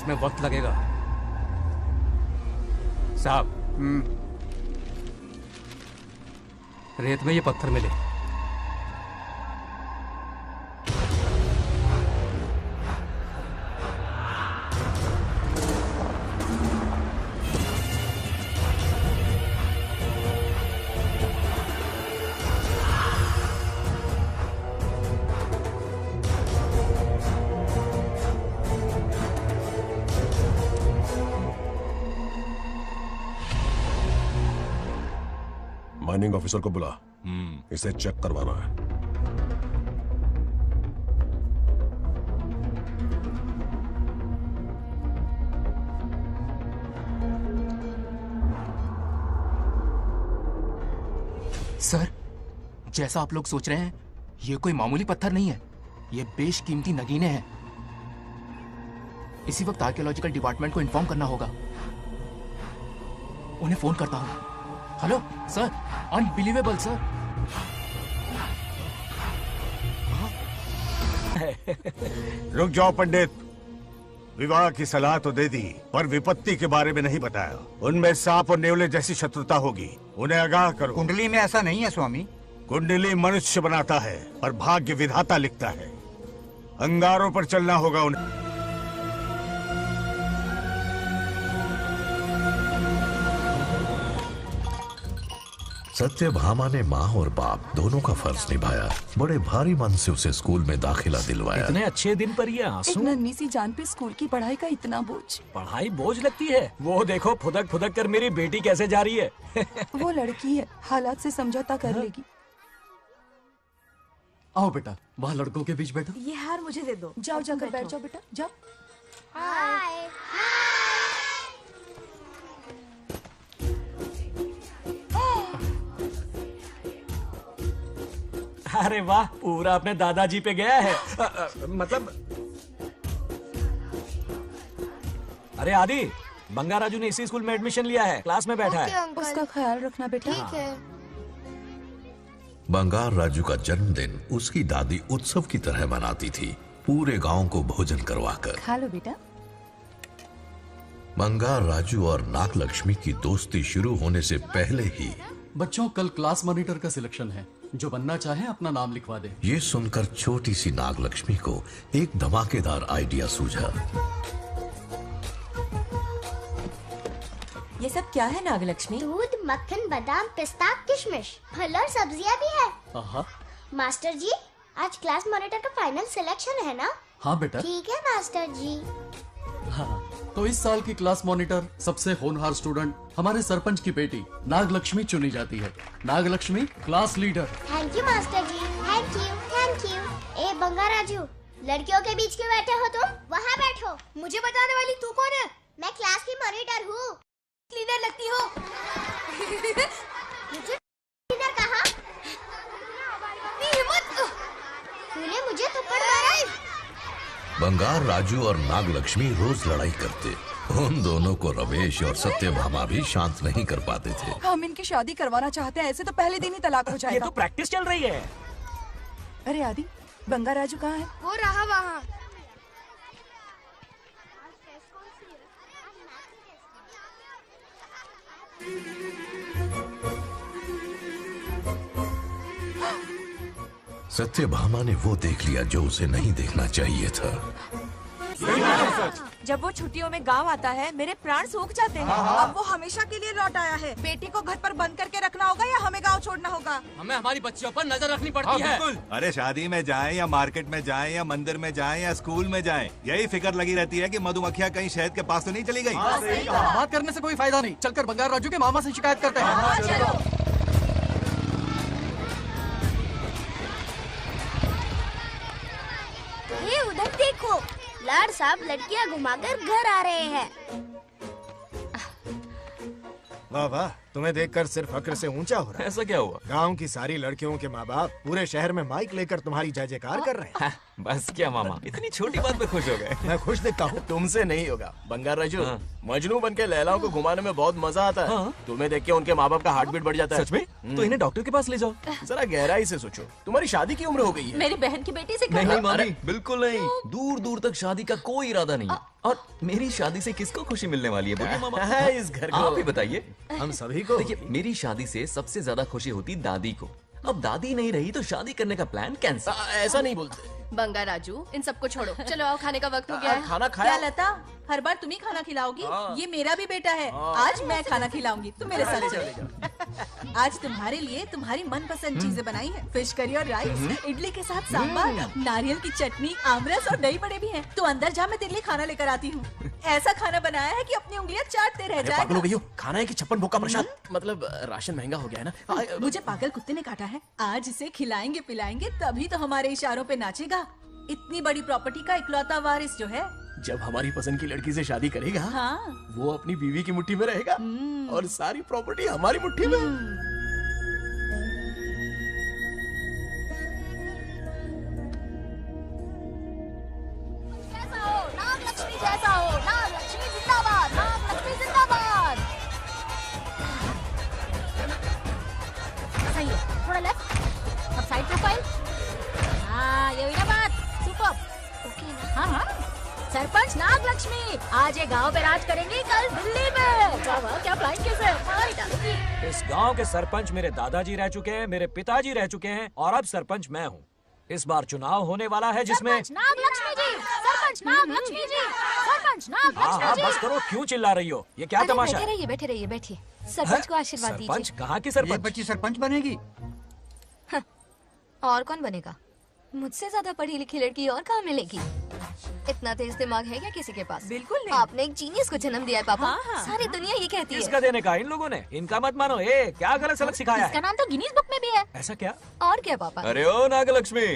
इसमें वक्त लगेगा साहब। रेत में ये पत्थर मिले। माइनिंग ऑफिसर को बुला, इसे चेक करवाना है। सर, जैसा आप लोग सोच रहे हैं, ये कोई मामूली पत्थर नहीं है, ये बेशकीमती नगीने हैं। इसी वक्त आर्कियोलॉजिकल डिपार्टमेंट को इन्फॉर्म करना होगा। उन्हें फोन करता हूं। Hello sir, unbelievable sir. रुक जाओ पंडित, विवाह की सलाह तो दे दी पर विपत्ति के बारे में नहीं बताया। उनमें सांप और नेवले जैसी शत्रुता होगी, उन्हें आगाह करो। कुंडली में ऐसा नहीं है स्वामी। कुंडली मनुष्य बनाता है और भाग्य विधाता लिखता है। अंगारों पर चलना होगा उन्हें। सत्यभामा ने माँ और बाप दोनों का फर्ज निभाया। बड़े भारी मन से उसे स्कूल में दाखिला दिलवाया। इतने अच्छे दिन पर ये आंसू। एक नन्ही सी जान पे स्कूल की पढ़ाई का इतना बोझ। पढ़ाई बोझ लगती है? वो देखो फुदक फुदक कर मेरी बेटी कैसे जा रही है। वो लड़की है, हालात से समझौता कर लेगी। आओ बेटा, वहाँ लड़कों के बीच बैठो। ये हार मुझे दे दो। जाओ जाकर बैठ जाओ बेटा, जाओ। हाय। अरे वाह, पूरा अपने दादाजी पे गया है। मतलब अरे आदि, बंगा राजू ने इसी स्कूल में एडमिशन लिया है, क्लास में बैठा है। उसका ख्याल रखना बेटा। ठीक है। बंगार राजू का जन्मदिन उसकी दादी उत्सव की तरह मनाती थी, पूरे गांव को भोजन करवाकर। खा लो बेटा। बंगार राजू और नागलक्ष्मी की दोस्ती शुरू होने से पहले ही बच्चों, कल क्लास मॉनिटर का सिलेक्शन है। जो बनना चाहे अपना नाम लिखवा दे। ये सुनकर छोटी सी नागलक्ष्मी को एक धमाकेदार आइडिया सूझा। ये सब क्या है नागलक्ष्मी? दूध, मक्खन, बादाम, पिस्ता, किशमिश, फल और सब्जियां भी है। आहा। मास्टर जी, आज क्लास मॉनिटर का फाइनल सिलेक्शन है ना? हाँ बेटा। ठीक है मास्टर जी। हाँ, तो इस साल की क्लास मॉनिटर सबसे होनहार स्टूडेंट हमारे सरपंच की बेटी नागलक्ष्मी चुनी जाती है। Nagalakshmi class leader. Thank you master ji, thank you, thank you. ए बंगा राजू, लड़कियों के बीच क्यों बैठे हो तुम? वहाँ बैठो। मुझे बताने वाली तू कौन है? मैं क्लास की मॉनिटर हूँ। लीडर लगती हो। मुझे लीडर कहा? हिम्मत। तूने मुझे थप्पड़ मारा। बंगार राजू और नागलक्ष्मी रोज लड़ाई करते। उन दोनों को रमेश और सत्यभामा भी शांत नहीं कर पाते थे। हम इनकी शादी करवाना चाहते हैं, ऐसे तो पहले दिन ही तलाक हो ये जाएगा। तो प्रैक्टिस चल रही है। अरे आदि, बंगा राजू कहाँ है? वो रहा वहाँ। सत्यभामा ने वो देख लिया जो उसे नहीं देखना चाहिए था। जब वो छुट्टियों में गांव आता है, मेरे प्राण सूख जाते हैं। अब वो हमेशा के लिए लौट आया है। बेटी को घर पर बंद करके रखना होगा या हमें गांव छोड़ना होगा? हमें हमारी बच्चियों पर नजर रखनी पड़ती है। अरे शादी में जाएं या मार्केट में जाएं या मंदिर में जाएं या स्कूल में जाएं, यही फिक्र लगी रहती है कि मधुमक्खियां कहीं शहद के पास तो नहीं चली गई। बात करने से कोई फायदा नहीं, चलकर बंगार राजू के मामा से शिकायत करते हैं। ये उधर देखो, लाड साहब लड़कियां घुमाकर घर आ रहे हैं। वाह वाह, तुम्हें देखकर सिर्फ फक्र से ऊंचा हो रहा है। ऐसा क्या हुआ? गांव की सारी लड़कियों के माँ बाप पूरे शहर में माइक लेकर तुम्हारी जय जयकार कर रहे हैं। बस क्या मामा, इतनी छोटी बात पे खुश हो गए? मैं खुश दिखता हूँ। तुमसे नहीं होगा बंगार राजू। मजनू बन के लैलाओं को घुमाने में बहुत मजा आता है। तुम्हें देख के उनके माँ बाप का हार्ट बीट बढ़ जाता है। सच में? तो इन्हें डॉक्टर के पास ले जाओ। जरा गहराई से सोचो, तुम्हारी शादी की उम्र हो गई है। मेरी बहन की बेटी से नहीं मामी, बिल्कुल नहीं। दूर दूर तक शादी का कोई इरादा नहीं है। और मेरी शादी से किसको खुशी मिलने वाली है बोलिए मामा? इस घर को आप ही बताइए। हम सभी को। देखिए, मेरी शादी से सबसे ज्यादा खुशी होती दादी को। अब दादी नहीं रही तो शादी करने का प्लान कैंसिल। ऐसा नहीं बोलते। बंगा राजू, इन सबको छोड़ो, चलो आओ, खाने का वक्त हो गया है। खाना क्या खाया? लता, हर बार तुम ही खाना खिलाओगी? ये मेरा भी बेटा है। आज मैं खाना खिलाऊंगी, तुम मेरे साथ चले। आज तुम्हारे लिए तुम्हारी मनपसंद चीजें बनाई है। फिश करी और राइस, इडली के साथ सांभर, नारियल की चटनी, आमरस और दही बड़े भी हैं। तो अंदर जा, मैं तेरे लिए खाना लेकर आती हूँ। ऐसा खाना बनाया है कि अपनी उंगलियां चाटते रह जाएगा। भैया, खाना है कि 56 भोग का प्रसाद? मतलब राशन महंगा हो गया है ना। मुझे पागल कुत्ते ने काटा है। आज इसे खिलाएंगे पिलाएंगे तभी तो हमारे इशारों पे नाचेगा। इतनी बड़ी प्रॉपर्टी का इकलौता वारिस जो है। जब हमारी पसंद की लड़की से शादी करेगा, हाँ। वो अपनी बीवी की मुट्ठी में रहेगा और सारी प्रॉपर्टी हमारी मुट्ठी में। जैसा हो, नाग लक्ष्मी जैसा हो, नाग लक्ष्मी जिंदाबाद, नाग लक्ष्मी जिंदाबाद। सही है, थोड़ा लेफ्ट, अब साइड प्रोफाइल। हाँ, ये हुई ना बात। सुपर। ओके ना? हाँ हाँ। सरपंच नाग लक्ष्मी आज ये गांव पे राज करेंगी, कल दिल्ली में। क्या फ्लाइंग किस है? इस गांव के सरपंच मेरे दादाजी रह चुके हैं, मेरे पिताजी रह चुके हैं और अब सरपंच मैं हूँ। इस बार चुनाव होने वाला है जिसमें नाग लक्ष्मी जी, सरपंच नाग लक्ष्मी जी, सरपंच नाग लक्ष्मी जी। बस करो, क्यों चिल्ला रही हो? ये क्या तमाशा है? बैठे रहिए बैठिए। सरपंच को आशीर्वाद दीजिए। सरपंच कहाँ की सरपंच? बच्ची सरपंच बनेगी। और कौन बनेगा? मुझसे ज्यादा पढ़ी लिखी लड़की और कहाँ मिलेगी? इतना तेज दिमाग है क्या किसी के पास? बिल्कुल नहीं। आपने एक जीनियस को जन्म दिया है पापा। हाँ, हाँ। सारी दुनिया ये कहती है। किसका देने का? इन लोगों ने। इनका मत मानो। क्या गलत सलत सिखाया इसका है? नाम तो गिनीज बुक में भी है। ऐसा क्या? और क्या पापा? अरे ओ नागलक्ष्मी,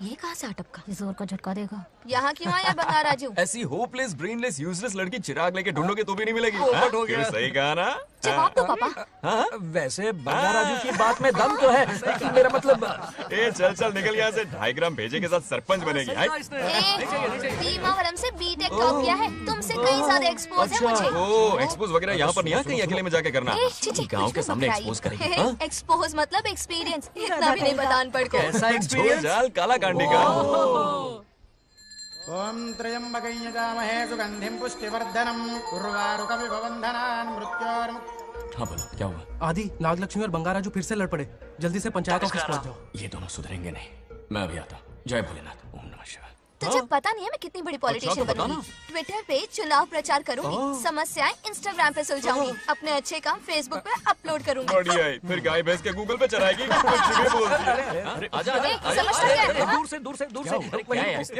ये कहाँ से अटपका? जोर का झटका देगा। यहाँ क्यों आया बंगार राजू? ऐसी होपलेस ब्रेनलेस यूजलेस लड़की चिराग लेके ढूंढोगे तो भी नहीं मिलेगी। पोपट हो गया। सही कहा ना? जवाब दो पापा। हाँ? वैसे बंगार राजू की बात में दम तो है, लेकिन मेरा मतलब चल निकल यहाँ से। 2.5 ग्राम भेजे के साथ सरपंच बनेगी। भीमावरम से बीटेक टॉप किया है, तुमसे कहीं ज्यादा एक्सपोज है मुझे। ओ एक्सपोज वगैरह यहाँ पर नहीं है, कहीं अकेले में जाके करना। गाँव के सामने एक्सपोज करेगी। एक्सपोज मतलब एक्सपीरियंस, इतना भी नहीं बता अनपढ़ को। ऐसा एक्सपीरियंस? जाल काला कांडी का। ओम त्र्यंबकं यजामहे सुगंधिं पुष्टिवर्धनम् उर्वारुकमिव बन्धनान् मृत्योर्मुक्। हाँ बोलो, क्या हुआ? आदि, नागलक्ष्मी और बंगाराजू फिर से लड़ पड़े। जल्दी से पंचायत ऑफिस पहुंच जाओ। ये दोनों सुधरेंगे नहीं। मैं अभी आता हूँ। जय भोलेनाथ। ओम नमः शिवाय। तुझे पता नहीं है मैं कितनी बड़ी पॉलिटिशियन बनूंगी। ट्विटर पे चुनाव प्रचार करूंगी, समस्याएं इंस्टाग्राम पे सुलझाऊंगी, अपने अच्छे काम फेसबुक पे अपलोड करूंगी। बढ़िया है। फिर गाय भैंस के गूगल पे चराएगी। दूर से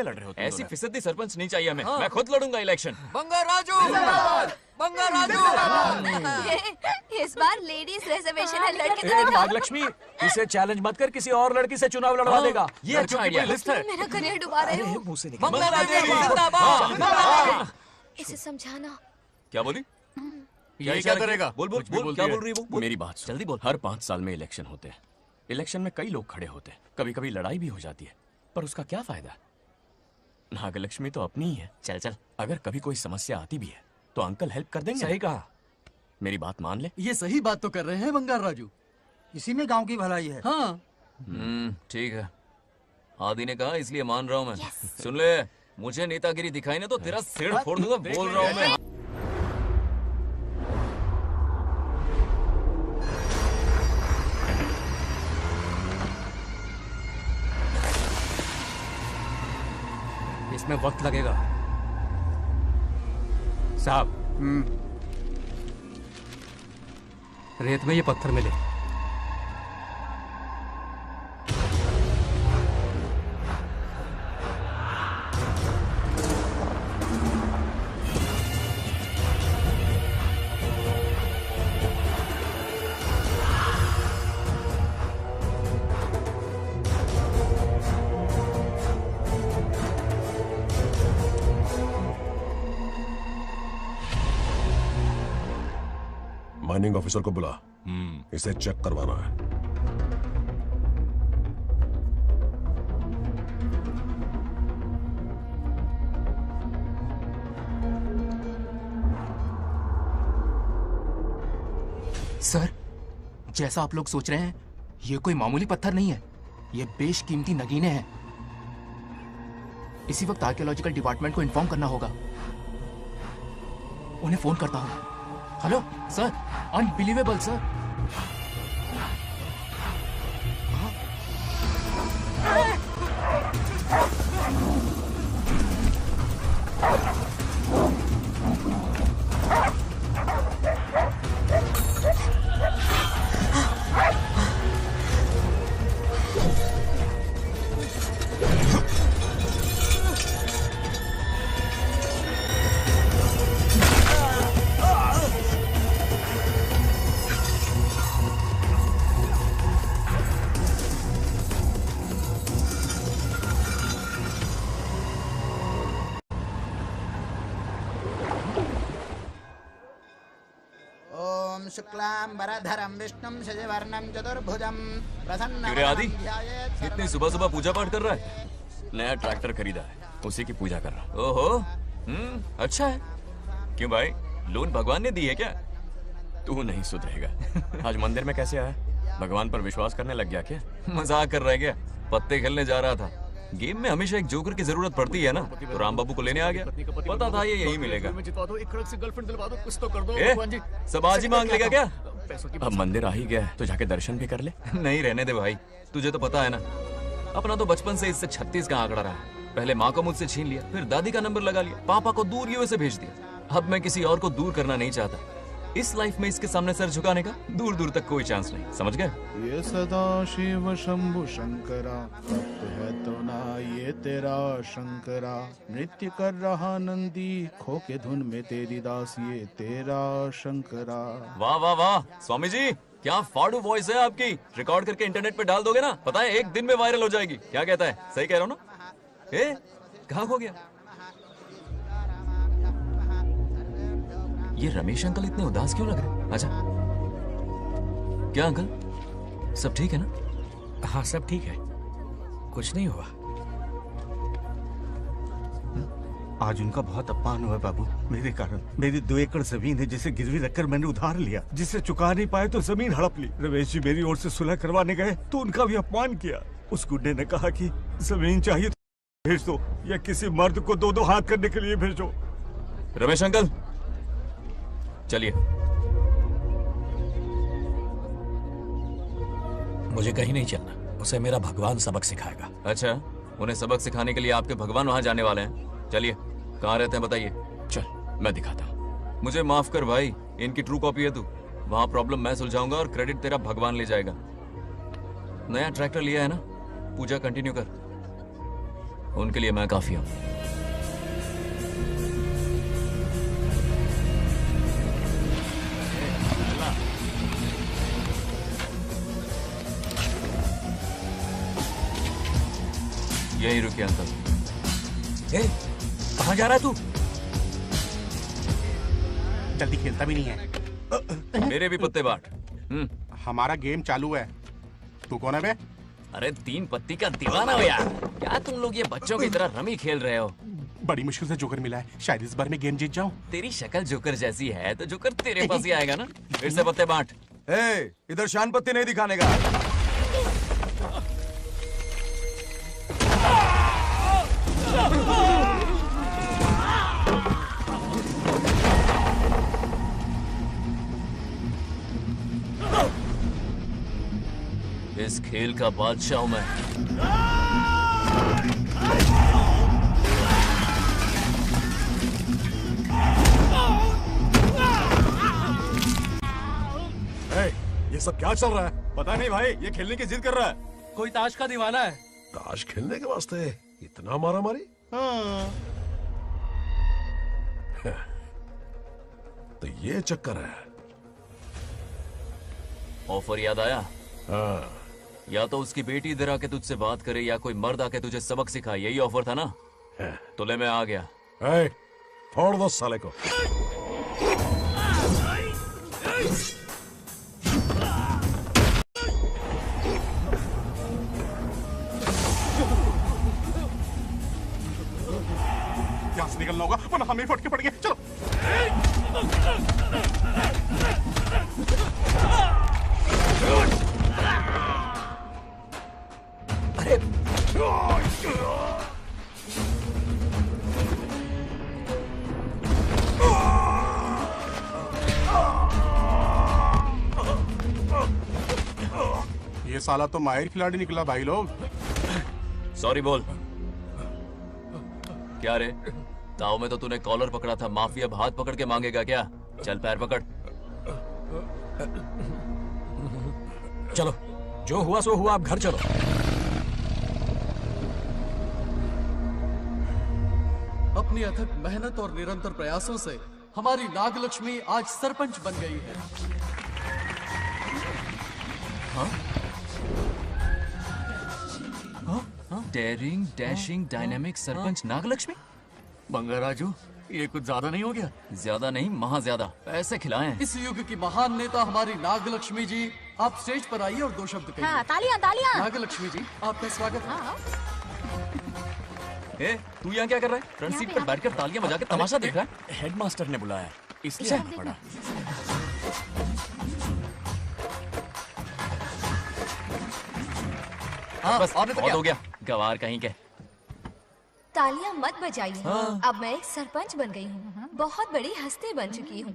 लड़ रहे हो? ऐसी फिसदी सरपंच नहीं चाहिए हमें। मैं खुद लड़ूंगा इलेक्शन। बंगार राजू, बंगार राजू। इस बार लेडीज रिजर्वेशन है, लड़के तो नागलक्ष्मी, इसे चैलेंज मत कर, किसी और लड़की से चुनाव लड़वा देगा। ये अच्छा आइडिया है। मेरा करियर डुबा रहे हो। मुंह से निकल। बंगार राजू जिंदाबाद। इसे समझाना। क्या बोली? ये क्या करेगा? बोल बोल बोल, क्या बोल रही है वो? मेरी बात सुन। जल्दी बोल। हर 5 साल में इलेक्शन होते हैं। इलेक्शन में कई लोग खड़े होते हैं, कभी कभी लड़ाई भी हो जाती है, पर उसका क्या फायदा? नागलक्ष्मी तो अपनी ही है। चल चल, अगर कभी कोई समस्या आती भी है तो अंकल हेल्प कर देंगे। सही कहा। मेरी बात मान ले। ये सही बात तो कर रहे हैं बंगार राजू। इसी में गांव की भलाई है। हाँ, ठीक है। आदि ने कहा इसलिए मान रहा हूँ मैं। सुन ले, मुझे नेतागिरी दिखाई ना तो तेरा सिर फोड़ दूंगा। बोल रहा हूँ मैं। इसमें वक्त लगेगा साहब। रेत में ये पत्थर मिले। माइनिंग ऑफिसर को बुला। इसे चेक करवाना है। सर, जैसा आप लोग सोच रहे हैं, ये कोई मामूली पत्थर नहीं है। ये बेशकीमती नगीने हैं। इसी वक्त आर्कियोलॉजिकल डिपार्टमेंट को इन्फॉर्म करना होगा। उन्हें फोन करता हूं। Hello sir, unbelievable sir. ओम शुक्लांबरधरं विष्णुं शशिवर्णं चतुर्भुजं प्रसन्नं क्यों रे आदि? ध्यायेत् इतनी सुबह सुबह पूजा पाठ कर रहा है? नया ट्रैक्टर खरीदा है, उसी की पूजा कर रहा हूँ। ओहो, अच्छा है। क्यों भाई, लोन भगवान ने दी है क्या? तू नहीं सुधरेगा। आज मंदिर में कैसे आया? भगवान पर विश्वास करने लग गया क्या? मजाक कर रहा है क्या? पत्ते खेलने जा रहा था। गेम में हमेशा एक जोकर की जरूरत पड़ती है ना, तो राम बाबू को लेने आ गया। पता था ये यही मिलेगा। सब आज ही मांग लेगा क्या? अब मंदिर आ ही गया है, तो जाके दर्शन भी कर ले। नहीं रहने दे भाई, तुझे तो पता है ना, अपना तो बचपन से इससे 36 का आंकड़ा रहा है। पहले माँ को मुझसे छीन लिया, फिर दादी का नंबर लगा लिया, पापा को दूर यूएसए भेज दिया। अब मैं किसी और को दूर करना नहीं चाहता। इस लाइफ में इसके सामने सर झुकाने का दूर दूर तक कोई चांस नहीं, समझ गए? ये सदा शिव शंभु शंकरा, भक्त है तो ना ये तेरा शंकरा। नृत्य कर रहा नंदी, खो के धुन में तेरी दास, ये तेरा शंकरा। वाह वाह वाह, स्वामी जी क्या फाड़ू वॉइस है आपकी। रिकॉर्ड करके इंटरनेट पे डाल दोगे ना, पता है एक दिन में वायरल हो जाएगी। क्या कहता है? सही कह रहा हूँ ना? ए, कहाँ खो गया ये रमेश अंकल? इतने उदास क्यों लग रहे? अच्छा, क्या अंकल, सब ठीक है ना? हाँ सब ठीक है, कुछ नहीं हुआ। आज उनका बहुत अपमान हुआ बाबू, मेरे कारण। मेरी 2 एकड़ जमीन है जिसे गिरवी रखकर मैंने उधार लिया, जिसे चुका नहीं पाए तो जमीन हड़प ली। रमेश जी मेरी ओर से सुलह करवाने गए तो उनका भी अपमान किया। उस गुंडे ने कहा कि जमीन चाहिए तो भेज दो, या किसी मर्द को 2-2 हाथ करने के लिए भेजो। रमेश अंकल चलिए। मुझे कहीं नहीं चलना, उसे मेरा भगवान सबक सिखाएगा। अच्छा, उन्हें सबक सिखाने के लिए आपके भगवान वहां जाने वाले हैं। चलिए, कहाँ रहते हैं बताइए। चल मैं दिखाता हूँ। मुझे माफ कर भाई, इनकी ट्रू कॉपी है तू। वहां प्रॉब्लम मैं सुलझाऊंगा और क्रेडिट तेरा भगवान ले जाएगा। नया ट्रैक्टर लिया है ना, पूजा कंटिन्यू कर। उनके लिए मैं काफी हूँ। यही रुके अंकल। कहाँ जा रहा है तू? जल्दी खेलता भी नहीं है। मेरे भी पत्ते बांट। हमारा गेम चालू है। तू कौन है बे? अरे 3 पत्ती का दीवाना हो यार। क्या तुम लोग ये बच्चों की तरह रमी खेल रहे हो? बड़ी मुश्किल से जोकर मिला है, शायद इस बार में गेम जीत जाऊं। तेरी शक्ल जोकर जैसी है तो जोकर तेरे पास ही आएगा ना। फिर से पत्ते बांट। इधर शान पत्ती नहीं दिखाने का। इस खेल का बादशाह हूं मैं। ये सब क्या चल रहा है? पता नहीं भाई, ये खेलने की जिद कर रहा है। कोई ताश का दीवाना है। ताश खेलने के वास्ते इतना मारा मारी? तो ये चक्कर है। ऑफर याद आया? हाँ। या तो उसकी बेटी इधर आके तुझसे बात करे, या कोई मर्द आके तुझे सबक सिखाए। यही ऑफर था ना? तो ले मैं आ गया। फोड़ दो साले को। चलना होगा वरना हमें ही फटके पड़ेंगे। चलो। ये साला तो माहिर खिलाड़ी निकला भाई लोग। सॉरी बोल। क्या रे, ताऊ में तो तूने कॉलर पकड़ा था, माफिया हाथ पकड़ के मांगेगा क्या? चल पैर पकड़। चलो, जो हुआ सो हुआ, आप घर चलो। अपनी अथक मेहनत और निरंतर प्रयासों से हमारी नागलक्ष्मी आज सरपंच बन गई है। Daring, dashing, dynamic sarpanch Nagalakshmi. Bangaraju, ये कुछ ज्यादा नहीं हो गया? ज्यादा नहीं, महा ज्यादा। पैसे खिलाएं। इस युग की महान नेता हमारी नागलक्ष्मी जी, आप स्टेज पर आइए और 2 शब्द कहिए। हाँ, तालियां तालियां। नागलक्ष्मी जी, आपका स्वागत है। ए, तू यहाँ क्या कर रहा है? फ्रंट सीट पर बैठकर तालियां बजा के तमाशा देख रहा है? हेडमास्टर ने बुलाया, इसलिए आना पड़ा। हाँ, बस और बहुत हो गया, गवार कहीं के। तालियां मत बजाइए। अब मैं एक सरपंच बन गई हूँ, बहुत बड़ी हस्ती बन चुकी हूँ।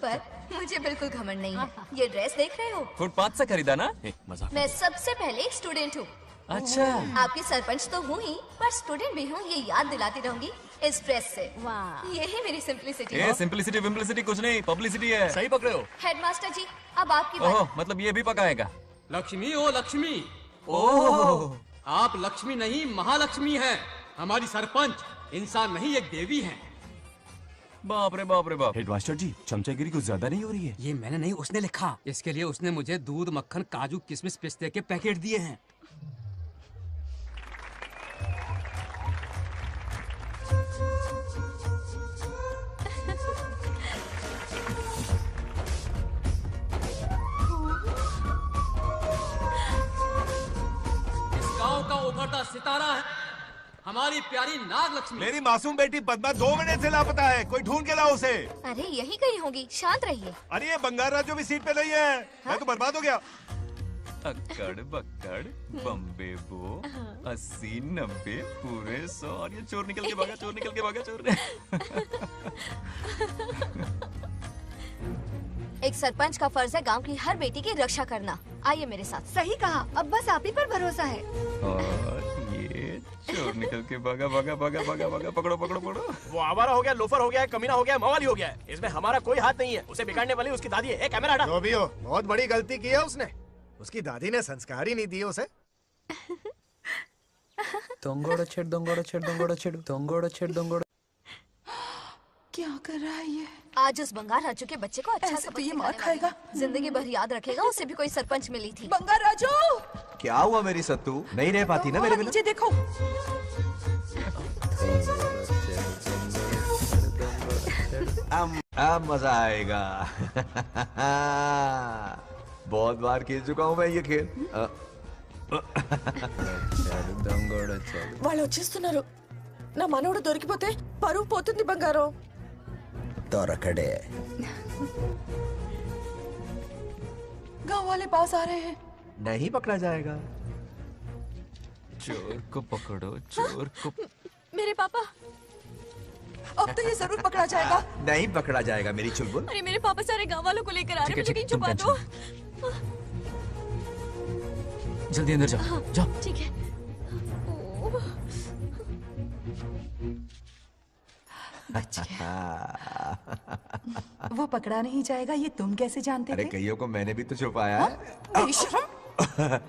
पर मुझे बिल्कुल घमंड नहीं है। ये ड्रेस देख रहे हो? फुटपाथ से खरीदा ना? मजाक। मैं सबसे पहले एक स्टूडेंट हूँ। अच्छा। आपकी सरपंच तो हूँ ही, पर स्टूडेंट भी हूँ, ये याद दिलाती रहूंगी इस ड्रेस से। यही मेरी सिंपलिसिटी है। सिंपलिसिटी विम्पलिसिटी कुछ नहीं, पब्लिसिटी है। सही पकड़े हो। हेडमास्टर जी, अब आपकी बारी। मतलब ये भी पकाएगा? लक्ष्मी, ओ लक्ष्मी, ओह, आप लक्ष्मी नहीं महालक्ष्मी हैं। हमारी सरपंच इंसान नहीं, एक देवी है। बाप रे बाप रे बाप। हेडमास्टर जी, चमचागिरी कुछ ज्यादा नहीं हो रही है? ये मैंने नहीं, उसने लिखा। इसके लिए उसने मुझे दूध, मक्खन, काजू, किशमिश, पिस्ते के पैकेट दिए हैं। गांव का उभरता सितारा है हमारी प्यारी नागलक्ष्मी। मेरी मासूम बेटी पद्मा 2 महीने से लापता है, कोई ढूंढ के लाओ उसे। अरे यही कहीं होगी, शांत रहिए। अरे ये बंगार राजू भी सीट पे नहीं है। मैं तो बर्बाद हो गया। अक्कड़ बक्कड़ बम्बे बो 80 90 पूरे 100 और ये चोर निकल के भागा, चोर निकल के भागा, चोर। एक सरपंच का फर्ज है गांव की हर बेटी की रक्षा करना। आइए मेरे साथ। सही कहा, अब बस आप ही पर भरोसा है। और ये चोर निकल के भागा भागा भागा भागा भागा, पकड़ो पकड़ो पकड़ो। वो आवारा हो गया, लोफर हो गया, कमीना हो गया, मवाली हो गया है। इसमें हमारा कोई हाथ नहीं है। उसे बिगाड़ने वाली उसकी दादी है। कैमरा हटा। जो भी हो, बहुत बड़ी गलती की है उसने। उसकी दादी ने संस्कार ही नहीं दिए उसे। दंगोड़ा छेड़ दंगोड़ा छेड़ दंगोड़ा छेड़ दंगोड़ा छेड़ दंगोड़ा। क्या कर रहा है ये? आज उस बंगार राजू के बच्चे को अच्छा ऐसे तो ये मार खाएगा। जिंदगी भर याद रखेगा। उसे भी कोई सरपंच मिली थी। बंगार राजू, क्या हुआ मेरी सत्तू? नहीं रह पाती ना मेरे बिना? नीचे देखो। अब मजा आएगा। बहुत बार खेल चुका हूँ मैं ये खेल। వాళ్ళు వచ్చేస్తున్నారు. నా మనవడు దొరికిపోతే పరువు పోతుంది బంగారం. दौरकड़े गांव वाले पास आ रहे हैं. नहीं पकड़ा जाएगा। चोर को पकड़ो, चोर को। मेरे पापा, अब तो ये जरूर पकड़ा जाएगा. नहीं पकड़ा जाएगा मेरी चुलबुल। अरे मेरे पापा सारे गांव वालों को लेकर आ रहे हैं, मुझे कहीं छुपा दो। जल्दी अंदर जाओ, जाओ। ठीक है। वो पकड़ा नहीं जाएगा, ये तुम कैसे जानते अरे थे? कईयों को मैंने भी तो छुपाया है।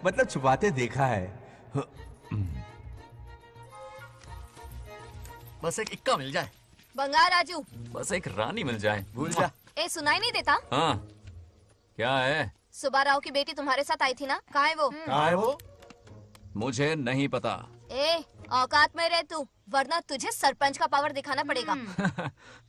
मतलब छुपाते देखा है। बस एक इक्का मिल जाए। बंगार राजू, बस एक रानी मिल जाए। भूल जा। ए सुनाई नहीं देता? हाँ, क्या है? सुबह राव की बेटी तुम्हारे साथ आई थी ना, कहाँ है वो? कहाँ है वो? मुझे नहीं पता। ए औकात में रह तू, वरना तुझे सरपंच का पावर दिखाना पड़ेगा।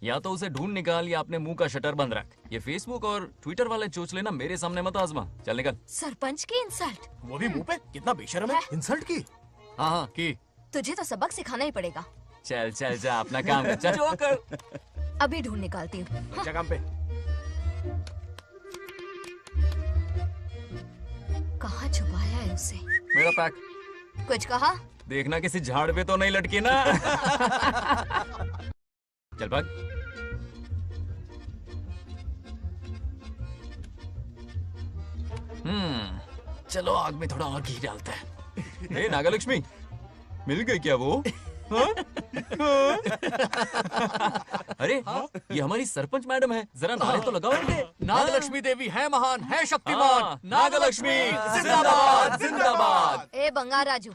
या तो उसे ढूंढ निकाल या अपने मुंह का शटर बंद रख। ये फेसबुक और ट्विटर वाले चोचले ना मेरे सामने मत आजमा। चल निकल। सरपंच की इंसल्ट, वो भी मुंह पे? कितना बेशर्म है। इंसल्ट की? हाँ की। तुझे तो सबक सिखाना ही पड़ेगा। चल चल जा अपना काम कर, चल जो कर। अभी ढूंढ निकालती हूँ। अच्छा काम पे। कहाँ छुपाया है उसे? मेरा पैक। कुछ कहा? देखना किसी झाड़ पे तो नहीं लटकी ना। चल भाग। चलो आग में थोड़ा और घी डालते हैं। ए नागलक्ष्मी, मिल गई क्या वो? हाँ? अरे ये हमारी सरपंच मैडम है, जरा नारे तो लगाओ इनके। नागलक्ष्मी देवी है महान, है शक्तिमान। हाँ, नागलक्ष्मी जिंदाबाद जिंदाबाद। ए बंगार राजू,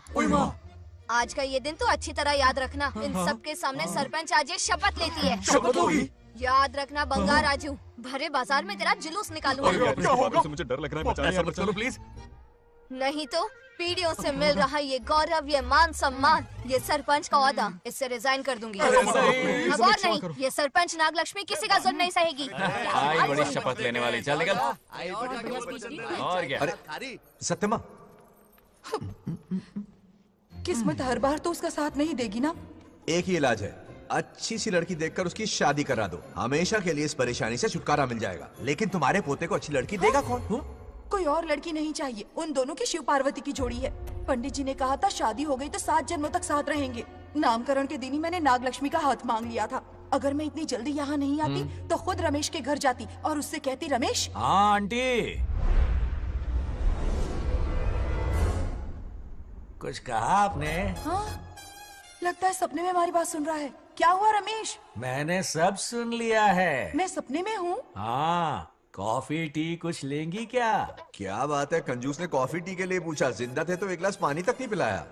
आज का ये दिन तो अच्छी तरह याद रखना। इन सबके सामने सरपंच आज ये शपथ लेती है। शपथ होगी? याद रखना बंगार राजू, भरे बाजार में तेरा जुलूस निकालूंगा। क्या होगा? मुझे डर लग रहा है, बचाइए, मत करो प्लीज। नहीं तो पीढ़ियों से मिल रहा ये गौरव, ये मान सम्मान, ये सरपंच का ओहदा, इससे रिजाइन कर दूंगी। अब और नहीं, ये सरपंच नागलक्ष्मी किसी का जुल्म नहीं सहेगी। आई बड़ी शपथ लेने वाली, चल निकल। और क्या? अरे सत्यमा, किस्मत हर बार तो उसका साथ नहीं देगी ना। एक ही इलाज है, अच्छी सी लड़की देखकर उसकी शादी करा दो, हमेशा के लिए इस परेशानी से छुटकारा मिल जाएगा। लेकिन तुम्हारे पोते को अच्छी लड़की देगा कौन? कोई और लड़की नहीं चाहिए, उन दोनों की शिव पार्वती की जोड़ी है। पंडित जी ने कहा था शादी हो गई तो 7 जन्मों तक साथ रहेंगे। नामकरण के दिन ही मैंने नागलक्ष्मी का हाथ मांग लिया था। अगर मैं इतनी जल्दी यहाँ नहीं आती तो खुद रमेश के घर जाती और उससे कहती, रमेश। हाँ आंटी, कुछ कहा आपने? हाँ, लगता है सपने में हमारी बात सुन रहा है। क्या हुआ रमेश? मैंने सब सुन लिया है। मैं सपने में हूँ? हाँ, कॉफी टी कुछ लेंगी क्या? क्या बात है, कंजूस ने कॉफी टी के लिए पूछा, जिंदा थे तो एक गिलास पानी तक नहीं पिलाया।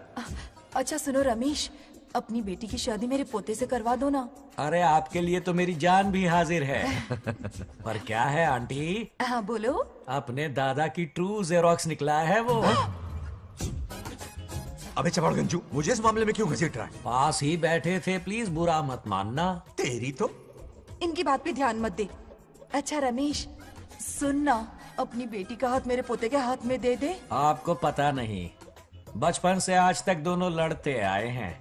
अच्छा सुनो रमेश, अपनी बेटी की शादी मेरे पोते से करवा दो ना। अरे आपके लिए तो मेरी जान भी हाजिर है। पर क्या है आंटी? हाँ बोलो। अपने दादा की ट्रू जेरोक्स निकला है वो। अबे चपड़ गंजू, मुझे इस मामले में क्यों घसीट रहा है? पास ही बैठे थे, प्लीज बुरा मत मानना। तेरी तो इनकी बात पे ध्यान मत दे। अच्छा रमेश सुन ना, अपनी बेटी का हाथ मेरे पोते के हाथ में दे दे। आपको पता नहीं, बचपन से आज तक दोनों लड़ते आए हैं।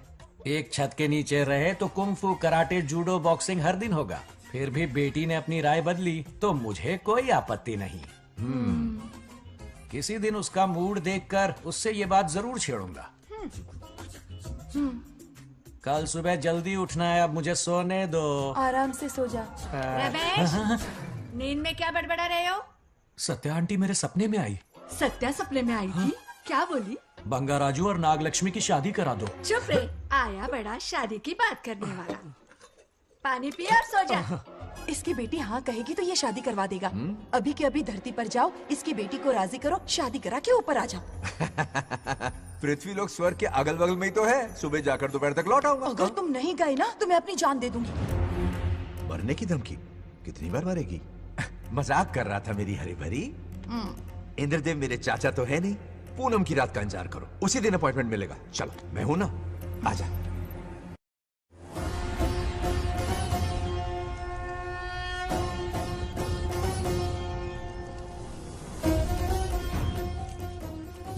एक छत के नीचे रहे तो कुंफू, कराटे, जूडो, बॉक्सिंग हर दिन होगा। फिर भी बेटी ने अपनी राय बदली तो मुझे कोई आपत्ति नहीं। किसी दिन उसका मूड देखकर उससे ये बात जरूर छेड़ूंगा। कल सुबह जल्दी उठना है, अब मुझे सोने दो। आराम से सो जा। रमेश, नींद में क्या बड़बड़ा रहे हो? सत्या आंटी मेरे सपने में आई। सत्या सपने में आई थी? क्या बोली? बंगाराजू और नागलक्ष्मी की शादी करा दो। चुप रे, आया बड़ा शादी की बात करने वाला। पानी पिया और सो जा। इसकी बेटी हाँ कहेगी तो ये शादी करवा देगा। अभी के अभी धरती पर जाओ, इसकी बेटी को राजी करो, शादी करा के ऊपर आ जाओ। पृथ्वी लोग स्वर्ग के अगल बगल में ही तो है, सुबह जाकर दोपहर तक लौट आऊंगा। अगर तुम नहीं गए ना तो मैं अपनी जान दे दूंगी। मरने की धमकी? कितनी बार मरेगी? मजाक कर रहा था मेरी हरी भरी। इंद्रदेव मेरे चाचा तो है नहीं। पूनम की रात का इंतजार करो, उसी दिन अपॉइंटमेंट मिलेगा। चलो मैं हूं ना, आजा।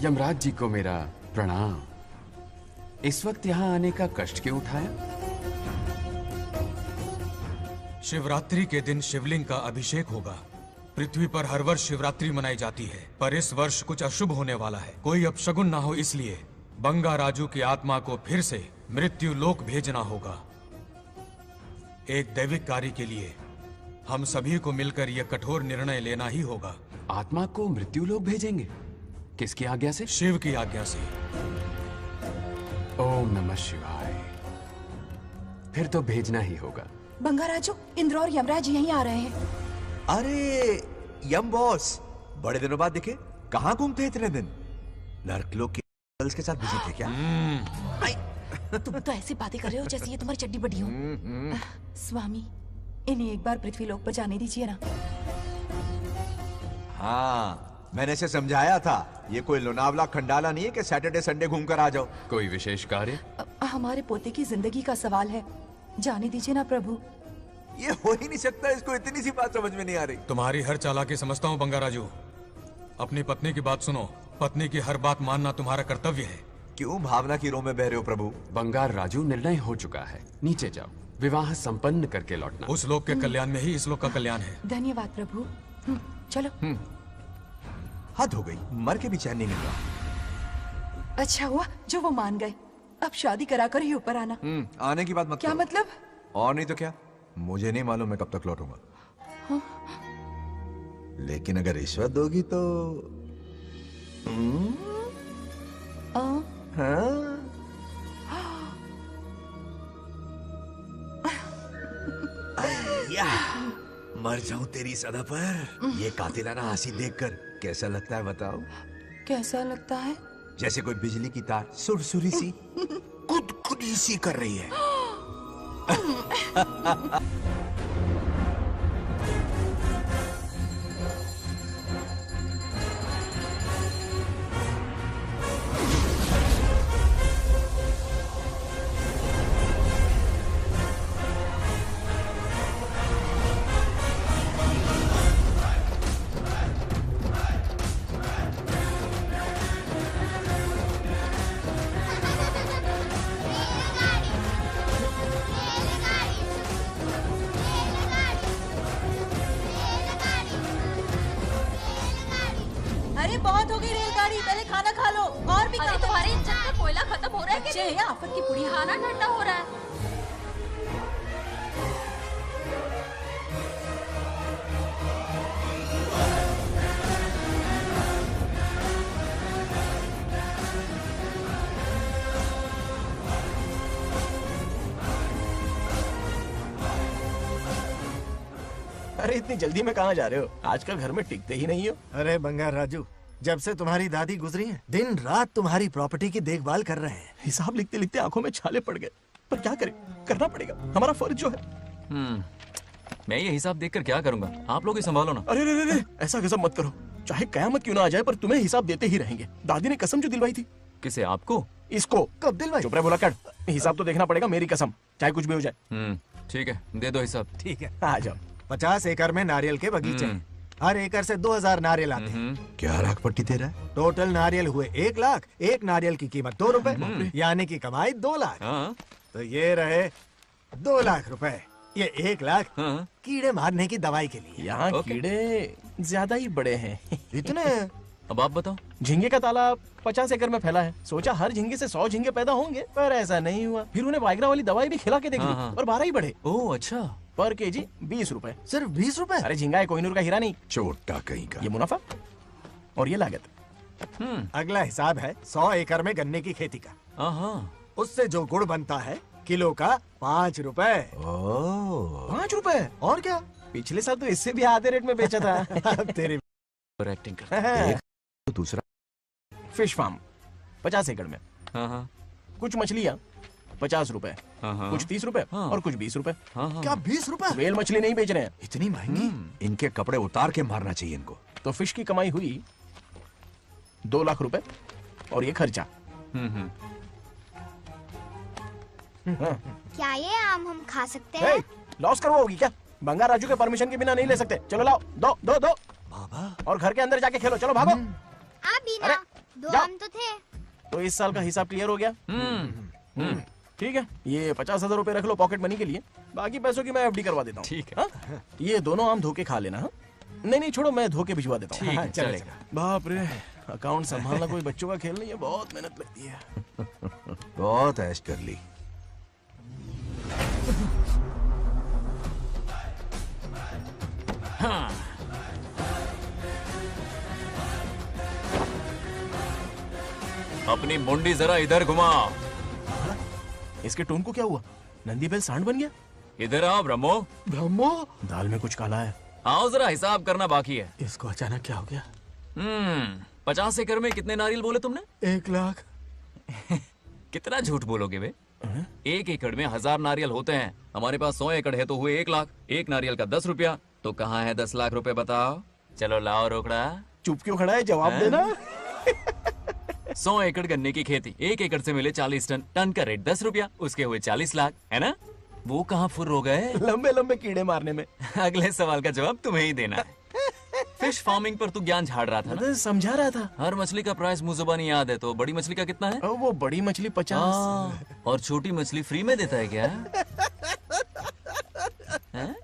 यमराज जी को मेरा प्रणाम। इस वक्त यहाँ आने का कष्ट क्यों उठाया? शिवरात्रि के दिन शिवलिंग का अभिषेक होगा। पृथ्वी पर हर वर्ष शिवरात्रि मनाई जाती है, पर इस वर्ष कुछ अशुभ होने वाला है। कोई अपशगुन ना हो, इसलिए बंगाराजू की आत्मा को फिर से मृत्यु लोक भेजना होगा। एक दैविक कार्य के लिए हम सभी को मिलकर यह कठोर निर्णय लेना ही होगा। आत्मा को मृत्यु लोक भेजेंगे? किसकी आज्ञा से? शिव की आज्ञा से। ओम नमः शिवाय। फिर तो भेजना ही होगा। बंगाराजू, इंद्र और यमराज यहीं आ रहे हैं। अरे यम बॉस, बड़े दिनों बाद दिखे। कहाँ घूमते इतने दिन? नर्कलोक के गर्ल्स के साथ बिजी थे क्या? तुम तो ऐसी बातें कर रहे हो जैसे ये तुम्हारी चड्डी बड़ी हो। स्वामी, इन्हें एक बार पृथ्वी लोक पर जाने दीजिए ना। हाँ, मैंने इसे समझाया था, ये कोई लोनावला खंडाला नहीं है कि सैटरडे संडे घूम कर आ जाओ। कोई विशेष कार्य? हमारे पोते की जिंदगी का सवाल है, जाने दीजिए ना प्रभु। ये हो ही नहीं सकता, इसको इतनी सी बात समझ में नहीं आ रही। तुम्हारी हर चालाकी समझता हूँ बंगाराजू। अपनी पत्नी की बात सुनो, पत्नी की हर बात मानना तुम्हारा कर्तव्य है। क्यों भावना की रो में बह रहे हो प्रभु? बंगार राजू, निर्णय हो चुका है, नीचे जाओ, विवाह संपन्न करके लौटना। उस लोक के कल्याण में ही इस लोक का कल्याण है। धन्यवाद प्रभु। चलो। हद हो गई, मर के भी चैन नहीं मिल रहा। अच्छा हुआ जो वो मान गए। अब शादी कराकर ही ऊपर आना। आने की बात मत क्या करो। मतलब? और नहीं तो क्या, मुझे नहीं मालूम मैं कब तक लौटूंगा। हाँ? लेकिन अगर रिश्वत दोगी तो हाँ? या, मर जाऊं तेरी सदा पर। ये कातिलाना हंसी देखकर कैसा लगता है बताओ? कैसा लगता है? जैसे कोई बिजली की तार सुरसुरी सी गुदगुदी सी कर रही है। अरे बहुत हो गई रेलगाड़ी, पहले खाना खा लो। और भी अरे तुम्हारे इंजन में कोयला खत्म हो रहा है बच्चे हैं आफत की पुड़ी। खाना ठंडा हो रहा है। अरे इतनी जल्दी में कहाँ जा रहे हो? आजकल घर में टिकते ही नहीं हो। अरे बंगार राजू, जब से तुम्हारी दादी गुजरी हैं, दिन रात तुम्हारी प्रॉपर्टी की देखभाल कर रहे हैं। हिसाब लिखते लिखते आंखों में छाले पड़ गए, पर क्या करें, करना पड़ेगा, हमारा फर्ज जो है। मैं ये हिसाब देखकर क्या करूंगा, आप लोग ही संभालो ना। अरे रे रे, ऐसा कसम मत करो, चाहे कयामत क्यों ना आ जाए पर तुम्हें हिसाब देते ही रहेंगे। दादी ने कसम जो दिलवाई थी। किसे, आपको? इसको। कब दिलवाई? चुप रहे बोला कर, हिसाब तो देखना पड़ेगा, मेरी कसम, चाहे कुछ भी हो जाए। ठीक है, दे दो हिसाब। ठीक है, आ जाओ। 50 एकड़ में नारियल के बगीचे हैं। हर एकड़ से 2000 नारियल आते हैं। क्या लाख पट्टी दे रहा है? टोटल नारियल हुए 1 लाख। एक नारियल की कीमत 2 रुपए, यानी कि कमाई 2 लाख। तो ये रहे 2 लाख रुपए। ये 1 लाख कीड़े मारने की दवाई के लिए। यहाँ कीड़े ज्यादा ही बड़े हैं। इतने? अब आप बताओ। झींगे का तालाब 50 एकड़ में फैला है। सोचा हर झींगे से 100 झींगे पैदा होंगे, पर ऐसा नहीं हुआ। फिर उन्हें वाइग्रा वाली दवाई भी खिला के देख ली और 12 ही बढ़े। ओह अच्छा। पर केजी 20 रुपए। सिर्फ 20 रुपए? अरे झींगा है, कोहिनूर का हीरा नहीं। छोटा कहीं का। ये मुनाफा और ये लागत। अगला हिसाब है 100 एकड़ में गन्ने की खेती का। उससे जो गुड़ बनता है किलो का 5 रुपए। 5 रुपए? और क्या, पिछले साल तो इससे भी आधे रेट में बेचा था। तेरी एक्टिंग कर। दूसरा फिश फार्म 50 एकड़ में। कुछ मछलियाँ 50 रुपए, कुछ 30 रुपए और कुछ 20 रुपए। क्या 20 रुपए? वेल मछली नहीं बेच रहे हैं। इतनी महंगी? इनके कपड़े उतार के मारना चाहिए इनको। तो फिश की कमाई हुई 2 लाख रुपए और ये खर्चा। क्या ये आम हम खा सकते हैं? लॉस करवाओगी क्या? बंगार राजू के परमिशन के बिना नहीं ले सकते। चलो लाओ, दो दो दो। बाबा। और घर के अंदर जाके खेलो, चलो भागो। आप भी ना, 2 आम तो थे। तो इस साल का हिसाब क्लियर हो गया? ठीक है, ये 50,000 रुपए रख लो पॉकेट मनी के लिए, बाकी पैसों की मैं एफडी करवा देता हूँ। ठीक है। ये दोनों आम धोके खा लेना। नहीं नहीं छोड़ो, मैं धोके भिजवा देता हूँ। ठीक है, चलेगा। बाप रे, अकाउंट संभालना कोई बच्चों का खेल नहीं है, बहुत मेहनत लगती है। बहुत ऐश कर ली। अपनी मुंडी जरा इधर घुमाओ। इसके टोन को क्या हुआ? नंदी बैल सांड बन गया? इधर आओ ब्रह्मो। ब्रह्मो? दाल में कुछ काला है। आओ जरा, हिसाब करना बाकी है। इसको अचानक क्या हो गया? 50 एकड़ में कितने नारियल बोले तुमने? 1 लाख। कितना झूठ बोलोगे बे? 1 एकड़ में 1000 नारियल होते हैं। हमारे पास 100 एकड़ है तो हुए 1 लाख। एक नारियल का 10 रुपया, तो कहाँ है 10 लाख रुपए बताओ? चलो लाओ रोकड़ा। चुप क्यों खड़ा है, जवाब देना। 100 एकड़ गन्ने की खेती, 1 एकड़ से मिले 40 टन, टन का रेट 10 रुपया, उसके हुए 40 लाख, है ना? वो कहाँ फुर हो गए? लंबे लंबे कीड़े मारने में। अगले सवाल का जवाब तुम्हें ही देना है। फिश फार्मिंग पर तू ज्ञान झाड़ रहा था ना? समझा रहा था। हर मछली का प्राइस मुंह जुबानी याद है, तो बड़ी मछली का कितना है? वो बड़ी मछली 50 और छोटी मछली फ्री में देता है क्या? हैं?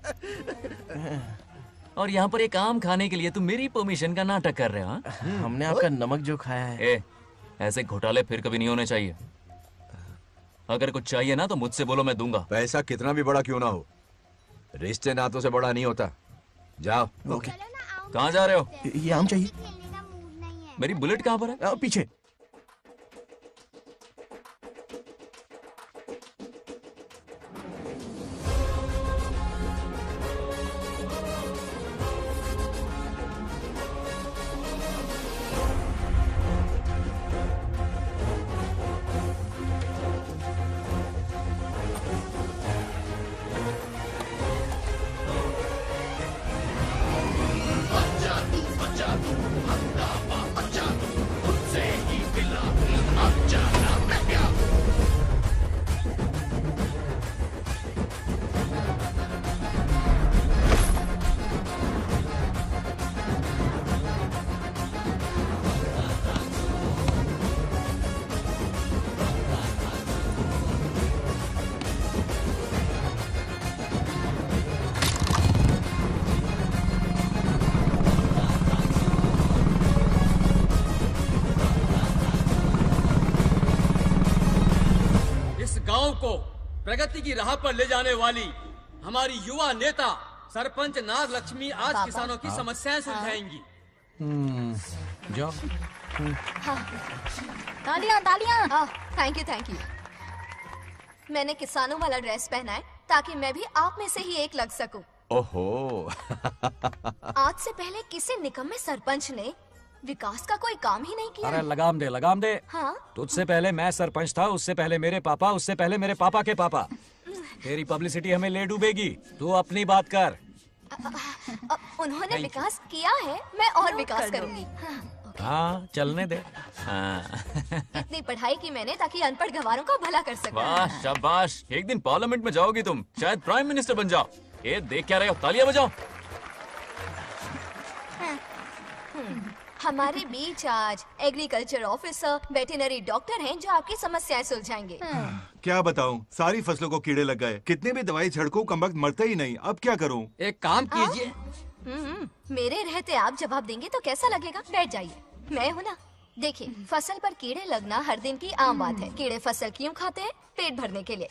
और यहाँ पर एक आम खाने के लिए तुम मेरी परमिशन का नाटक कर रहे हो? हाँ? हमने आपका नमक जो खाया है। ऐसे घोटाले फिर कभी नहीं होने चाहिए। अगर कुछ चाहिए ना तो मुझसे बोलो, मैं दूंगा। पैसा कितना भी बड़ा क्यों ना हो, रिश्ते नातों से बड़ा नहीं होता। जाओ। ओके। कहाँ जा रहे हो? ये आम चाहिए। मेरी बुलेट कहाँ पर है? पीछे। गांव को प्रगति की राह पर ले जाने वाली हमारी युवा नेता सरपंच नाग लक्ष्मी आज किसानों की समस्याएं सुलझाएंगी। जाओ। तालियां तालियां। Thank you. मैंने किसानों वाला ड्रेस पहना है ताकि मैं भी आप में से ही एक लग सकूं। ओहो। आज से पहले किसी निकम्मे सरपंच ने विकास का कोई काम ही नहीं किया। अरे लगाम दे। हाँ? तुझसे पहले मैं सरपंच था, उससे पहले मेरे पापा, उससे पहले मेरे पापा के पापा। तेरी पब्लिसिटी हमें ले डूबेगी, तू अपनी बात कर। उन्होंने विकास किया है, मैं और विकास करूंगी। हाँ चलने दे। इतनी पढ़ाई की मैंने ताकि अनपढ़ गंवारों का भला कर सकूं। वाह शाबाश, एक दिन पार्लियामेंट में जाओगी तुम, शायद प्राइम मिनिस्टर बन जाओ। ये देख क्या रहे हो, तालियां बजाओ। हमारे बीच आज एग्रीकल्चर ऑफिसर, वेटरनरी डॉक्टर हैं जो आपकी समस्याएं सुलझाएंगे। क्या बताऊं, सारी फसलों को कीड़े लग गए। कितनी भी दवाई छिड़कूं कमबख्त मरते ही नहीं। अब क्या करूं? एक काम कीजिए। मेरे रहते आप जवाब देंगे तो कैसा लगेगा? बैठ जाइए, मैं हूँ ना। देखिए, फसल पर कीड़े लगना हर दिन की आम बात है। कीड़े फसल क्यों खाते हैं? पेट भरने के लिए।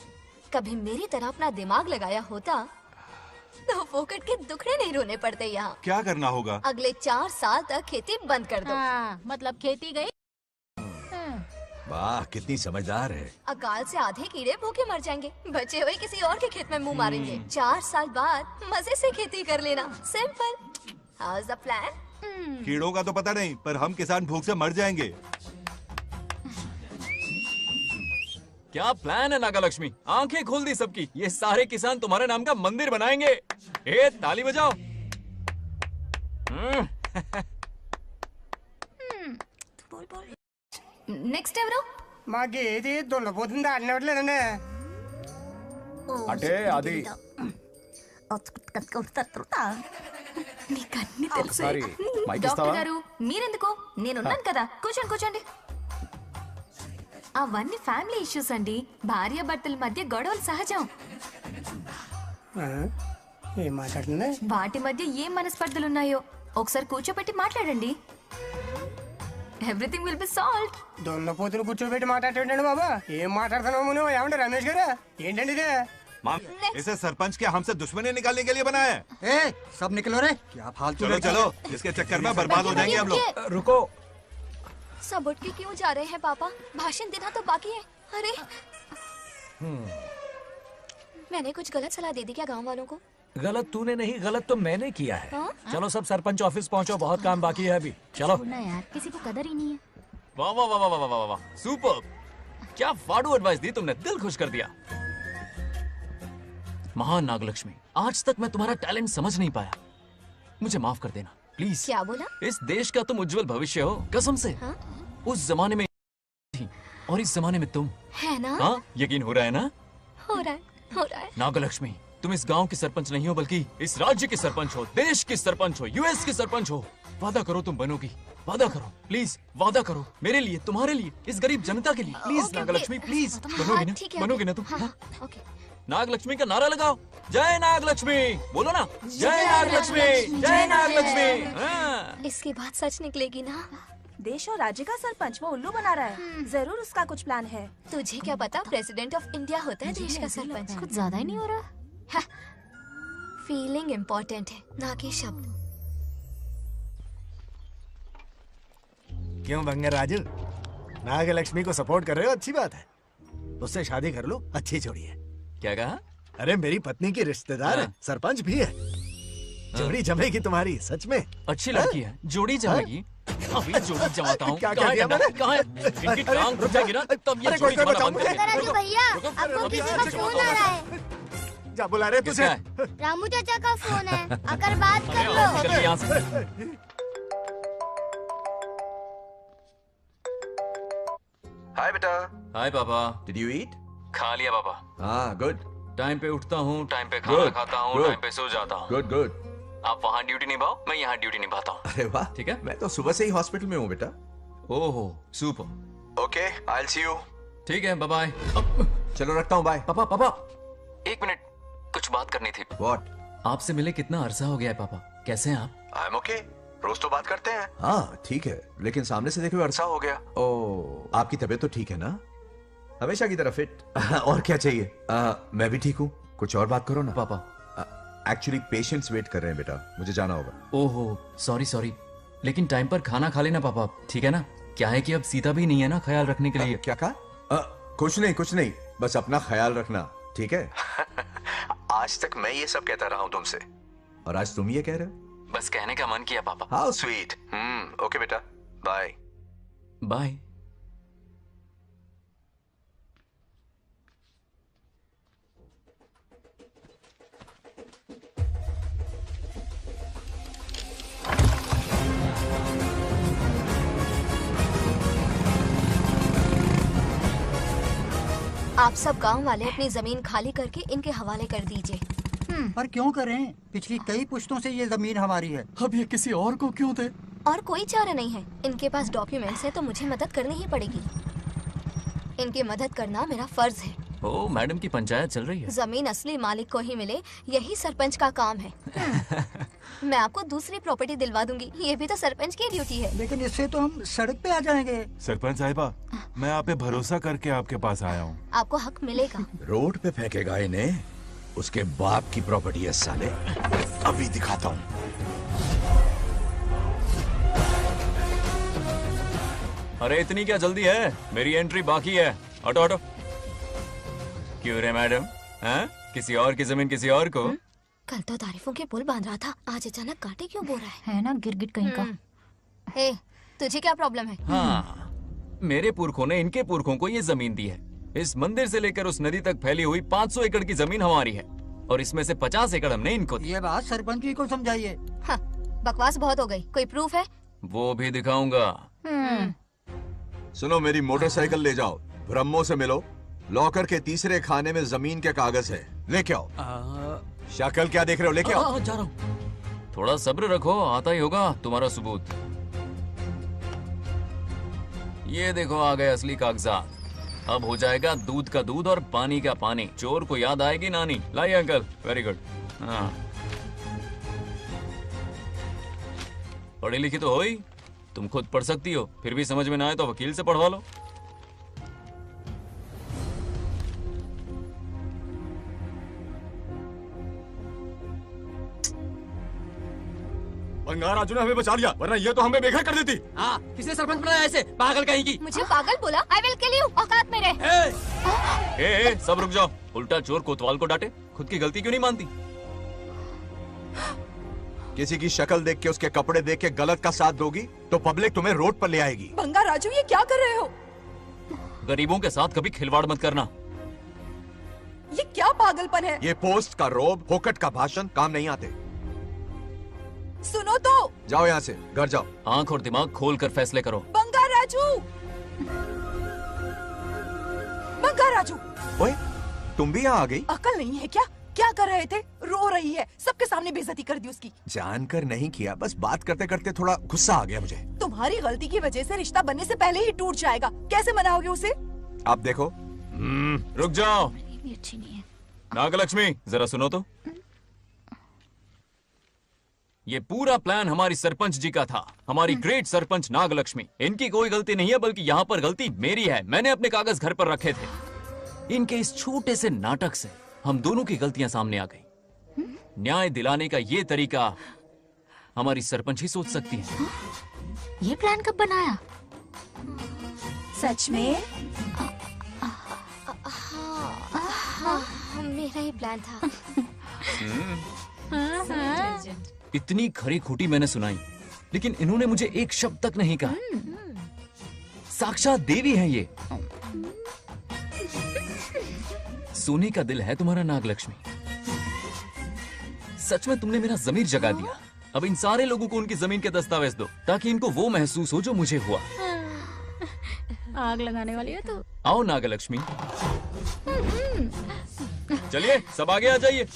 कभी मेरी तरह अपना दिमाग लगाया होता तो फोकट के दुखड़े नहीं रोने पड़ते यहाँ। क्या करना होगा? अगले 4 साल तक खेती बंद कर दो। मतलब खेती गई। वाह कितनी समझदार है। अकाल से आधे कीड़े भूखे मर जाएंगे, बचे हुए किसी और के खेत में मुंह मारेंगे। 4 साल बाद मजे से खेती कर लेना। Simple. How is the plan? कीड़ों का तो पता नहीं, पर हम किसान भूख से मर जाएंगे। क्या प्लान है नागा लक्ष्मी? आंखें खोल दी सबकी। ये सारे किसान तुम्हारे नाम का मंदिर बनाएंगे। ताली बजाओ। నెక్స్ట్ ఎవరు? మాకు ఏది దున్నపోతుంది ఆడినట్లేదండి. అంటే అది నీకన్నీ తెలుసు. సారీ, మైక్ డాక్టర్ ఇస్తావా? గారు మీరెందుకు? నేనున్నాను కదా, కూర్చోండి కూర్చోండి. అవన్నీ ఫ్యామిలీ ఇష్యూస్ అండి. భార్య భర్తల మధ్య గొడవలు సహజం. ఏం మాట్లాడుతుంది? వాటి మధ్య ఏం మనస్పర్ధలున్నాయో ఒకసారి కూర్చోబెట్టి మాట్లాడండి. Everything will be solved. దున్నపోతులు కూర్చోబెట్టి మాట్లాడేటండి బాబా. ఏం మాట్లాడుతున్నావు నువ్వు? ఏమండి రమేష్ గారు? ఏంటండి ఇది? इसे सरपंच क्या हमसे दुश्मनी निकालने के लिए बनाया है? सब निकलो रे. क्या फालतू. चलो इसके चक्कर में बर्बाद हो जाएंगे हम लोग. रुको. सब उठ के क्यों जा रहे हैं पापा? भाषण देना तो बाकी है. अरे मैंने कुछ गलत सलाह दे दी क्या गांव वालों को? गलत तूने नहीं, गलत तो मैंने किया है। हाँ? चलो सब सरपंच ऑफिस पहुंचो, बहुत काम बाकी है अभी। चलो यार, किसी को कदर ही नहीं है। वाह वाह वाह वाह वाह वाह, सुपर। क्या फाड़ू एडवाइस दी तुमने, दिल खुश कर दिया। महान नागलक्ष्मी, आज तक मैं तुम्हारा टैलेंट समझ नहीं पाया, मुझे माफ कर देना प्लीज। क्या बोला? इस देश का तुम उज्जवल भविष्य हो, कसम से। हाँ? उस जमाने में थी और इस जमाने में तुम है ना? हाँ, यकीन हो रहा है ना? हो रहा है। नागलक्ष्मी, तुम इस गांव की सरपंच नहीं हो बल्कि इस राज्य की सरपंच हो, देश की सरपंच हो, यूएस की सरपंच हो। वादा करो तुम बनोगी, वादा करो प्लीज, वादा करो मेरे लिए, तुम्हारे लिए, इस गरीब जनता के लिए। प्लीज नागलक्ष्मी प्लीज, बनोगे ना? बनोगे ना तुम? नागलक्ष्मी का नारा लगाओ, जय नागलक्ष्मी बोलो ना, जय नागलक्ष्मी, जय नागलक्ष्मी। इसकी बात सच निकलेगी ना? देश और राज्य का सरपंच वो उल्लू बना रहा है। जरूर उसका कुछ प्लान है। तुझे क्या पता, प्रेसिडेंट ऑफ इंडिया होता है देश का सरपंच। कुछ ज्यादा ही नहीं हो रहा? फीलिंग इम्पोर्टेंट है, ना कि शब्द। क्यों बंगर राजू, नागलक्ष्मी को सपोर्ट कर रहे हो? अच्छी बात है, उससे शादी कर लो, अच्छी जोड़ी है। क्या कहा? अरे मेरी पत्नी की रिश्तेदार है, सरपंच भी है। जोड़ी जमेगी तुम्हारी, सच में। अच्छी लड़की है, जोड़ी जमेगी। अभी जोड़ी जमाता हूँ। क्या कह दिया मैंने? कहाँ है? इनकी टांग रुक जाएगी ना, तब ये जोड़ी जमाना बंद कर देंगे। भैया, आपको किसी का फोन आ रहा है। जा बुला रहे तुझे। रामू चाचा का फोन है, आकर बात कर लो। चल यहाँ से। हाय बेटा। हाय पापा। Did you eat? खा लिया पापा। हाँ गुड। टाइम पे उठता हूँ, टाइम पे खाना खाता हूँ, टाइम पे सो जाता हूँ। Good good. आप वहाँ ड्यूटी निभाओ, मैं यहाँ ड्यूटी निभाता हूँ। अरे वाह, ठीक है। मैं तो सुबह से ही हॉस्पिटल में हूँ बेटा। ओहो super. Okay, I will see you. ठीक है, बाय बाय। चलो रखता हूँ, बाय। पापा पापा, एक मिनट, कुछ बात करनी थी। व्हाट? आपसे मिले कितना अरसा हो गया है पापा, कैसे हैं आप? आई एम ओके, रोज तो बात करते हैं। हाँ ठीक है, लेकिन सामने से देखे हुए अरसा हो गया। ओ, आपकी तबीयत तो ठीक है ना? हमेशा की तरह फिट। और क्या चाहिए? मैं भी ठीक हूँ, कुछ और बात करो ना। पापा एक्चुअली पेशेंट्स वेट कर रहे हैं बेटा, मुझे जाना होगा। ओहो सॉरी सॉरी, लेकिन टाइम पर खाना खा लेना पापा, ठीक है ना? क्या है कि अब सीता भी नहीं है ना ख्याल रखने के लिए। क्या कहा? कुछ नहीं, बस अपना ख्याल रखना, ठीक है? आज तक मैं ये सब कहता रहा हूँ तुमसे, और आज तुम ये कह रहे हो? बस कहने का मन किया पापा। How sweet. ओके बेटा, बाय बाय। आप सब गांव वाले अपनी जमीन खाली करके इनके हवाले कर दीजिए। पर क्यों करें? पिछली कई पुश्तों से ये जमीन हमारी है। अब ये किसी और को क्यों दे? और कोई चारा नहीं है। इनके पास डॉक्यूमेंट्स है तो मुझे मदद करनी ही पड़ेगी। इनकी मदद करना मेरा फर्ज है। ओ मैडम की पंचायत चल रही है। जमीन असली मालिक को ही मिले, यही सरपंच का काम है। मैं आपको दूसरी प्रॉपर्टी दिलवा दूंगी, ये भी तो सरपंच की ड्यूटी है। लेकिन इससे तो हम सड़क पे आ जाएंगे। सरपंच साहिबा, मैं आप पे भरोसा करके आपके पास आया हूँ। आपको हक मिलेगा। रोड पे फेंकेगा इन्हें, उसके बाप की प्रॉपर्टी है साले। अभी दिखाता हूँ। अरे इतनी क्या जल्दी है, मेरी एंट्री बाकी है। हटो हटो। क्यों रे मैडम, हैं? किसी और की जमीन किसी और को? कल तो तारीफों के पुल बांध रहा था, आज अचानक कांटे क्यों बो रहा है ना गिरगिट कहीं का। हे, तुझे क्या प्रॉब्लम है? हाँ, मेरे पुरखों ने इनके पुरखों को ये जमीन दी है। इस मंदिर से लेकर उस नदी तक फैली हुई 500 एकड़ की जमीन हमारी है, और इसमें से 50 एकड़ हमने इनको दी। ये बात सरपंच जी को समझाइए। हाँ, बकवास बहुत हो गई। कोई प्रूफ है? वो भी दिखाऊंगा। सुनो, मेरी मोटरसाइकिल ले जाओ, ब्रह्मो से मिलो, लॉकर के तीसरे खाने में जमीन के कागज है, लेके आओ। शक्ल क्या देख रहे हो, लेके आओ। जा रहा हूँ। थोड़ा सब्र रखो, आता ही होगा तुम्हारा सबूत। ये देखो आ गए असली कागजात। अब हो जाएगा दूध का दूध और पानी का पानी। चोर को याद आएगी नानी। लाइए अंकल, वेरी गुड। हाँ, पढ़ी लिखी तो हो ही, तुम खुद पढ़ सकती हो, फिर भी समझ में ना आए तो वकील से पढ़वा लो। बंगार राजू ने हमें बचा लिया, वरना ये तो हमें बेघर कर देती। हाँ, किसने सरपंच बनाया ऐसे पागल कहीं की? मुझे पागल बोला? आई विल किल यू, औकात में रहे। ए, सब रुक जाओ। उल्टा चोर कोतवाल को डांटे, खुद की गलती क्यों नहीं मानती? किसी की शक्ल देख के, उसके कपड़े देख के गलत का साथ दोगी तो पब्लिक तुम्हें रोड पर ले आएगी। बंगा राजू, ये क्या कर रहे हो? गरीबों के साथ कभी खिलवाड़ मत करना। ये क्या पागलपन है? ये पोस्ट का रोब, फोकट का भाषण काम नहीं आते। सुनो तो। जाओ यहाँ से, घर जाओ। आंख और दिमाग खोल कर फैसले करो। बंगा राजू, बंगा राजू। ओए, तुम भी यहाँ आ गई? अकल नहीं है क्या? क्या कर रहे थे? रो रही है, सबके सामने बेइज्जती कर दी उसकी। जानकर नहीं किया, बस बात करते करते थोड़ा गुस्सा आ गया मुझे। तुम्हारी गलती की वजह से रिश्ता बनने से पहले ही टूट जाएगा। कैसे मनाओगे उसे? आप देखो। रुक जाओ। भी अच्छी नहीं है। नागलक्ष्मी जरा सुनो तो। ये पूरा प्लान हमारी सरपंच जी का था, हमारी ग्रेट सरपंच नागलक्ष्मी। इनकी कोई गलती नहीं है, बल्कि यहाँ पर गलती मेरी है। मैंने अपने कागज घर पर रखे थे। इनके इस छोटे से नाटक से हम दोनों की गलतियां सामने आ गई। न्याय दिलाने का ये तरीका हमारी सरपंच ही सोच सकती है। ये प्लान कब बनाया? सच में? हाँ, मेरा ही प्लान था। इतनी खरी खोटी मैंने सुनाई, लेकिन इन्होंने मुझे एक शब्द तक नहीं कहा। साक्षात देवी है ये। सोने का दिल है तुम्हारा नागलक्ष्मी। सच में तुमने मेरा जमीर जगा दिया। अब इन सारे लोगों को उनकी जमीन के दस्तावेज दो, ताकि इनको वो महसूस हो जो मुझे हुआ। आग लगाने वाली है तो। आओ नागलक्ष्मी, चलिए सब आगे आ जाइए।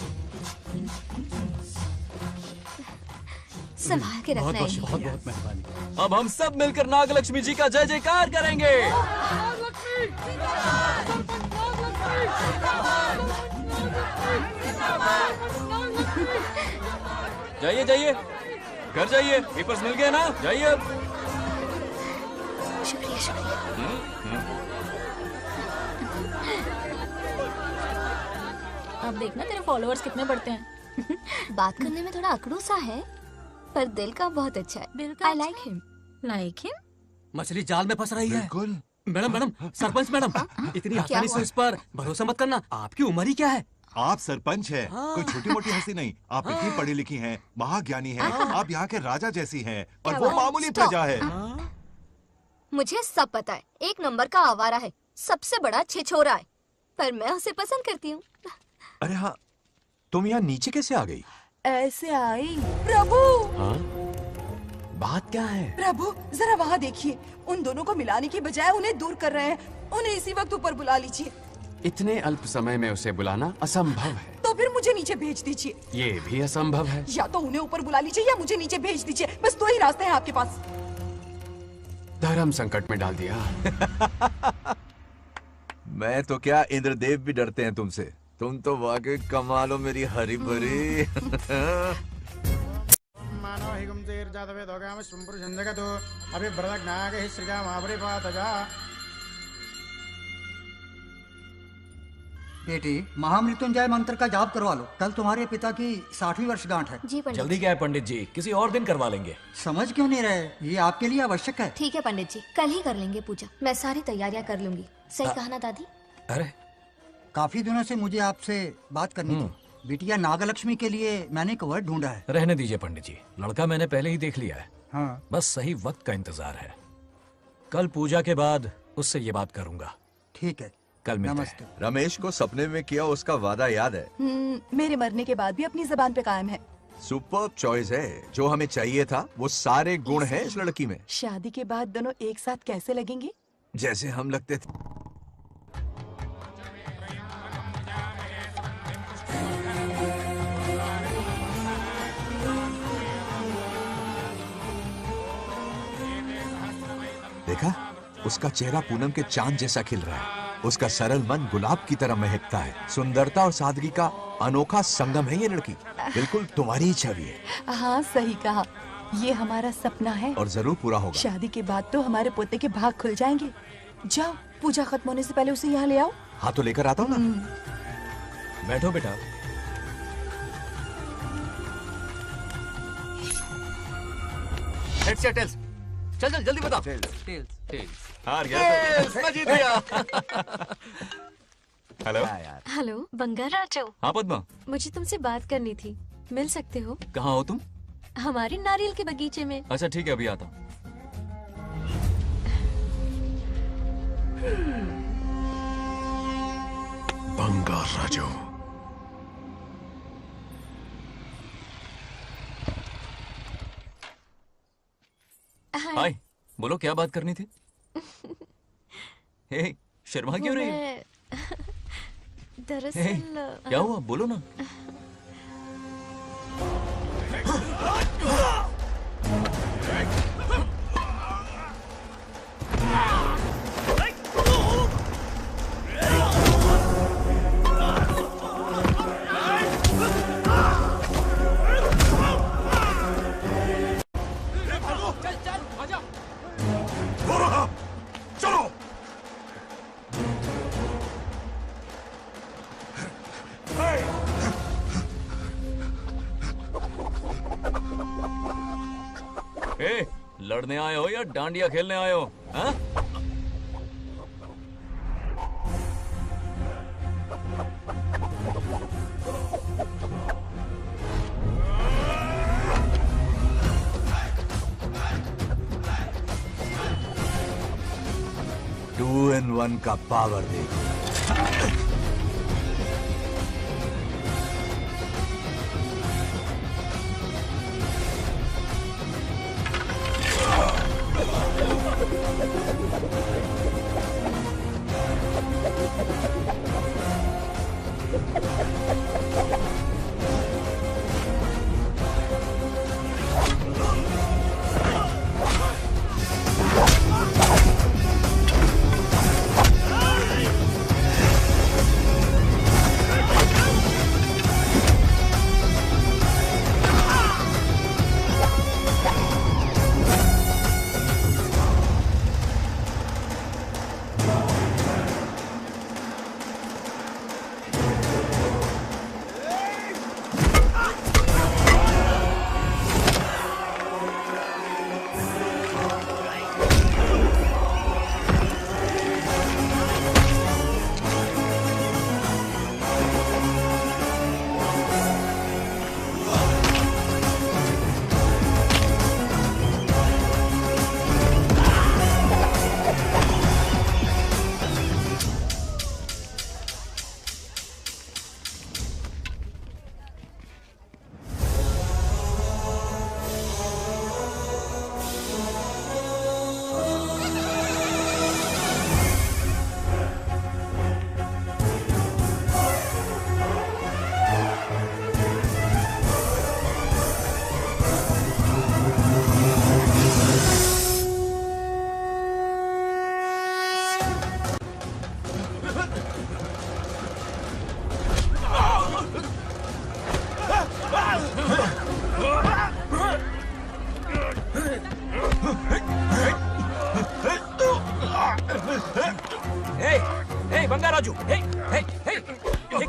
संभाल के रखना है। बहुत बहुत मेहरबानी। अब हम सब मिलकर नागलक्ष्मी जी का जय जयकार करेंगे। जाइए जाइए, घर जाइए। पेपर्स मिल गए ना? जाइए अब। शुक्रिया शुक्रिया। अब देखना तेरे फॉलोअर्स कितने बढ़ते हैं। बात करने में थोड़ा अकड़ू सा है, पर दिल का बहुत अच्छा है। दिल का I like him. Like him? मछली जाल में फंस रही है। बिल्कुल। मैडम, सरपंच मैडम, इतनी आसानी से उस पर भरोसा मत करना। आपकी उम्र ही क्या है? आप सरपंच है, कोई छोटी मोटी हंसी नहीं। आप इतनी पढ़ी लिखी हैं, महाज्ञानी हैं, आप यहाँ के राजा जैसी हैं, और वो मामूली प्रजा है। मुझे सब पता है, एक नंबर का आवारा है, सबसे बड़ा छिछोरा है, पर मैं उसे पसंद करती हूँ। अरे हाँ, तुम यहाँ नीचे कैसे आ गई? ऐसे आई। प्रभु, हाँ? बात क्या है? प्रभु जरा वहाँ देखिए, उन दोनों को मिलाने की बजाय उन्हें दूर कर रहे हैं। उन्हें इसी वक्त ऊपर बुला लीजिए। इतने अल्प समय में उसे बुलाना असंभव है। तो फिर मुझे नीचे भेज दीजिए। ये भी असंभव है। या तो उन्हें ऊपर बुला लीजिए या मुझे नीचे भेज दीजिए। बस दो ही रास्ते हैं आपके पास। धर्म संकट में डाल दिया। मैं तो क्या, इंद्रदेव भी डरते हैं तुमसे। तुम तो वाकई कमाल हो मेरी हरी भरी। मानव हिगम तेर जातवे दोगाम सुंपुर जंदगतो अभी ब्रदक नागे श्रीगा महाबरी पातजा। बेटी, महामृत्युंजय मंत्र का जाप करवा लो। कल तुम्हारे पिता की 60वीं वर्षगांठ है। जी पंडित। जल्दी क्या है पंडित जी, किसी और दिन करवा लेंगे। समझ क्यों नहीं रहे? ये आपके लिए आवश्यक है। ठीक है पंडित जी, कल ही कर लेंगे पूजा। मैं सारी तैयारियां कर लूंगी। सही कहा ना दादी? अरे काफी दिनों से मुझे आपसे बात करनी थी। बिटिया नागलक्ष्मी के लिए मैंने एक वर्ड ढूंढा है। रहने दीजिए पंडित जी, लड़का मैंने पहले ही देख लिया है। हाँ। बस सही वक्त का इंतजार है। कल पूजा के बाद उससे ये बात करूंगा। ठीक है, कल मिलते नमस्ते। रमेश को सपने में किया उसका वादा याद है? मेरे मरने के बाद भी अपनी जबान पे कायम है। सुपर्ब चॉइस है। जो हमें चाहिए था वो सारे गुण हैं इस लड़की में। शादी के बाद दोनों एक साथ कैसे लगेंगे? जैसे हम लगते थे। देखा, उसका चेहरा पूनम के चांद जैसा खिल रहा है। उसका सरल मन गुलाब की तरह महकता है। सुंदरता और सादगी का अनोखा संगम है ये लड़की। बिल्कुल तुम्हारी ही छवि है। हाँ सही कहा, ये हमारा सपना है और जरूर पूरा होगा। शादी के बाद तो हमारे पोते के भाग खुल जाएंगे। जाओ, पूजा खत्म होने से पहले उसे यहाँ ले आओ। हाँ तो लेकर आता हूँ ना। बैठो बेटा। हेड्स या टेल्स? चल चल जल्दी बता। टेल्स। हार गया तो। मैं जीत गया। हेलो। हेलो बंगाराजो। हाँ पद्मा, मुझे तुमसे बात करनी थी, मिल सकते हो? कहाँ हो तुम? हमारे नारियल के बगीचे में। अच्छा ठीक है, अभी आता हूँ। बंगाराजो। हाय, बोलो क्या बात करनी थी? हे, शर्मा क्यों रही है? दरअसल क्या हुआ बोलो ना। लड़ने आए हो या डांडिया खेलने आए हो? हाँ? टू इन वन का पावर देखो।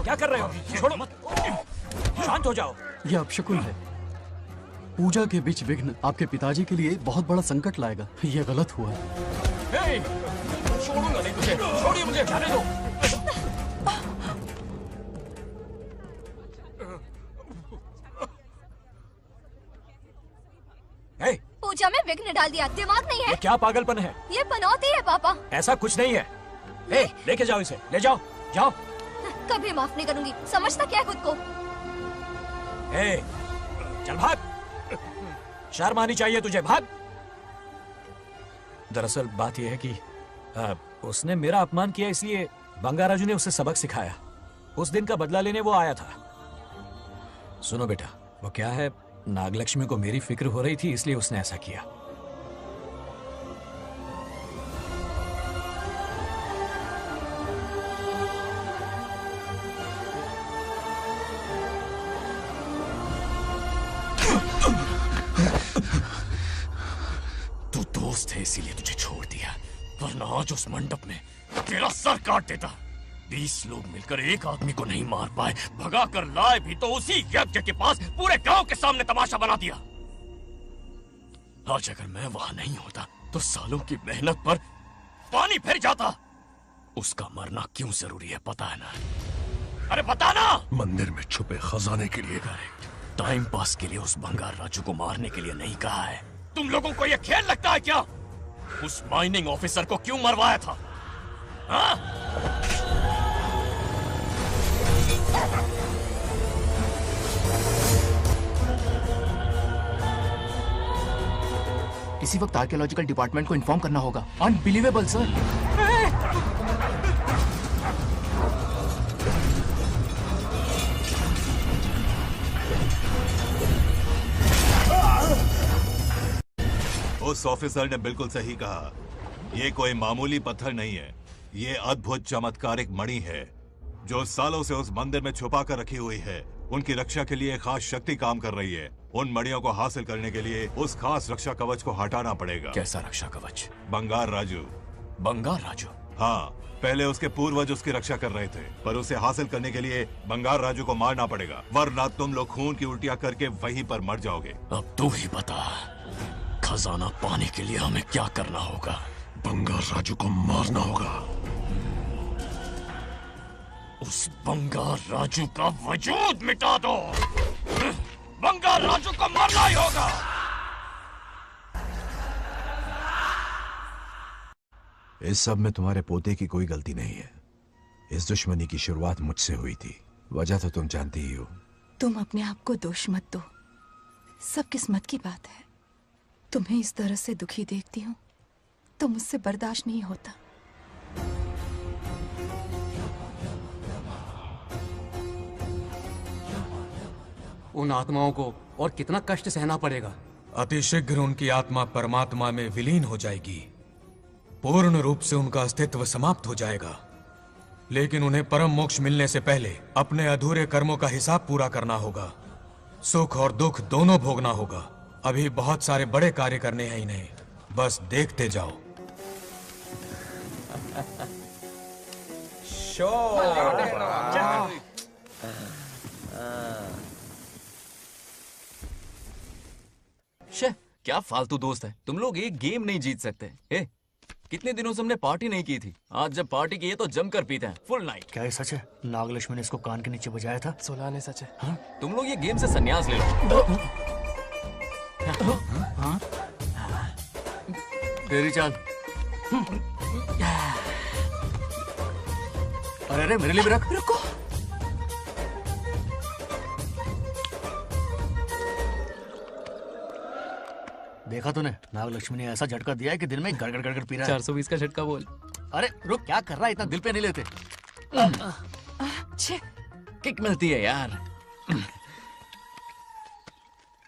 क्या कर रहे हो? छोड़ो मत, शांत हो जाओ। यह अपशकुन है। पूजा के बीच विघ्न आपके पिताजी के लिए बहुत बड़ा संकट लाएगा। यह गलत हुआ। छोड़ूंगा नहीं तुझे, छोड़िए मुझे, जाने दो। पूजा में विघ्न डाल दिया, दिमाग नहीं है? ये क्या पागलपन है? ये पनौती है पापा। ऐसा कुछ नहीं है। लेके जाओ इसे, ले जाओ, जाओ। कभी माफ नहीं करूंगी, समझता क्या है खुद को? चल भाग, शर्म आनी चाहिए तुझे, भाग। दरअसल बात यह है कि उसने मेरा अपमान किया, इसलिए बंगाराजू ने उसे सबक सिखाया। उस दिन का बदला लेने वो आया था। सुनो बेटा, वो क्या है, नागलक्ष्मी को मेरी फिक्र हो रही थी, इसलिए उसने ऐसा किया। तू दोस्त है इसीलिए तुझे छोड़ दिया, वरना आज उस मंडप में तेरा सर काट देता। 20 लोग मिलकर एक आदमी को नहीं मार पाए, भगा कर लाए भी तो उसी यज्ञ के पास पूरे गांव के सामने तमाशा बना दिया। आज अगर मैं वहां नहीं होता तो सालों की मेहनत पर पानी फिर जाता। उसका मरना क्यों जरूरी है पता है ना? अरे बता ना। मंदिर में छुपे खजाने के लिए। टाइम पास के लिए उस बंगार राजू को मारने के लिए नहीं कहा है। तुम लोगों को यह खेल लगता है क्या? उस माइनिंग ऑफिसर को क्यों मरवाया था? हाँ? इसी वक्त आर्कियोलॉजिकल डिपार्टमेंट को इन्फॉर्म करना होगा। Unbelievable sir. उस ऑफिसर ने बिल्कुल सही कहा। ये कोई मामूली पत्थर नहीं है, ये अद्भुत चमत्कारिक मणि है जो सालों से उस मंदिर में छुपा कर रखी हुई है। उनकी रक्षा के लिए खास शक्ति काम कर रही है। उन मणियों को हासिल करने के लिए उस खास रक्षा कवच को हटाना पड़ेगा। कैसा रक्षा कवच? बंगार राजू। बंगार राजू? हाँ, पहले उसके पूर्वज उसकी रक्षा कर रहे थे, पर उसे हासिल करने के लिए बंगार राजू को मारना पड़ेगा, वरना तुम लोग खून की उल्टियां करके वहीं पर मर जाओगे। अब तू ही बता, खजाना पाने के लिए हमें क्या करना होगा? बंगार राजू को मारना होगा। उस बंगार राजू का वजूद मिटा दो। बंगार राजू को मरना ही होगा। इस सब में तुम्हारे पोते की कोई गलती नहीं है। इस दुश्मनी की शुरुआत मुझसे हुई थी, वजह तो तुम जानती ही हो। तुम अपने आप को दोष मत दो, सब किस्मत की बात है। तुम्हें इस तरह से दुखी देखती हूँ तो मुझसे बर्दाश्त नहीं होता। उन आत्माओं को और कितना कष्ट सहना पड़ेगा। अतिशीघ्र उनकी आत्मा परमात्मा में विलीन हो जाएगी, पूर्ण रूप से उनका अस्तित्व समाप्त हो जाएगा। लेकिन उन्हें परम मोक्ष मिलने से पहले अपने अधूरे कर्मों का हिसाब पूरा करना होगा। सुख और दुख दोनों भोगना होगा। अभी बहुत सारे बड़े कार्य करने हैं इन्हें, बस देखते जाओ। शे, क्या फालतू दोस्त है तुम लोग, एक गेम नहीं जीत सकते। ए, कितने दिनों से हमने पार्टी नहीं की थी, आज जब पार्टी की है तो जमकर पीते हैं, फुल नाइट। क्या ये सच है? नागलक्ष्मी ने इसको कान के नीचे बजाया था। सोलह ने सच है। हाँ? तुम लोग ये गेम से संन्यास ले लो। हाँ? तेरी चाल। अरे अरे मेरे लिए भी रख। रुको, देखा तूने, नागलक्ष्मी ने ऐसा झटका दिया है कि दिन में गड़गड़ गड़गड़ पी रहा है। 420 का झटका बोल। अरे रुक, क्या कर रहा है? इतना दिल पे नहीं लेते। किक मिलती है यार।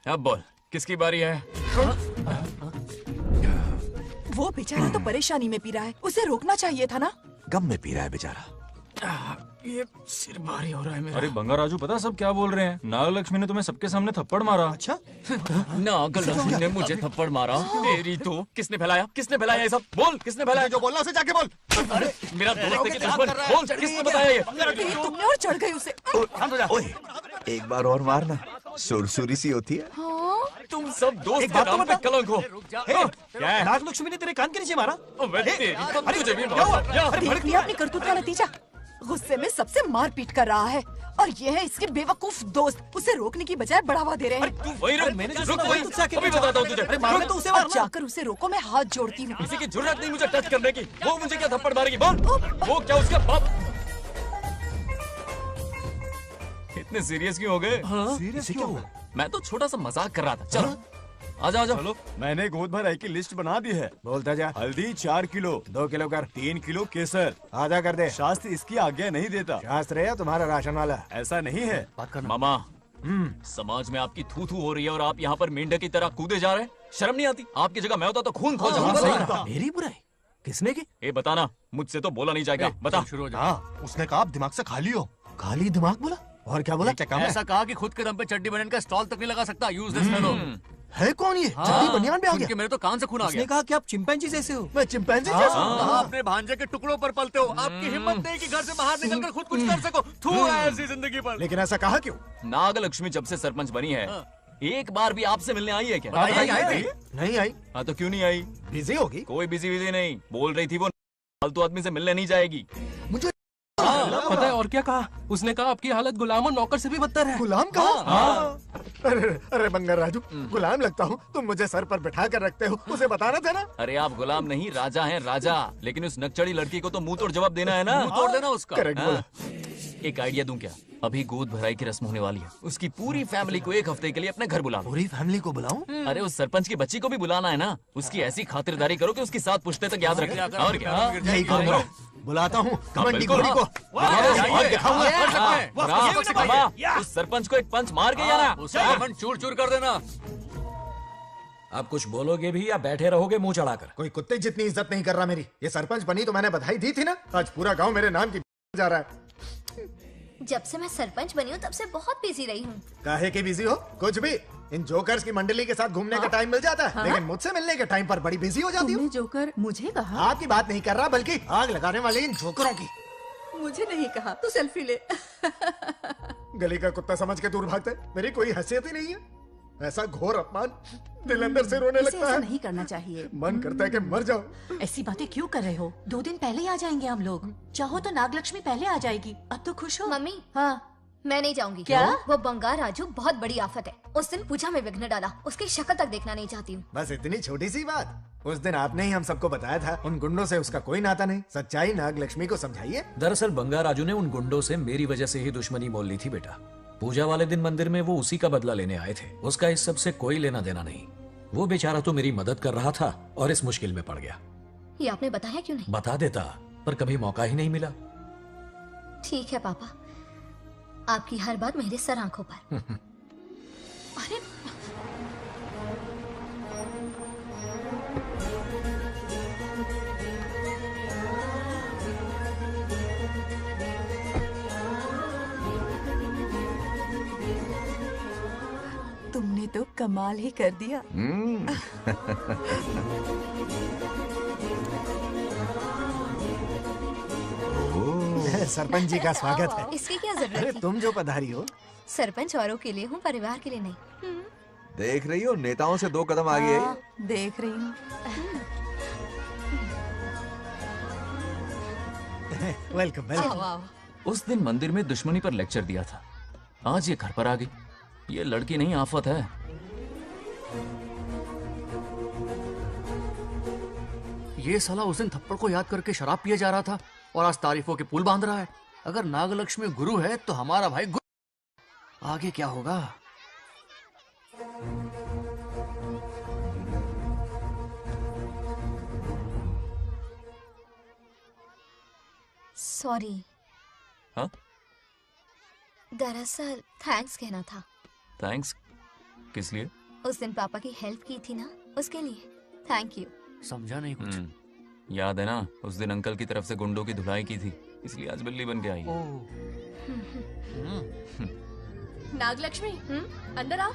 अब बोल, किसकी बारी है? वो बेचारा तो परेशानी में पी रहा है, उसे रोकना चाहिए था ना। गम में पी रहा है बेचारा। ये सिर भारी हो रहा है मेरा। अरे बंगार राजू, पता सब क्या बोल रहे हैं? नागलक्ष्मी ने तुम्हें सबके सामने थप्पड़ मारा। अच्छा? नागलक्ष्मी ने मुझे थप्पड़ मारा? तेरी तो किसने फैलाया? किसने फैलाया ये सब? बोल, किसने फैलाया? जो बोलना उसे जाके बोल। अरे मेरा दोस्त है कि दुश्मन? बोल, किसने बताया ये? तुमने और चढ़ गई उसे। ओए, एक बार और मारना, सुरसुरी सी होती है। तुम सब दोस्त के नाम पे कलंक हो। क्या है? नागलक्ष्मी ने तेरे कान के नीचे मारा? तुझे भी देख लिया अपनी करतूत का नतीजा। गुस्से में सबसे मारपीट कर रहा है और ये है इसके बेवकूफ दोस्त, उसे रोकने की बजाय बढ़ावा दे रहे हैं। तू वही रुक, रुक वही, अभी बताता हूँ तुझे। अरे मारो तो उसे मार। जाकर उसे रोको, मैं हाथ जोड़ती हूँ। किसी की जुर्रत नहीं मुझे टच करने की। वो मुझे क्या थप्पड़ मारेगी? बोल, वो क्या उसका बाप? इतने सीरियस क्यों हो गए? सीरियस क्यों हुआ? मैं तो छोटा सा मजाक कर रहा था। चलो आजा आजा। चलो, मैंने गोद भराई की लिस्ट बना दी है। बोलता जा। हल्दी 4 किलो, 2 किलो कर, 3 किलो केसर, आधा कर दे। शास्त्र इसकी आज्ञा नहीं देता। शास्त्र है तुम्हारा राशन वाला, ऐसा नहीं है। मामा, समाज में आपकी थू थू हो रही है और आप यहाँ पर मेंढक की तरह कूदे जा रहे हैं। शर्म नहीं आती? आपकी जगह मैं होता तो खून खो जाता। मेरी बुराई किसने की? ए बताना, मुझसे तो बोला नहीं जाएगा। बता। शुरू हो जा। हाँ, उसने कहा आप दिमाग से खाली हो। खाली दिमाग बोला? और क्या बोला? ऐसा कहा कि खुद के दम पे चड्डी बनियान का स्टॉल तक नहीं लगा सकता। Use this fellow. है कौन ये? चड्डी बनियान पे आ गया? मेरे तो कान से खून आ गया। उसने कहा कि आप चिंपैंजी जैसे हो। मैं चिंपैंजी जैसा हूँ? आप अपने भांजे के टुकड़ों पर पलते हो। आपकी हिम्मत नहीं कि घर से बाहर निकलकर खुद कुछ कर सको। थू है ऐसी जिंदगी पर। लेकिन ऐसा कहा क्यों? नागलक्ष्मी जब से सरपंच बनी है, एक बार भी आपसे मिलने आई है क्या? नहीं आई। हाँ तो क्यों नहीं आई? बिजी होगी। कोई बिजी नहीं, बोल रही थी वो फालतू आदमी से मिलने नहीं जाएगी। मुझे पता है और क्या कहा? उसने कहा आपकी हालत गुलाम और नौकर से भी बदतर है। गुलाम कहा? अरे बंगार राजू, गुलाम लगता हूँ? तुम मुझे सर पर बिठा कर रखते हो, उसे बताना था ना। अरे आप गुलाम नहीं, राजा हैं राजा। लेकिन उस नकचड़ी लड़की को तो मुंह तोड़ जवाब देना है ना। मुंह तोड़ देना उसका। करेक्ट बोला। एक आइडिया दूं क्या? अभी गोद भराई की रस्म होने वाली है, उसकी पूरी फैमिली को एक हफ्ते के लिए अपने घर बुला लो। पूरी फैमिली को बुलाऊं? अरे उस सरपंच की बच्ची को भी बुलाना है ना। उसकी ऐसी खातिरदारी करो कि उसकी 7 पुश्ते तक याद रखे। और क्या? यही करूंगा। बुलाता हूँ कमंडी घोड़ी को। उस सरपंच को एक पंच मार के जाना। उसका कमंड चूर चूर कर देना। अब कुछ बोलोगे भी या बैठे रहोगे मुंह चढ़ाकर? कोई कुत्ते जितनी इज्जत नहीं कर रहा मेरी। ये सरपंच बनी तो मैंने बधाई दी थी ना। आज पूरा गांव मेरे नाम की जा रहा है। जब से मैं सरपंच बनी हूँ तब से बहुत बिजी रही हूँ। काहे के बिजी हो? कुछ भी। इन जोकर्स की मंडली के साथ घूमने का टाइम मिल जाता है, लेकिन मुझसे मिलने के टाइम पर बड़ी बिजी हो जाती हूँ। जोकर मुझे कहा? आपकी बात नहीं कर रहा, बल्कि आग लगाने वाले इन जोकरों की। मुझे नहीं कहा, तू सेल्फी ले। गली का कुत्ता समझ के दूर भागते, मेरी कोई हैसियत ही नहीं है। ऐसा घोर अपमान, दिल अंदर से रोने लगता है। नहीं करना चाहिए। मन करता है कि मर जाओ। ऐसी बातें क्यों कर रहे हो? 2 दिन पहले ही आ जाएंगे हम लोग। चाहो तो नागलक्ष्मी पहले आ जाएगी। अब तो खुश हो? मम्मी, हाँ। मैं नहीं जाऊंगी। क्या? वो बंगार राजू बहुत बड़ी आफत है। उस दिन पूजा में विघ्न डाला, उसकी शक्ल तक देखना नहीं चाहती हूँ। बस इतनी छोटी सी बात। उस दिन आपने ही हम सबको बताया था, उन गुंडों से उसका कोई नाता नहीं। सच्चाई नागलक्ष्मी को समझाइए। दरअसल बंगार राजू ने उन गुंडों से मेरी वजह से ही दुश्मनी मोल ली थी बेटा। पूजा वाले दिन मंदिर में वो उसी का बदला लेने आए थे। उसका इस सब से कोई लेना देना नहीं। वो बेचारा तो मेरी मदद कर रहा था और इस मुश्किल में पड़ गया। ये आपने बताया क्यों नहीं? बता देता, पर कभी मौका ही नहीं मिला। ठीक है पापा, आपकी हर बात मेरे सर आंखों पर। अरे तुमने तो कमाल ही कर दिया। सरपंच जी का स्वागत है। इसकी क्या जरूरत अरे थी? तुम जो पधारी हो। सरपंच औरों के लिए हूँ, परिवार के लिए नहीं। देख रही हो, नेताओं से 2 कदम आगे है। देख रही हूँ। Welcome welcome. उस दिन मंदिर में दुश्मनी पर लेक्चर दिया था, आज ये घर पर आ गई। ये लड़की नहीं, आफत है। ये साला उस दिन थप्पड़ को याद करके शराब पिए जा रहा था और आज तारीफों के पुल बांध रहा है। अगर नागलक्ष्मी गुरु है तो हमारा भाई गुरु। आगे क्या होगा? सॉरी। हाँ? दरअसल थैंक्स कहना था। थैंक्स किस लिए? उस दिन पापा की हेल्प की थी ना, उसके लिए थैंक यू। समझा नहीं कुछ। याद है ना, उस दिन अंकल की तरफ से गुंडों की धुलाई की थी, इसलिए आज बिल्ली बन के आई है। नागलक्ष्मी, अंदर आओ।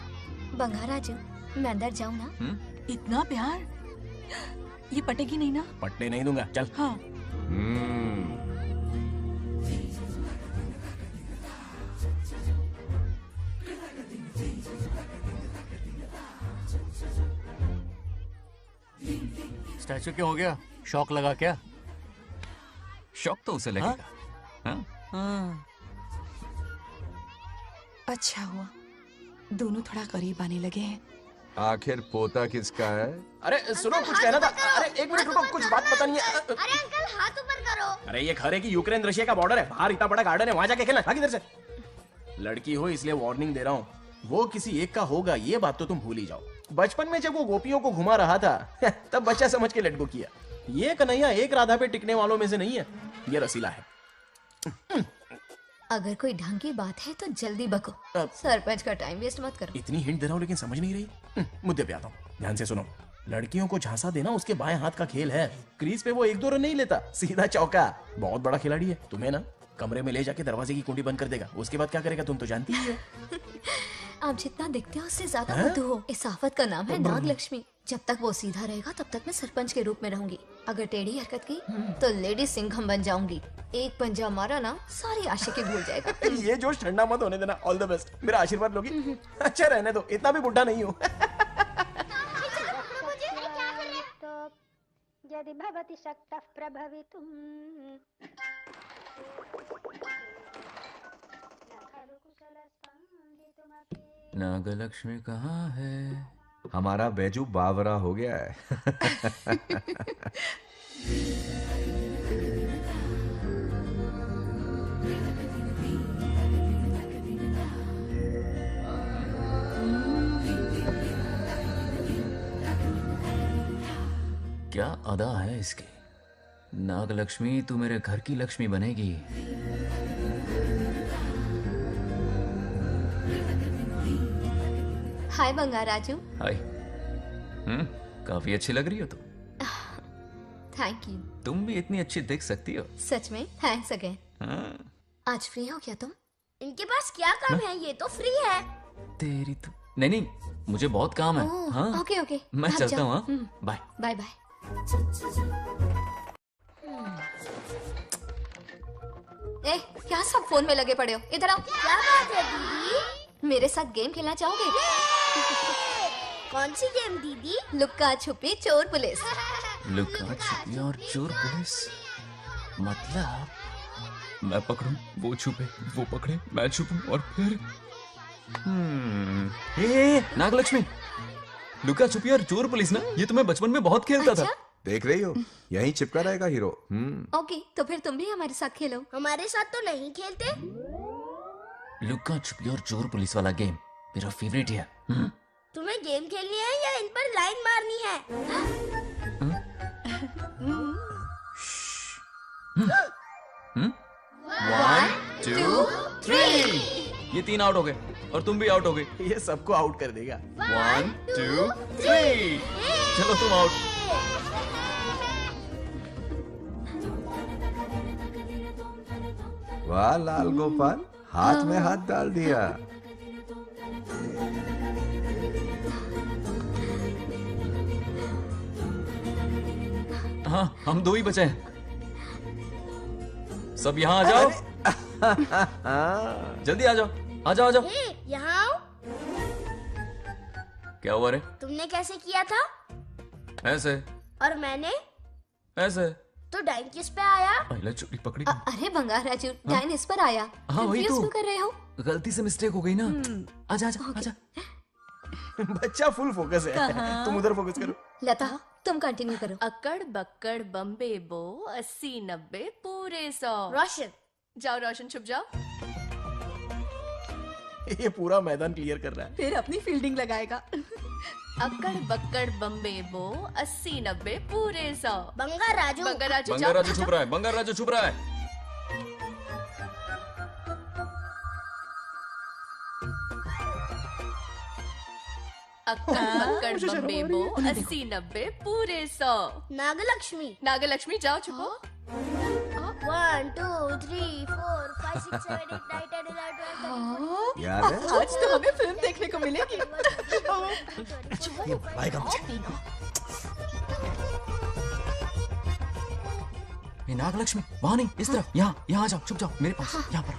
बंगार राजू, मैं अंदर जाऊँ ना? इतना प्यार, ये पटेगी नहीं ना? पटने नहीं दूंगा, चल। हाँ। स्टैचू क्यों हो गया? शौक लगा क्या? शौक तो उसे लगेगा। हाँ? अच्छा हुआ, दोनों थोड़ा करीब आने लगे हैं। आखिर पोता किसका है? अरे सुनो, कुछ कहना था। अरे 1 मिनट रुको, कुछ बात पता नहीं है। अरे अंकल, हाथ ऊपर करो। अरे ये खरे की यूक्रेन रशिया का बॉर्डर है, बाहर इतना बड़ा गार्डन है, वहां जाके खेलना। भाग इधर से। लड़की हो इसलिए वार्निंग दे रहा हूँ, वो किसी एक का होगा ये बात तो तुम भूल ही जाओ। बचपन में जब वो गोपियों को घुमा रहा था तब बच्चा समझ के लटको किया। ये कन्हैया एक राधा पे टिकने वालों में से नहीं है, ये रसीला है। अगर कोई ढंग की बात है तो जल्दी बको, सरपंच का टाइम वेस्ट मत करो। इतनी हिंट दे रहा हूँ लेकिन समझ नहीं रही। मुद्दे पे आता हूँ, ध्यान से सुनो। लड़कियों को झांसा देना उसके बाएं हाथ का खेल है। क्रीज पे वो 1-2 रन नहीं लेता, सीधा चौका। बहुत बड़ा खिलाड़ी है। तुम्हें ना कमरे में ले जाके दरवाजे की कुंडी बंद कर देगा, उसके बाद क्या करेगा तुम तो जानती ही हो। आप जितना दिखते हो उससे ज्यादा बुद्धू हो। इस आफत का नाम है नागलक्ष्मी। जब तक वो सीधा रहेगा तब तक मैं सरपंच के रूप में रहूंगी। अगर टेढ़ी हरकत की तो लेडी सिंघम बन जाऊंगी। एक पंजा मारा ना, सारी आशिकी भूल जाएगा। ये जोश ठंडा मत होने देना। ऑल द बेस्ट, मेरा आशीर्वाद लोगी? अच्छा रहने दो, इतना भी बुढ़ा नहीं हूँ। यदि भवति शक्तः प्रभवितुम् नागलक्ष्मी कहाँ है? हमारा बैजू बावरा हो गया है। क्या अदा है इसकी। नागलक्ष्मी, तू मेरे घर की लक्ष्मी बनेगी। हाय बंगार राजू। हाय। काफी अच्छी लग रही हो तुम। Thank you. तुम भी इतनी अच्छी दिख सकती हो। सच में थैंक्स अगेन। हाँ, आज फ्री हो क्या तुम? इनके पास क्या काम है, ये तो फ्री है। तेरी तो नहीं, मुझे बहुत काम है। ओह, हाँ ओके ओके मैं आप चलता जाओ। हूँ। हाँ, बाय बाय बाय। ए, क्या सब फोन में लगे पड़े हो? इधर आओ। क्या बात है दीदी? मेरे साथ गेम खेलना चाहोगे? कौन सी गेम दीदी? लुक्का छुपी चोर पुलिस। लुका छुपी और चोर पुलिस मतलब मैं पकड़ूं, वो छुपे, वो पकड़े, मैं छुपूं और फिर नागलक्ष्मी, लुका छुपी और चोर पुलिस ना, ये तो मैं बचपन में बहुत खेलता था। देख रही हो, यहीं चिपका रहेगा हीरो। ओके, तो फिर तुम भी हमारे साथ खेलो। हमारे साथ तो नहीं खेलते। लुका छुपी और चोर पुलिस वाला गेम मेरा फेवरेट है। तुम्हें गेम खेलनी है या इन पर लाइन मारनी है? 1 2 3 ये 3 आउट हो गए और तुम भी आउट हो गए। ये सबको आउट कर देगा। 1 2 3 चलो तुम आउट। वाह लाल गोपाल, हाथ में हाथ डाल दिया। हाँ, हम 2 ही बचे हैं। सब यहाँ आ जाओ। जल्दी आ जाओ, आ जाओ, आ जाओ। यहाँ आओ। क्या हुआ रे? तुमने कैसे किया था? ऐसे। और मैंने? ऐसे। तो डाइन किस पे आया? पहले चोरी पकड़ी। अरे बंगार राजू, डाइन इस पर आया। हाँ वही Confuse तो। क्यों कर रहे हो? गलती से मिस्टेक हो गई ना। आजा आजा आजा। बच्चा फुल फोकस है, कहाँ? तुम उधर फोकस करो। लता तुम कंटिन्यू करो। अकड़ बक्कड़ बम्बे बो 80-90 पूरे 100। रोशन जाओ, रोशन छुप जाओ। ये पूरा मैदान क्लियर कर रहा है। फिर अपनी फील्डिंग लगाएगा। अकड़ बक्कड़ बम्बे बो 80-90 पूरे 100। बंगार राजू। बंगार राजू बंगार राजू छुप रहा है, बंगार राजू छुप रहा है। अक्कड़ बक्कड़ बम्बे बो 80-90 पूरे 100। नागलक्ष्मी। नागलक्ष्मी जाओ छुपो। 1 2 3 4 5 6 7 8 9 10 11 12 याद है? आज तो हमें फिल्म देखने को मिलेगी। आएगा मुझे। ये नागलक्ष्मी वहां नहीं, इस तरफ, यहाँ आ जाओ, छुप जाओ मेरे पास, यहाँ पर।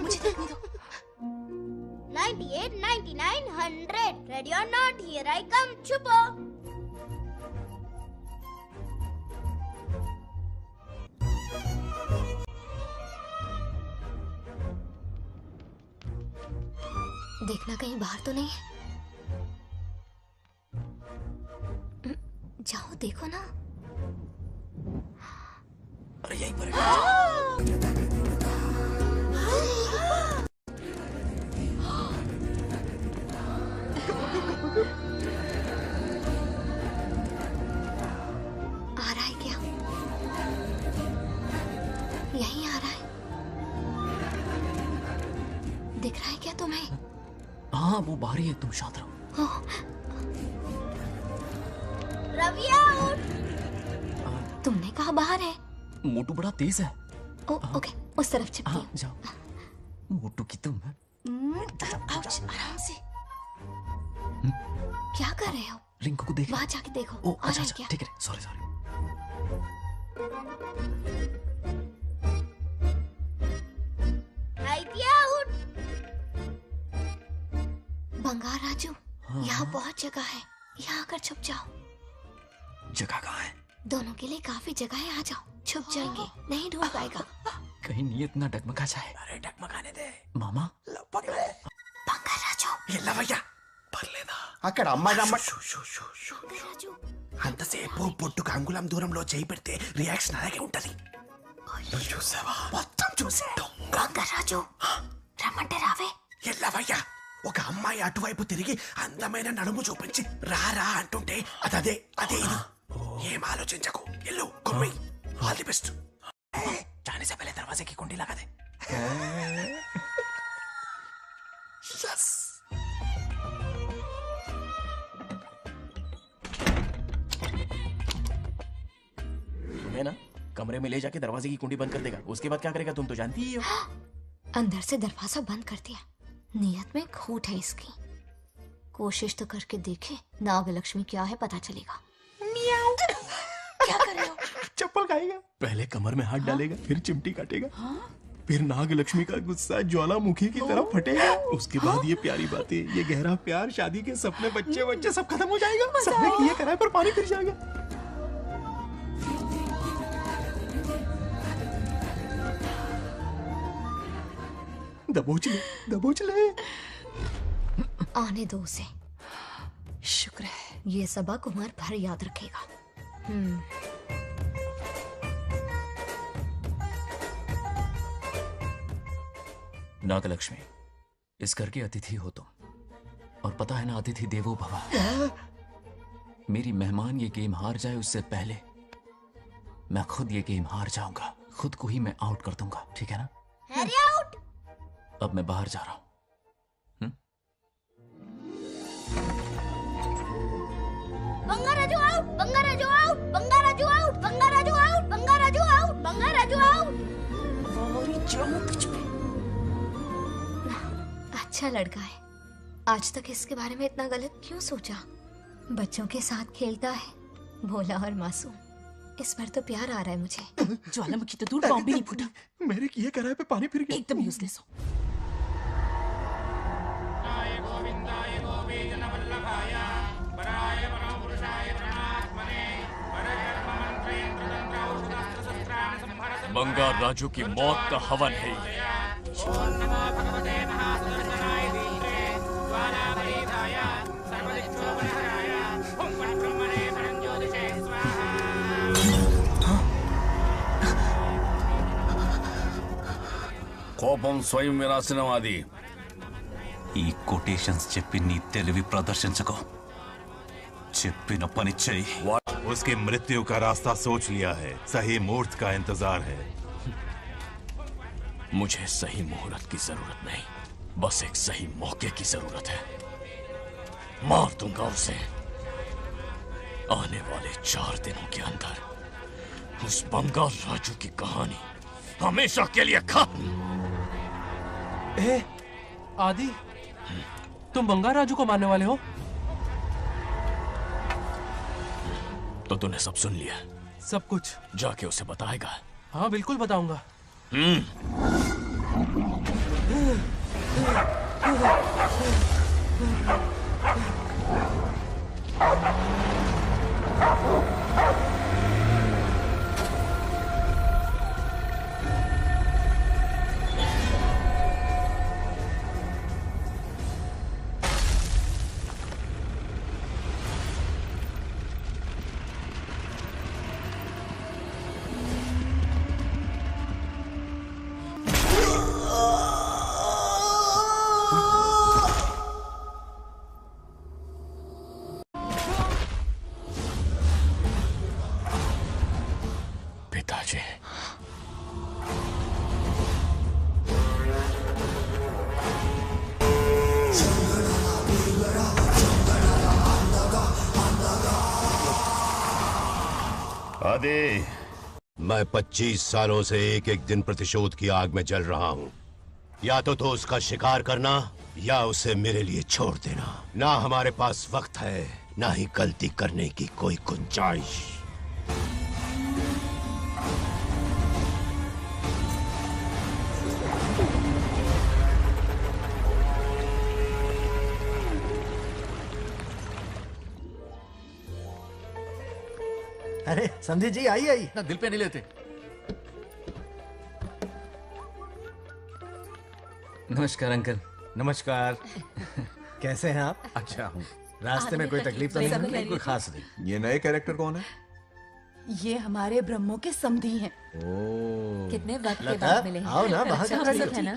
मुझे देखने दो। 98 99 100 ready or not here I come छुपो। देखना कहीं बाहर तो नहीं है। जाओ देखो ना। अरे यहीं पर आ रहा है क्या? यहीं आ रहा है। दिख रहा है क्या तुम्हें? हाँ वो बाहर ही है, तुम शांत रहो। रविया उठ। तुमने कहा बाहर है? मोटू बड़ा तेज है। ओके, उस तरफ चिपकी हूँ। जाओ। मोटू की तुम आउच, आराम से। क्या कर रहे हो? रिंकू को देख। वहां जाके देखो। ओ आ अच्छा रहा है अच्छा, क्या? ठीक है, सॉरी। नाइटिया उठ। बंगार राजू, यहाँ बहुत जगह है, यहाँ आकर छुप जाओ। जगह कहाँ है? दोनों के लिए काफी जगह है, आ जाओ। छुप जाएंगे, नहीं ढूंढ पाएगा। कहीं नीयत ना डगमगा जाए। अरे डगमगाने दे मामा। बंगार राजू, ये लवయ్య పర్లేదా? అక్కడ అమ్మాయి రాజు అంతసేపు పొట్టుకు అంగుళం దూరంలో చేయి పెడితే రియాక్షన్ అలాగే ఉంటది. నువ్వు చూసావా? మొత్తం చూసా. బొంగ రాజు రమ్మంటే రావే. ఎల్లవయ్య ఒక అమ్మాయి అటువైపు తిరిగి అందమైన నడుము చూపించి రారా అంటుంటే అదే ఇది. ఏం ఆలోచించకు, ఎల్లు కొమ్మి. All the best. जाने से पहले दरवाजे की कुंडी लगा दे. यस. तुम्हें ना कमरे में ले जाके दरवाजे की कुंडी बंद कर देगा। उसके बाद क्या करेगा तुम तो जानती ही हो। अंदर से दरवाजा बंद कर दिया। नियत में खोट है इसकी। कोशिश तो करके देखे नागलक्ष्मी क्या है पता चलेगा। क्या कर रहे हो? चप्पल खाएगा। पहले कमर में हाथ डालेगा, फिर चिमटी काटेगा, फिर नागलक्ष्मी का गुस्सा ज्वालामुखी की तरह फटेगा। उसके बाद ये प्यारी बातें, ये गहरा प्यार, शादी के सपने, बच्चे बच्चे सब खत्म हो जाएगा। सबने किए कराए पर पानी फिर जाएगा। दबोच ले, दबोच ले। आने दो उसे। शुक्र है ये सबक उम्र भर याद रखेगा। नागलक्ष्मी, इस घर के अतिथि हो तुम, और पता है ना अतिथि देवो भव। मेरी मेहमान ये गेम हार जाए उससे पहले मैं खुद ये गेम हार जाऊंगा। खुद को ही मैं आउट कर दूंगा, ठीक है ना? Harry out. अब मैं बाहर जा रहा हूं। Bangaraju out, Bangaraju out, Bangaraju out, Bangaraju out, Bangaraju out, Bangaraju out. अच्छा लड़का है। आज तक इसके बारे में इतना गलत क्यों सोचा? बच्चों के साथ खेलता है, भोला और मासूम। इस बार तो प्यार आ रहा है मुझे। ज्वालामुखी तो दूर, बॉम्ब भी नहीं फूटा। मेरे किए कराए पे पानी फिर गया। एकदम यूजलेस हो। बंगार राजू की मौत का हवन है ये। కోపం స్వయం వినాశనవాది. ఈ కొటేషన్స్ చెప్పి నీ తెలివి ప్రదర్శించకు. చెప్పిన పని చెయ్యి. उसकी मृत्यु का रास्ता सोच लिया है, सही मुहूर्त का इंतजार है। मुझे सही मुहूर्त की जरूरत नहीं, बस एक सही मौके की जरूरत है। मार दूंगा उसे। आने वाले 4 दिनों के अंदर उस बंगाल राजू की कहानी हमेशा के लिए खत्म। आदि, तुम बंगाल राजू को मारने वाले हो? तो तूने सब सुन लिया? सब कुछ। जाके उसे बताएगा? हाँ बिल्कुल बताऊंगा। आदि, मैं 25 सालों से एक एक दिन प्रतिशोध की आग में जल रहा हूँ। या तो उसका शिकार करना या उसे मेरे लिए छोड़ देना। ना हमारे पास वक्त है, ना ही गलती करने की कोई गुंजाइश। अरे समझे जी, आई आई ना, दिल पे नहीं लेते। नमस्कार अंकल। नमस्कार। कैसे हैं आप? अच्छा हूँ। रास्ते में कोई तकलीफ तो नहीं है? कोई खास नहीं। ये नए कैरेक्टर कौन है? ये हमारे ब्रह्मों के समधी हैं। ओह, कितने वक्त के लता, बाद मिले हैं। आओ ना बाहर। है ना?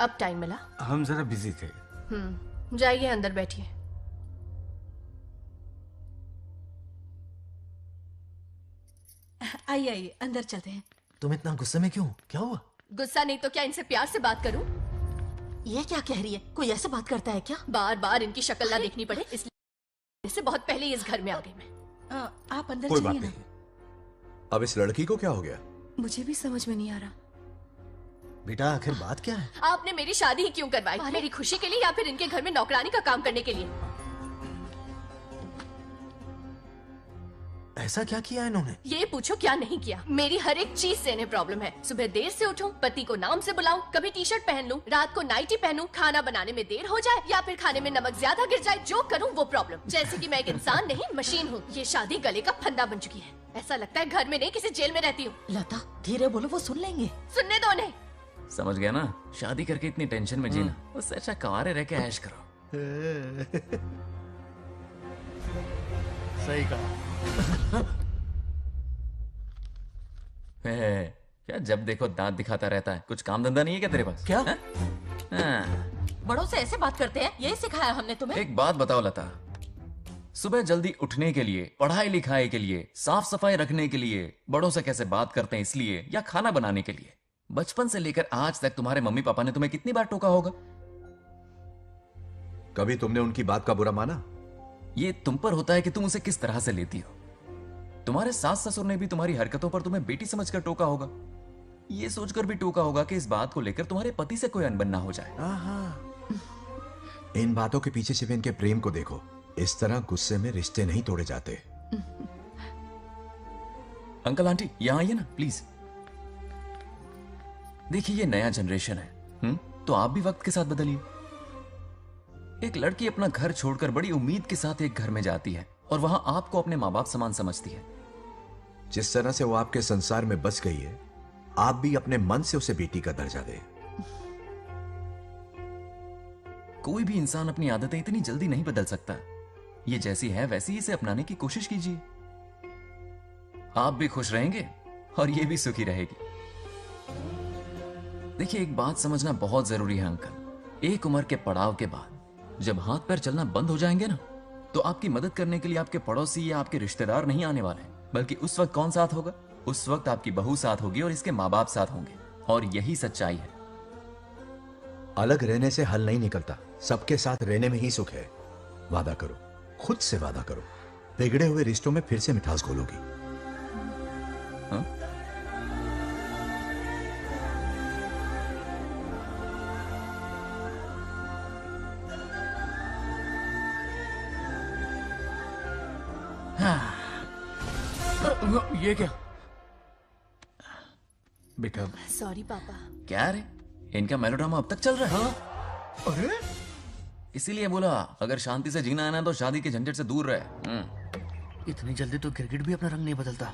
अब टाइम मिला? हम जरा बिजी थे। जाइए अंदर बैठिए। आइए आइए, अंदर चलते हैं। तुम इतना गुस्से में क्यों? क्या हुआ? गुस्सा नहीं तो क्या इनसे प्यार से बात करूं? ये क्या कह रही है? कोई ऐसे बात करता है क्या? बार बार इनकी शक्ल ना देखनी पड़े इसलिए से बहुत पहले इस घर में आ गई मैं। आप अंदर कोई चलिए बात ना। नहीं। अब इस लड़की को क्या हो गया? मुझे भी समझ में नहीं आ रहा। बेटा आखिर बात क्या है? आपने मेरी शादी ही क्यों करवाई? मेरी खुशी के लिए या फिर इनके घर में नौकरानी का काम करने के लिए? ऐसा क्या किया इन्होंने? ये पूछो क्या नहीं किया। मेरी हर एक चीज से इन्हें प्रॉब्लम है। सुबह देर से उठूं, पति को नाम से बुलाऊं, कभी टी शर्ट पहन लूं, रात को नाइटी पहनूं, खाना बनाने में देर हो जाए या फिर खाने में नमक ज्यादा गिर जाए, जो करूं वो प्रॉब्लम। जैसे कि मैं एक इंसान नहीं मशीन हूँ। ये शादी गले का फंदा बन चुकी है। ऐसा लगता है घर में नहीं किसी जेल में रहती हूँ। लता धीरे बोलो, वो सुन लेंगे। सुनने दो उन्हें। समझ गया ना? शादी करके इतनी टेंशन में जीना, उससे अच्छा कुंवारे रह के ऐश करो। सही कहा। क्या जब देखो दांत दिखाता रहता है? कुछ काम धंधा नहीं है क्या तेरे पास? क्या? हाँ। बड़ों से ऐसे बात करते हैं? यही सिखाया हमने तुम्हें? एक बात बताओ लता, सुबह जल्दी उठने के लिए, पढ़ाई लिखाई के लिए, साफ सफाई रखने के लिए बड़ों से कैसे बात करते हैं इसलिए, या खाना बनाने के लिए, बचपन से लेकर आज तक तुम्हारे मम्मी पापा ने तुम्हें कितनी बार टोका होगा? कभी तुमने उनकी बात का बुरा माना? ये तुम पर होता है कि तुम उसे किस तरह से लेती हो। तुम्हारे सास ससुर ने भी तुम्हारी हरकतों पर तुम्हें बेटी समझकर टोका होगा। ये सोचकर भी टोका होगा कि इस बात को लेकर तुम्हारे पति से कोई अनबन ना हो जाए। इन बातों के पीछे सिर्फ इनके प्रेम को देखो। इस तरह गुस्से में रिश्ते नहीं तोड़े जाते। अंकल आंटी यहाँ आइए ना प्लीज। देखिए ये नया जनरेशन है, तो आप भी वक्त के साथ बदलिए। एक लड़की अपना घर छोड़कर बड़ी उम्मीद के साथ एक घर में जाती है और वहां आपको अपने माँ बाप समान समझती है। जिस तरह से वो आपके संसार में बस गई है, आप भी अपने मन से उसे बेटी का दर्जा दें। कोई भी इंसान अपनी आदतें इतनी जल्दी नहीं बदल सकता। ये जैसी है वैसी इसे अपनाने की कोशिश कीजिए। आप भी खुश रहेंगे और ये भी सुखी रहेगी। देखिए एक बात समझना बहुत जरूरी है अंकल, एक उम्र के पड़ाव के बाद जब हाथ पैर चलना बंद हो जाएंगे ना, तो आपकी मदद करने के लिए आपके पड़ोसी या आपके रिश्तेदार नहीं आने वाले, बल्कि उस वक्त कौन साथ होगा? उस वक्त आपकी बहू साथ होगी और इसके माँ बाप साथ होंगे। और यही सच्चाई है। अलग रहने से हल नहीं निकलता, सबके साथ रहने में ही सुख है। वादा करो, खुद से वादा करो, बिगड़े हुए रिश्तों में फिर से मिठास घोलोगी। हाँ? ये क्या? बेटा सॉरी पापा। क्या रे, इनका मेलोड्रामा अब तक चल रहा है? अरे इसीलिए बोला अगर शांति से जीना है ना तो शादी के झंझट से दूर रहे। इतनी जल्दी तो क्रिकेट भी अपना रंग नहीं बदलता।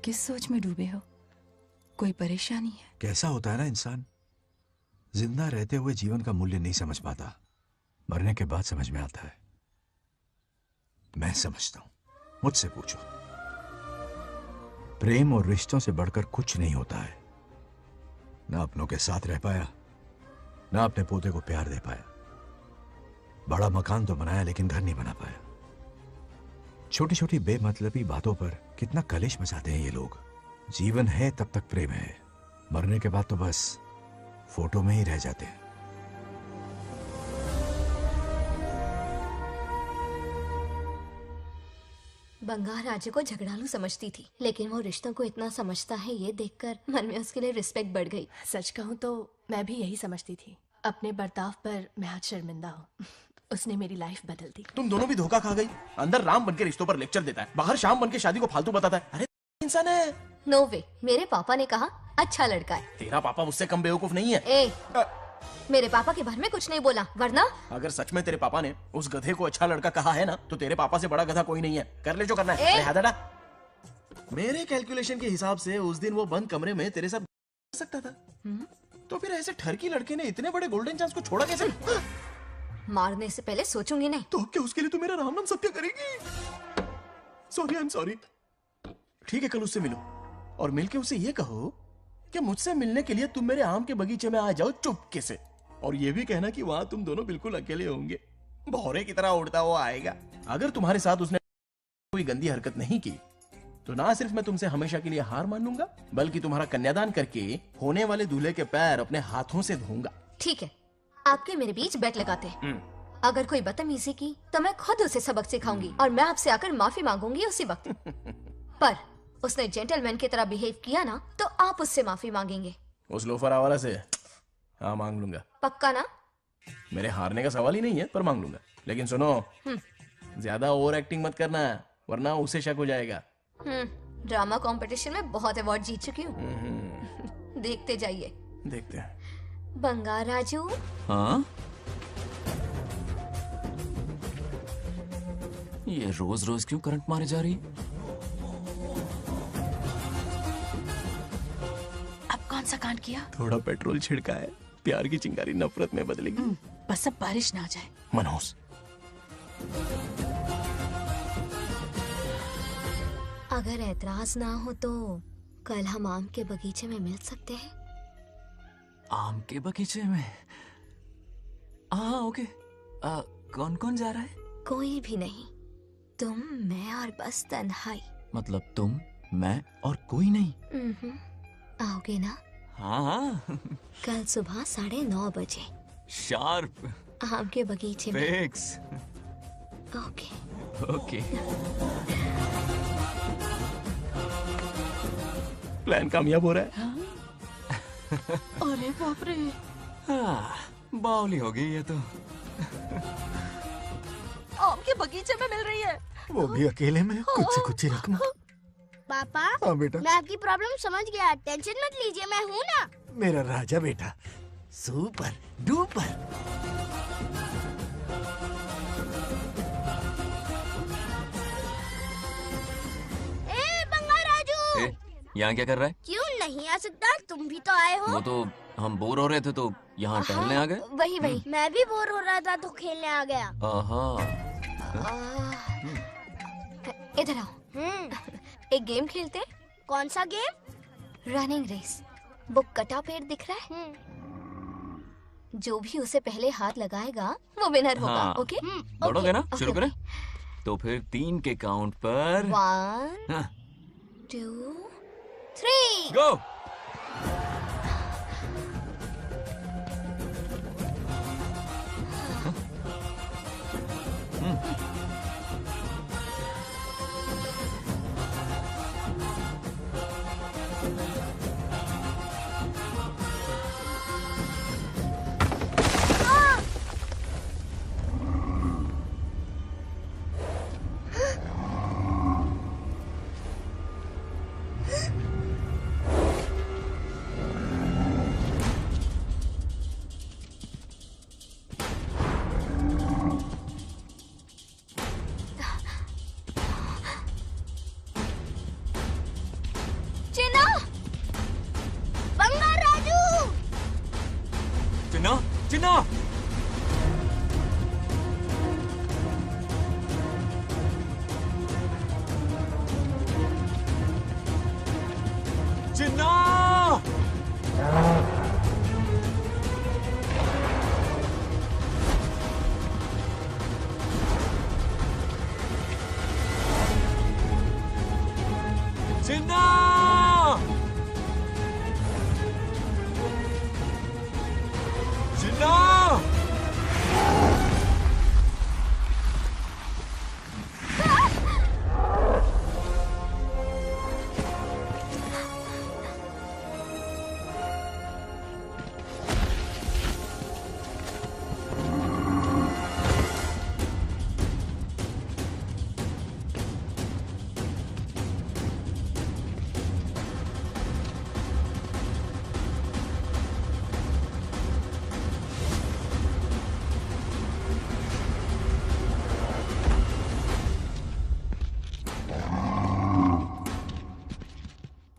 किस सोच में डूबे हो? कोई परेशानी है? कैसा होता है ना इंसान, जिंदा रहते हुए जीवन का मूल्य नहीं समझ पाता, मरने के बाद समझ में आता है। मैं समझता हूं, मुझसे पूछो। प्रेम और रिश्तों से बढ़कर कुछ नहीं होता है। ना अपनों के साथ रह पाया, ना अपने पोते को प्यार दे पाया। बड़ा मकान तो बनाया लेकिन घर नहीं बना पाया। छोटी छोटी बेमतलबी बातों पर कितना कलेश मचाते हैं ये लोग। जीवन है तब तक प्रेम है, मरने के बाद तो बस फोटो में ही रह जाते हैं। बंगाल राज्य को झगड़ालू समझती थी, लेकिन वो रिश्तों को इतना समझता है ये देखकर मन में उसके लिए रिस्पेक्ट बढ़ गई। सच कहूँ तो मैं भी यही समझती थी। अपने बर्ताव पर मैं आज शर्मिंदा हूँ। उसने मेरी लाइफ बदल दी। तुम दोनों भी धोखा खा गई। अंदर राम बनके रिश्तों पर लेक्चर देता है, बाहर शाम बनके शादी को फालतू बताता है। अरे इंसान है। नो वे, मेरे पापा ने कहा अच्छा लड़का है। तेरा पापा मुझसे कम बेवकूफ नहीं है। ए, मेरे पापा के बारे में कुछ नहीं बोला, वरना अगर सच में तेरे पापा ने उस गधे को अच्छा लड़का कहा है ना, तो तेरे पापा से बड़ा गधा कोई नहीं है। कर ले जो करना है। अरे हादड़ा, मेरे कैलकुलेशन के हिसाब से उस दिन वो बंद कमरे में तेरे साथ कर सकता था। तो फिर ऐसे ठरकी लड़के ने इतने बड़े गोल्डन चांस को छोड़ा कैसे? मारने से पहले सोचूंगी नहीं। तो क्या उसके लिए तू मेरा राम नाम सत्य करेगी? Sorry, I am sorry. ठीक है, कल उससे मिलो और मिलके उसे ये कहो कि मुझसे मिलने के लिए तुम मेरे आम के बगीचे में आ जाओ चुपके से। और ये भी कहना कि वहां तुम दोनों बिल्कुल अकेले होंगे। भौरे की तरह उड़ता हुआ आएगा। अगर तुम्हारे साथ उसने कोई गंदी हरकत नहीं की तो ना सिर्फ मैं तुमसे हमेशा के लिए हार मान लूंगा, बल्कि तुम्हारा कन्यादान करके होने वाले दूल्हे के पैर अपने हाथों से धोऊंगा। ठीक है, आपके मेरे बीच बेट लगाते हैं। अगर कोई बदतमीजी की तो मैं खुद उसे सबक सिखाऊंगी और मैं आपसे आकर माफी मांगूंगी उसी वक्त। पर उसने जेंटलमैन की तरह बिहेव किया ना तो आप उससे माफी मांगेंगे। उस लोफर आवारा से हाँ मांग लूंगा। पक्का ना? मेरे हारने का सवाल ही नहीं है, पर मांग लूंगा। लेकिन सुनो, ज्यादा ओवर एक्टिंग मत करना, वरना उसे शक हो जाएगा। ड्रामा कंपटीशन में बहुत अवार्ड जीत चुकी हूँ। देखते जाइए। देखते हैं। बंगार राजू। हाँ? ये रोज रोज क्यों करंट मारे जा रही है? अब कौन सा कांड किया? थोड़ा पेट्रोल छिड़का है, प्यार की चिंगारी नफरत में बदलेगी। बस अब बारिश ना आ जाए। मनोज, अगर ऐतराज ना हो तो कल हम आम के बगीचे में मिल सकते हैं। आम के बगीचे में? हाँ ओके। कौन कौन जा रहा है? कोई भी नहीं, तुम, मैं और बस तन्हाई। मतलब तुम, मैं और कोई नहीं? आओगे ना? हाँ हाँ। कल सुबह 9:30 बजे शार्प। आम के बगीचे में। फिक्स। Okay okay. प्लान कामयाब हो रहा है। अरे बाप रे। बावली हो गई ये तो। आम के बगीचे में मिल रही है। वो भी अकेले में, कुछ से कुछ ही रखना। पापा, हाँ बेटा। मैं आपकी प्रॉब्लम समझ गया, टेंशन मत लीजिए, मैं हूँ ना। मेरा राजा बेटा, सुपर डुपर। ए बंगार राजू, यहाँ क्या कर रहा है? क्यों नहीं आ सकता? तुम भी तो आए हो। वो तो हम बोर हो रहे थे तो यहाँ टहलने आ गए। वही वही। मैं भी बोर हो रहा था तो खेलने आ गया। इधर आओ। एक गेम खेलते। कौन सा गेम? Running race. वो कटा पेड़ दिख रहा है? जो भी उसे पहले हाथ लगाएगा वो विनर होगा। हाँ। ओके? दौड़ोगे ना? शुरू करें? तो फिर 3 के काउंट पर 1 2 3 गो। चिन्ना! चिन्ना! चिन्ना! चिन्ना!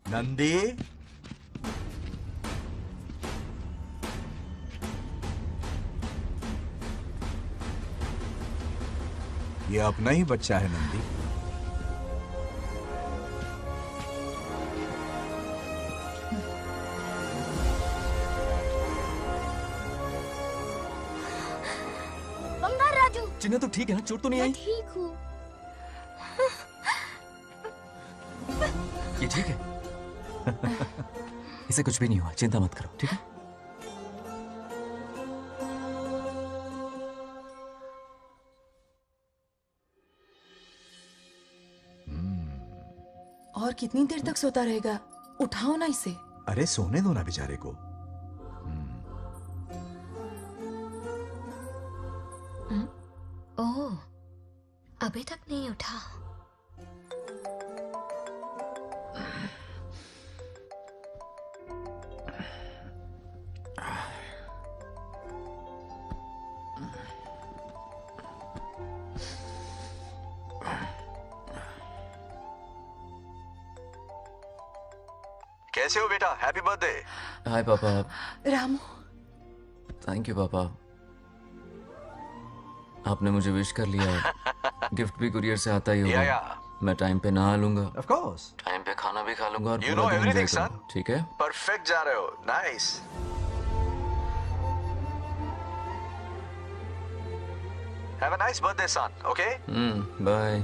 नंदी, ये अपना ही बच्चा है नंदी। बंगार राजू। चिन्ना तो ठीक है ना? चोट तो नहीं आई? ठीक हूँ। ठीक है? इसे कुछ भी नहीं हुआ, चिंता मत करो, ठीक है? और कितनी देर तक सोता रहेगा? उठाओ ना इसे। अरे सोने दो ना बेचारे को। ओह, अभी तक नहीं उठा। कैसे हो बेटा? Happy birthday. हाय पापा। रामू। थैंक यू पापा, आपने मुझे विश कर लिया। गिफ्ट भी कुरियर से आता ही होगा। मैं टाइम पे नहा लूंगा, ऑफ कोर्स, टाइम पे खाना भी खा लूंगा और You पूरा know दिन everything, एंजॉय करूंगा, ठीक है? परफेक्ट जा रहे हो। Nice. Have a nice birthday son, okay? Bye.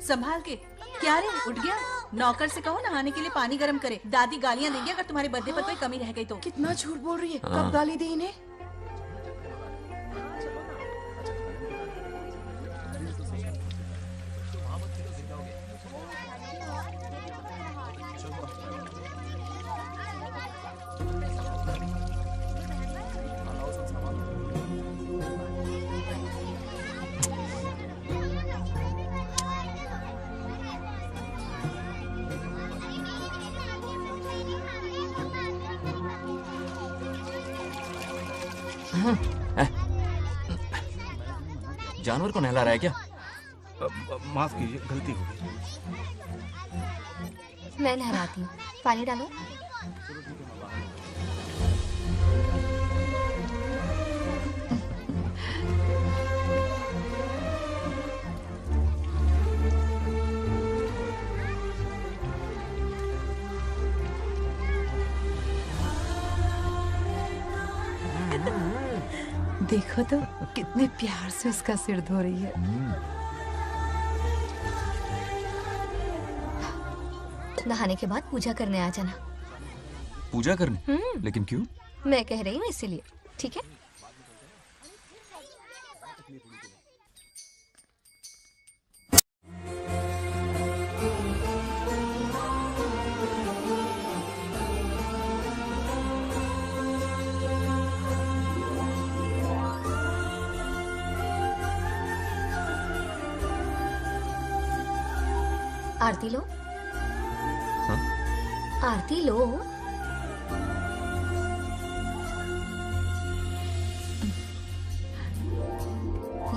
संभाल के। क्या रे, उठ गया? नौकर से कहो नहाने के लिए पानी गर्म करे। दादी गालियां देंगे अगर तुम्हारे बर्थडे पर कोई कमी रह गई तो। कितना झूठ बोल रही है। हाँ। कब गाली दी इन्हें? जानवर को नहला रहा है क्या? माफ कीजिए, गलती हो गई। मैं नहलाती हूँ, पानी डालो। देखो तो कितने प्यार से उसका सिर धो रही है। नहाने के बाद पूजा करने आ जाना। पूजा करने? लेकिन क्यों? मैं कह रही हूँ इसीलिए, ठीक है? आरती लो। हाँ? आरती लो।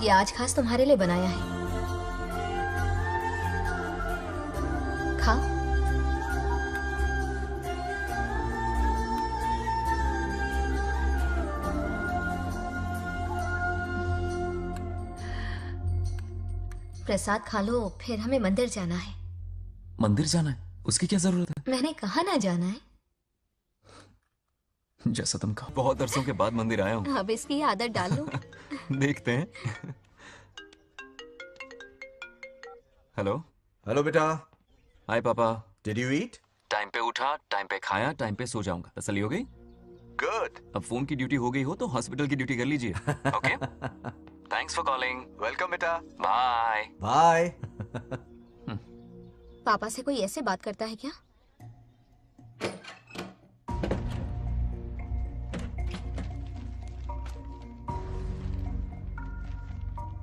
ये आज खास तुम्हारे लिए बनाया है, खाओ। प्रसाद खा लो, फिर हमें मंदिर जाना है। मंदिर जाना है? उसकी क्या जरूरत है? मैंने कहा ना जाना है। जैसा तुम कहो। बहुत अरसों के बाद मंदिर आया हूँ। अब इसकी आदत डाल लो। देखते हैं। हेलो। हेलो बेटा। हाय पापा। Did you eat? टाइम पे उठा, टाइम पे खाया, टाइम पे सो जाऊंगा। तसल्ली हो गई? गुड। अब फोन की ड्यूटी हो गई हो तो हॉस्पिटल की ड्यूटी कर लीजिए। Okay? Thanks for calling. Welcome बेटा। बाय। बाय। पापा से कोई ऐसे बात करता है क्या?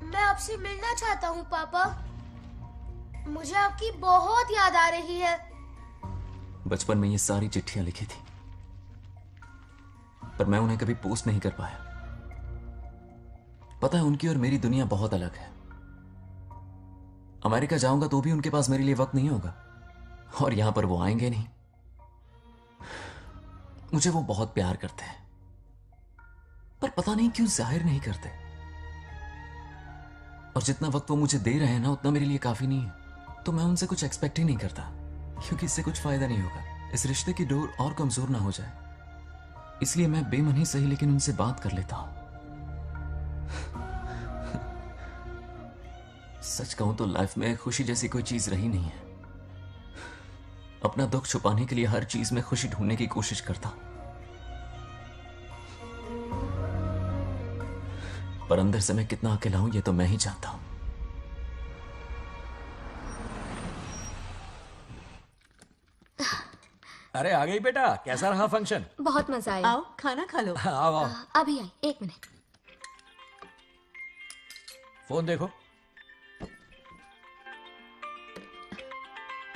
मैं आपसे मिलना चाहता हूँ पापा। मुझे आपकी बहुत याद आ रही है। बचपन में ये सारी चिट्ठियां लिखी थी। पर मैं उन्हें कभी पोस्ट नहीं कर पाया। पता है, उनकी और मेरी दुनिया बहुत अलग है। अमेरिका जाऊंगा तो भी उनके पास मेरे लिए वक्त नहीं होगा, और यहां पर वो आएंगे नहीं। मुझे वो बहुत प्यार करते हैं, पर पता नहीं क्यों जाहिर नहीं करते। और जितना वक्त वो मुझे दे रहे हैं ना, उतना मेरे लिए काफी नहीं है। तो मैं उनसे कुछ एक्सपेक्ट ही नहीं करता, क्योंकि इससे कुछ फायदा नहीं होगा। इस रिश्ते की डोर और कमजोर ना हो जाए, इसलिए मैं बेमन ही सही लेकिन उनसे बात कर लेता हूं। सच कहूं तो लाइफ में खुशी जैसी कोई चीज रही नहीं है। अपना दुख छुपाने के लिए हर चीज में खुशी ढूंढने की कोशिश करता हूं, पर अंदर से मैं कितना अकेला हूं ये तो मैं ही जानता हूं। अरे आ गई बेटा, कैसा रहा फंक्शन? बहुत मजा आया। आओ खाना खा लो। आओ आओ। अभी आई, 1 मिनट। फोन देखो।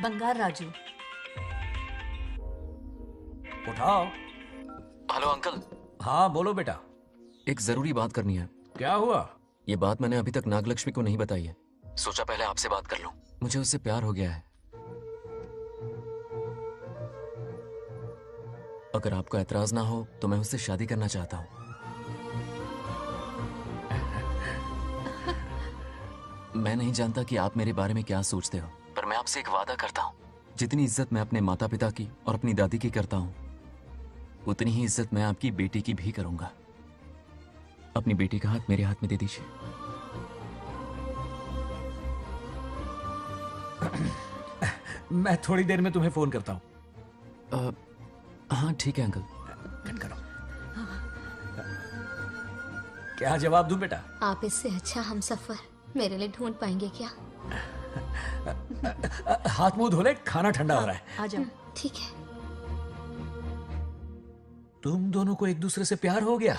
बंगार राजू। उठाओ। Hello uncle. हाँ बोलो बेटा। एक जरूरी बात करनी है। क्या हुआ? ये बात मैंने अभी तक नागलक्ष्मी को नहीं बताई है। सोचा पहले आपसे बात कर लूं। मुझे उससे प्यार हो गया है। अगर आपको एतराज ना हो तो मैं उससे शादी करना चाहता हूं। मैं नहीं जानता कि आप मेरे बारे में क्या सोचते हो, पर मैं आपसे एक वादा करता हूं। जितनी इज्जत मैं अपने माता पिता की और अपनी दादी की करता हूं, उतनी ही इज्जत मैं आपकी बेटी की भी करूंगा। अपनी बेटी का हाथ मेरे हाथ में दे दीजिए। मैं थोड़ी देर में तुम्हें फोन करता हूं। हाँ ठीक है अंकल। कट करो। क्या जवाब दूं बेटा? आप इससे अच्छा हम सफर मेरे लिए ढूंढ पाएंगे क्या? हाथ मुंह धो ले, खाना ठंडा हो रहा है। आ जाओ। ठीक है। तुम दोनों को एक दूसरे से प्यार हो गया?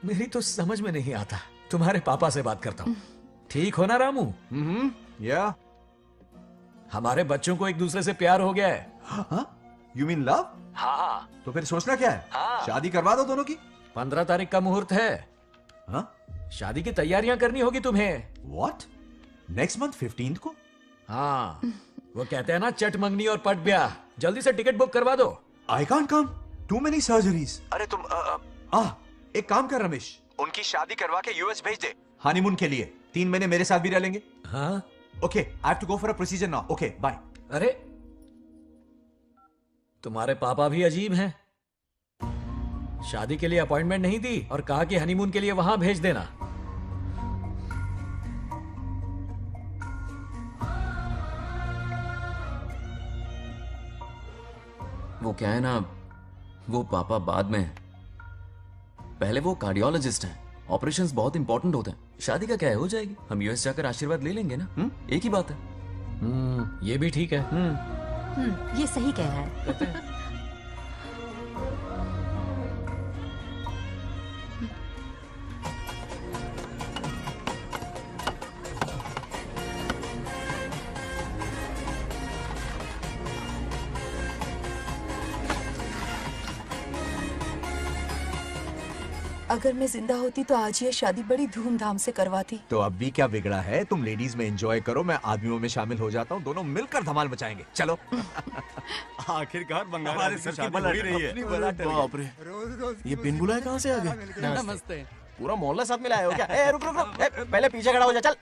मेरी तो समझ में नहीं आता। तुम्हारे पापा से बात करता हूँ। ठीक हो ना रामू? या हमारे बच्चों को एक दूसरे से प्यार हो गया है। You mean love? हाँ। तो फिर सोचना क्या है? शादी करवा दो दोनों की। 15 तारीख का मुहूर्त है। हाँ? शादी की तैयारियां करनी होगी तुम्हें। What? नेक्स्ट मंथ 15 को? हाँ, वो कहते हैं ना चट मंगनी और पट ब्याह। जल्दी से टिकट बुक करवा दो। I can't come. Too many surgeries. अरे तुम एक काम कर रमेश, उनकी शादी करवा के यूएस भेज दे हनीमून के लिए। 3 महीने मेरे साथ भी रह लेंगे। हाँ? Okay, I have to go for a procedure now. Okay, bye. अरे तुम्हारे पापा भी अजीब हैं। शादी के लिए अपॉइंटमेंट नहीं दी और कहा कि हनीमून के लिए वहां भेज देना। वो क्या है ना, वो पापा बाद में, पहले वो कार्डियोलॉजिस्ट हैं। ऑपरेशंस बहुत इंपॉर्टेंट होते हैं। शादी का क्या है, हो जाएगी। हम यूएस जाकर आशीर्वाद ले लेंगे ना। एक ही बात है। ये भी ठीक है। ये सही कह रहा है। अगर मैं जिंदा होती तो आज ये शादी बड़ी धूमधाम से करवाती। तो अब भी क्या बिगड़ा है? तुम लेडीज में एंजॉय करो, मैं आदमियों में शामिल हो जाता हूँ। दोनों मिलकर धमाल मचाएंगे। चलो। आखिरकार बंगाल हमारे सर की बल हो रही है। बाप रे, ये बिन बुलाए कहाँ से आ गए? नमस्ते। पूरा मोहल्ला साथ में लाए हो क्या? ए, रुक रुक रुक। ए, पहले पीछे खड़ा हो जा। चल।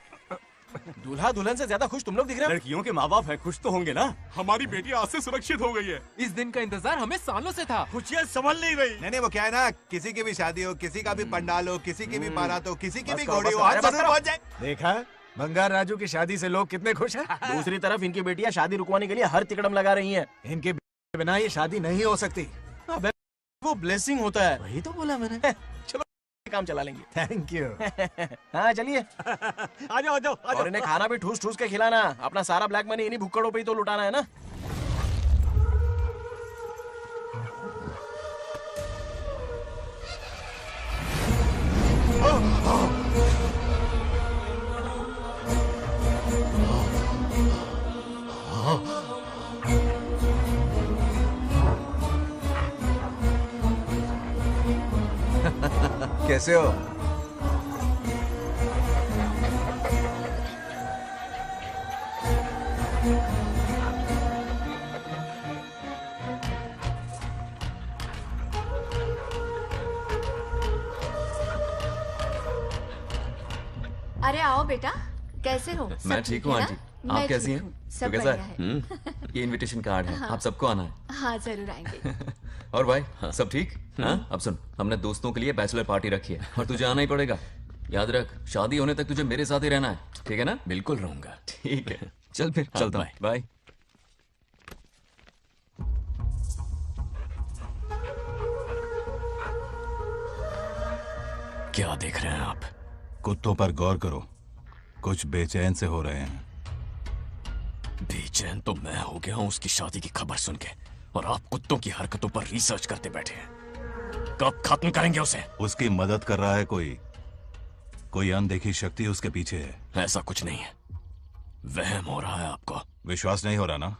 दूल्हा दुल्हन से ज्यादा खुश तुम लोग दिख रहे हो। लड़कियों के माँ बाप है, खुश तो होंगे ना। हमारी बेटी आज से सुरक्षित हो गई है। इस दिन का इंतजार हमें सालों से था। खुशियाँ संभल नहीं रही। नहीं वो क्या है ना, किसी की भी शादी हो, किसी का भी पंडाल हो, किसी की भी बारात हो, किसी की भी बस करो, घोड़ी बस हो, आज करो, जरूर पहुंच जाए। देखा, बंगार राजू की शादी से लोग कितने खुश हैं। दूसरी तरफ इनकी बेटियां शादी रुकवाने के लिए हर तिकड़म लगा रही हैं। इनके बिना ये शादी नहीं हो सकती। अबे वो ब्लेसिंग होता है। वही तो बोला मैंने। चलो काम चला लेंगे। Thank you. हाँ चलिए। आ जाओ आ जाओ। और इन्हें खाना भी ठूस ठूस के खिलाना। अपना सारा ब्लैक मनी इन्हीं भुक्कड़ों पे ही तो लुटाना है ना। कैसे हो? अरे आओ बेटा, कैसे हो? सब मैं ठीक हूँ है आंटी। ना? मैं आप कैसी ठीक हैं? हूँ, तो सब कैसा बढ़िया है। ये इनविटेशन कार्ड है, हाँ। आप सबको आना है। हाँ जरूर आएंगे। और भाई सब ठीक? हाँ? अब सुन, हमने दोस्तों के लिए बैचलर पार्टी रखी है और तुझे आना ही पड़ेगा। याद रख, शादी होने तक तुझे मेरे साथ ही रहना है, ठीक है ना? बिल्कुल रहूंगा। ठीक है, चल फिर हाँ, चलता हूँ। बाय। क्या देख रहे हैं आप? कुत्तों पर गौर करो, कुछ बेचैन से हो रहे हैं। बेचैन तो मैं हो गया हूं उसकी शादी की खबर सुन के, और आप कुत्तों की हरकतों पर रिसर्च करते बैठे हैं। कब खत्म करेंगे उसे? उसकी मदद कर रहा है कोई अनदेखी शक्ति उसके पीछे है। ऐसा कुछ नहीं है, वहम हो रहा है आपको। विश्वास नहीं हो रहा ना?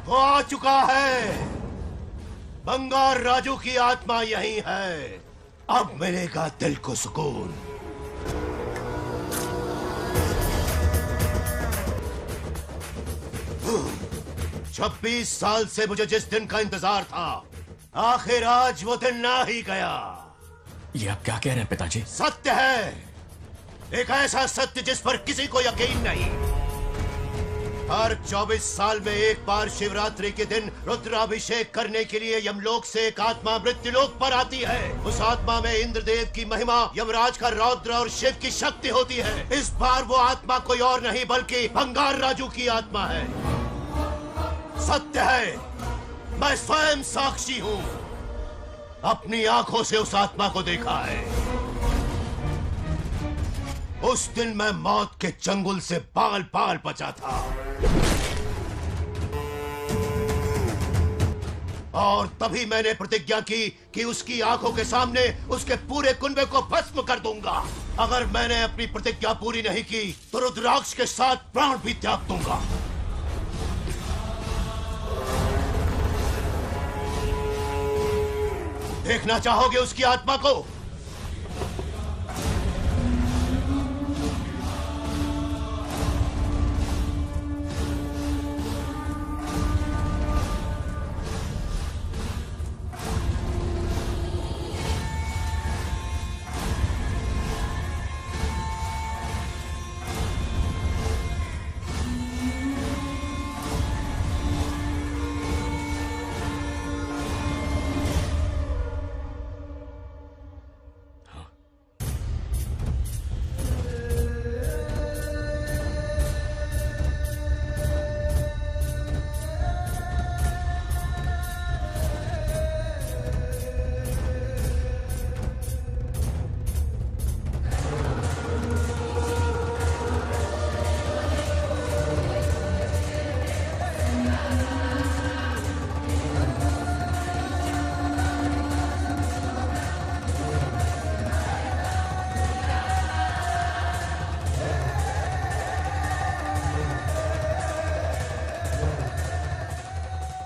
वो आ चुका है। बंगार राजू की आत्मा यही है। अब मिलेगा दिल को सुकून। छब्बीस साल से मुझे जिस दिन का इंतजार था, आखिर आज वो दिन ना ही गया। ये आप क्या कह रहे हैं पिताजी? सत्य है, एक ऐसा सत्य जिस पर किसी को यकीन नहीं। हर 24 साल में एक बार शिवरात्रि के दिन रुद्राभिषेक करने के लिए यमलोक से एक आत्मा मृत्युलोक पर आती है। उस आत्मा में इंद्रदेव की महिमा, यमराज का रौद्र और शिव की शक्ति होती है। इस बार वो आत्मा कोई और नहीं बल्कि बंगार राजू की आत्मा है। सत्य है, मैं स्वयं साक्षी हूँ। अपनी आंखों से उस आत्मा को देखा है। उस दिन मैं मौत के चंगुल से बाल बाल बचा था, और तभी मैंने प्रतिज्ञा की कि उसकी आंखों के सामने उसके पूरे कुनबे को भस्म कर दूंगा। अगर मैंने अपनी प्रतिज्ञा पूरी नहीं की तो रुद्राक्ष के साथ प्राण भी त्याग दूंगा। देखना चाहोगे उसकी आत्मा को?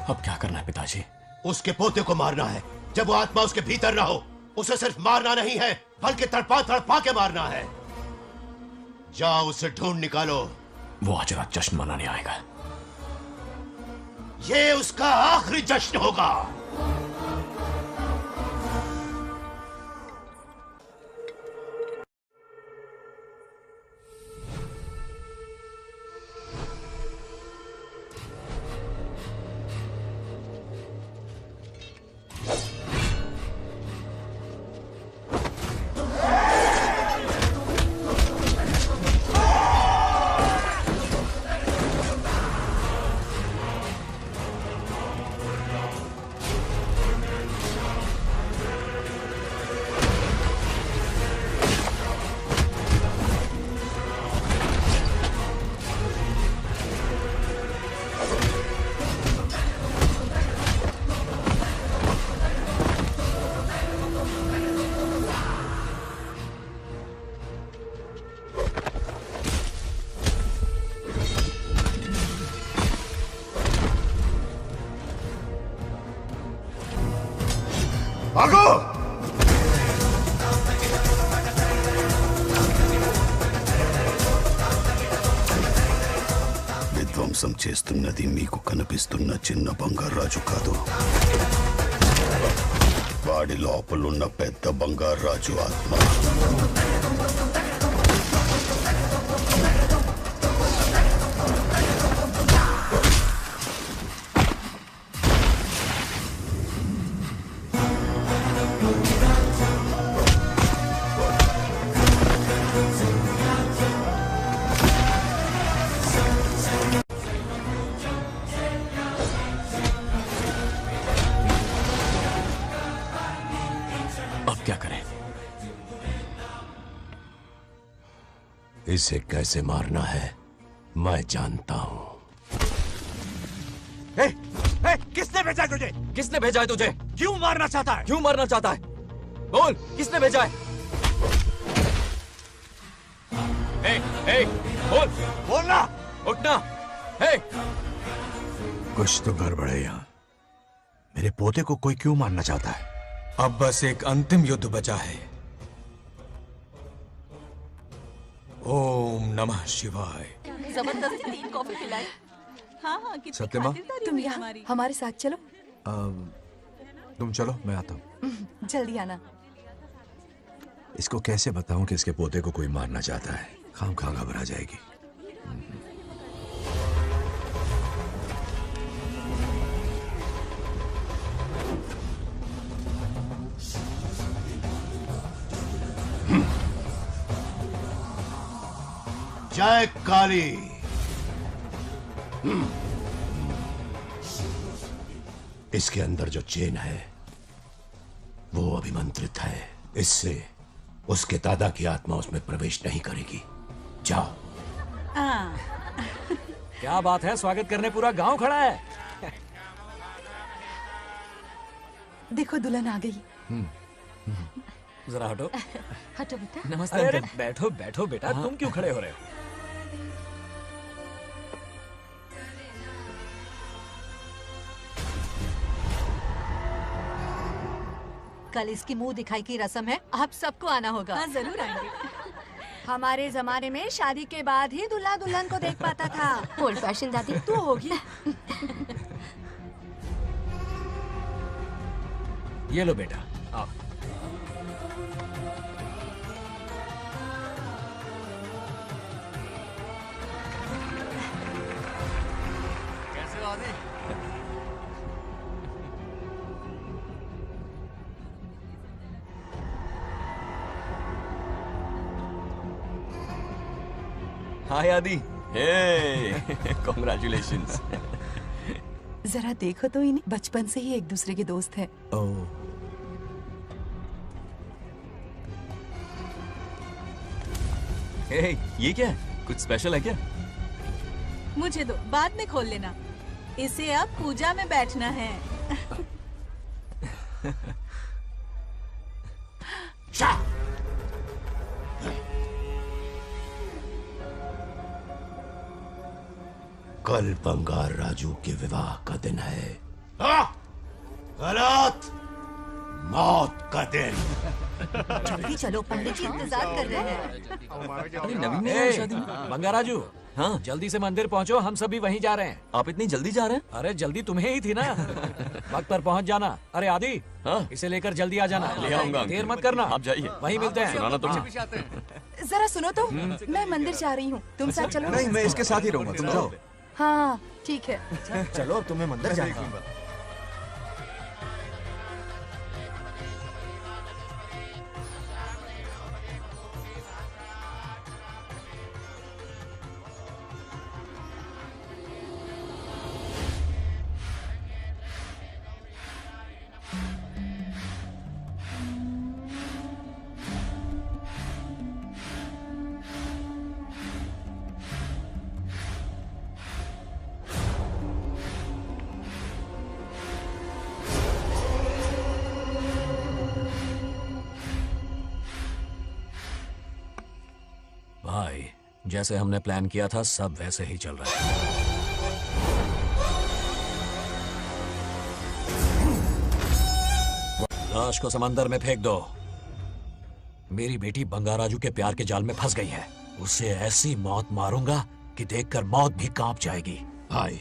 अब क्या करना है पिताजी? उसके पोते को मारना है। जब वो आत्मा उसके भीतर ना हो, उसे सिर्फ मारना नहीं है बल्कि तड़पा तड़पा के मारना है। जाओ उसे ढूंढ निकालो। वो आज रात जश्न मनाने आएगा। ये उसका आखिरी जश्न होगा। भागो। విధ్వంసం చేస్తున్నది మీకు కనిపిస్తున్న చిన్న బంగారాజు కాదు, వాడి లోపలున్న పెద్ద బంగారాజు ఆత్మ. अब क्या करें? इसे कैसे मारना है मैं जानता हूं। किसने भेजा है तुझे? किसने भेजा है तुझे? क्यों मारना चाहता है? क्यों मारना चाहता है? बोल, किसने भेजा है? बोल, बोलना, उठना। कुछ तो गड़बड़ है यहाँ। मेरे पोते को कोई क्यों मारना चाहता है? अब बस एक अंतिम युद्ध बचा है। ओम नमः शिवाय। जबरदस्ती 3 कॉफी पिलाई। हाँ हाँ, कितनी सत्यमा? खातिरदारी तुम हुई यहाँ हमारी। हमारे साथ चलो। तुम चलो, मैं आता हूँ। जल्दी आना। इसको कैसे बताऊं कि इसके पोते को कोई मारना चाहता है? खाम खा घबरा जाएगी। जय काली। इसके अंदर जो चेन है वो अभिमंत्रित है, इससे उसके दादा की आत्मा उसमें प्रवेश नहीं करेगी। जाओ। क्या बात है, स्वागत करने पूरा गांव खड़ा है। देखो दुल्हन आ गई। जरा हटो। हटो बेटा। नमस्ते। अरे बैठो बैठो बेटा, तुम क्यों खड़े हो रहे हो? कल इसकी मुंह दिखाई की रस्म है, आप सबको आना होगा। हाँ जरूर आएंगे। हमारे जमाने में शादी के बाद ही दूल्हा दुल्हन को देख पाता था। ओल्ड फैशन दादी तू होगी। ये लो बेटा, आओ। कैसे हो आदि? हाय आदि। हे, कॉन्ग्रेचुलेशंस। जरा देखो तो इन्हें, बचपन से ही एक दूसरे के दोस्त हैं। हे, ये क्या है? कुछ स्पेशल है क्या? मुझे दो, बाद में खोल लेना। इसे अब पूजा में बैठना है। कल बंगार राजू के विवाह का दिन है। गलत, मौत का दिन। जल्दी चलो, पंडित जी इंतजार कर रहे हैं। अरे नवीन ने यार शादी में। बंगाराजू, हाँ जल्दी से मंदिर पहुंचो, हम सभी वहीं जा रहे हैं। आप इतनी जल्दी जा रहे हैं? अरे जल्दी तुम्हें ही थी ना। वक्त पर पहुंच जाना। अरे आदि, हाँ? इसे लेकर जल्दी आ जाना। ले आऊंगा। देर मत करना। आप जाइए। वहीं मिलते हैं। सुनाना तो। जरा सुनो तो, मैं मंदिर जा रही हूँ, तुम साथ चलो। नहीं, मैं इसके साथ ही रहूंगा, तुम जाओ। हाँ ठीक है। चलो, अब तुम्हें मंदिर जाना है। भाई, जैसे हमने प्लान किया था सब वैसे ही चल रहा है। लाश को समंदर में फेंक दो। मेरी बेटी बंगाराजू के प्यार के जाल में फंस गई है। उसे ऐसी मौत मारूंगा कि देखकर मौत भी कांप जाएगी। भाई,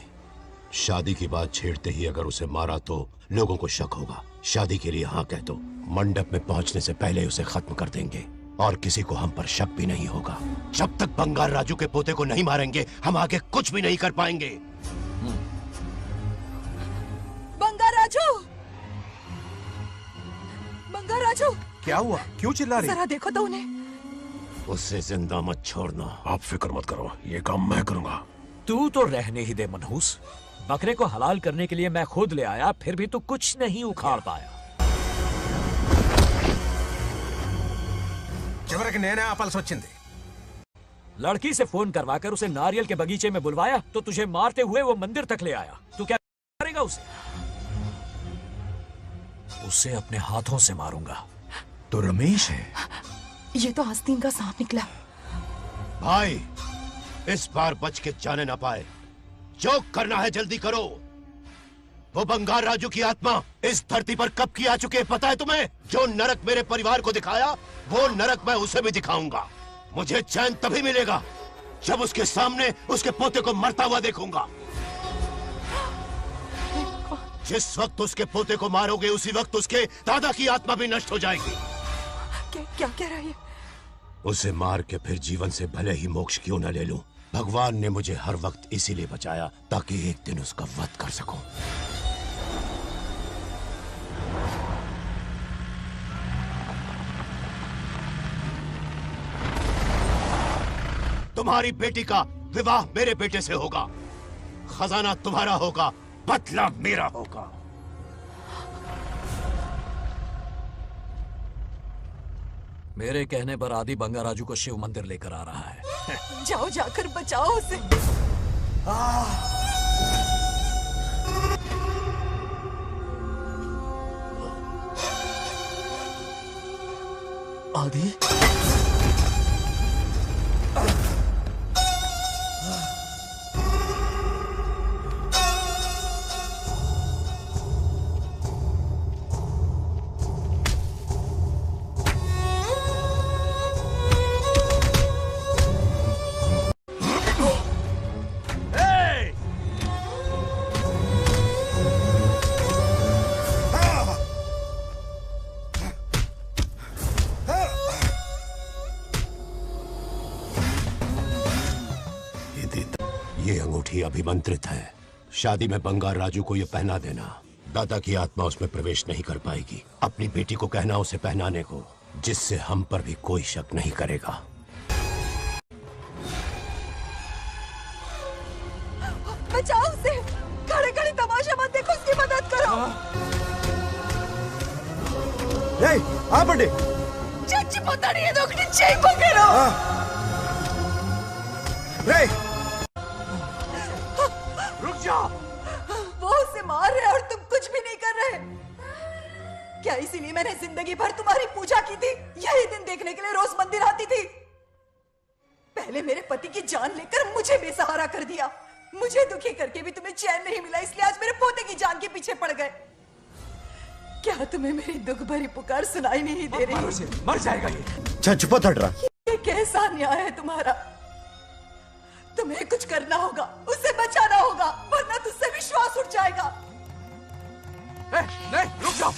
शादी की बात छेड़ते ही अगर उसे मारा तो लोगों को शक होगा। शादी के लिए हाँ कह दो, मंडप में पहुंचने से पहले उसे खत्म कर देंगे और किसी को हम पर शक भी नहीं होगा। जब तक बंगार राजू के पोते को नहीं मारेंगे हम आगे कुछ भी नहीं कर पाएंगे। बंगाराजू, बंगाराजू, क्या हुआ? क्यों चिल्ला रही? जरा देखो तो उन्हें। उससे जिंदा मत छोड़ना। आप फिक्र मत करो, ये काम मैं करूंगा। तू तो रहने ही दे मनहूस। बकरे को हलाल करने के लिए मैं खुद ले आया, फिर भी तू कुछ नहीं उखाड़ पाया। చివరికి నేనే ఆపాల్సి వచ్చింది। लड़की से फोन करवाकर उसे नारियल के बगीचे में बुलवाया तो तुझे मारते हुए वो मंदिर तक ले आया। तू क्या करेगा उसे? उसे अपने हाथों से मारूंगा। तो रमेश है। ये तो आस्तीन का सांप निकला। भाई, इस बार बच के जाने ना पाए। जो करना है जल्दी करो। वो बंगार राजू की आत्मा इस धरती पर कब की आ चुके पता है तुम्हें? जो नरक मेरे परिवार को दिखाया वो नरक मैं उसे भी दिखाऊंगा। मुझे चैन तभी मिलेगा जब उसके सामने उसके पोते को मरता हुआ देखूंगा। जिस वक्त उसके पोते को मारोगे उसी वक्त उसके दादा की आत्मा भी नष्ट हो जाएगी। क्या कह रहा है? उसे मार के फिर जीवन से भले ही मोक्ष क्यों न ले लूं, भगवान ने मुझे हर वक्त इसीलिए बचाया ताकि एक दिन उसका वध कर सकूं। तुम्हारी बेटी का विवाह मेरे बेटे से होगा, खजाना तुम्हारा होगा, बदला मेरा होगा। मेरे कहने पर आदि बंगाराजू को शिव मंदिर लेकर आ रहा है। जाओ, जाकर बचाओ उसे। आदि, ये अंगूठी अभिमंत्रित है। शादी में बंगार राजू को ये पहना देना। दादा की आत्मा उसमें प्रवेश नहीं कर पाएगी। अपनी बेटी को कहना उसे पहनाने को, जिससे हम पर भी कोई शक नहीं करेगा। बचाओ उसे। खड़े खड़े तमाशा मत देखो, उसकी मदद करो। ఆపండి। చచ్చిపోతాడు ఏదో ఒకటి చేయబోకేరో। रुक जाओ। वो उसे मार रहे और तुम कुछ भी नहीं कर रहे। क्या इसीलिए मैंने जिंदगी भर तुम्हारी पूजा की थी? यही दिन देखने के लिए रोज मंदिर आती थी। पहले मेरे पति की जान लेकर मुझे बेसहारा कर दिया। मुझे दुखी करके भी तुम्हें चैन नहीं मिला, इसलिए आज मेरे पोते की जान के पीछे पड़ गए। क्या तुम्हें मेरी दुख भरी पुकार सुनाई नहीं दे रही? मर जाएगा ये। చచ్చిపోతాడ్రా। ये कैसा न्याय है तुम्हारा? तुम्हें कुछ करना होगा, उसे बचाना होगा, वरना तुझसे विश्वास उठ जाएगा। नहीं, रुक जाओ।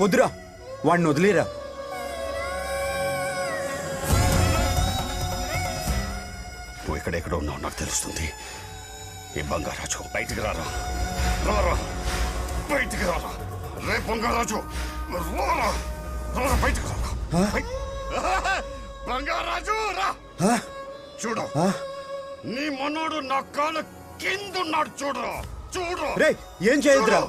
వద్దురా, వాడిని వదిలేరా. నువ్వు ఎక్కడెక్కడ ఉన్నావు నాకు తెలుస్తుంది. ఈ బంగారాజు బయటికి రారా, రారా బయటికి రారా. రే బంగారాజు, రారా రారా బయటికి రారా. బంగారాజు రా చూడు నీ మనోడు నా కాళ్ళ కిందున్నాడు చూడు చూడు రే ఏం చేయొద్దురా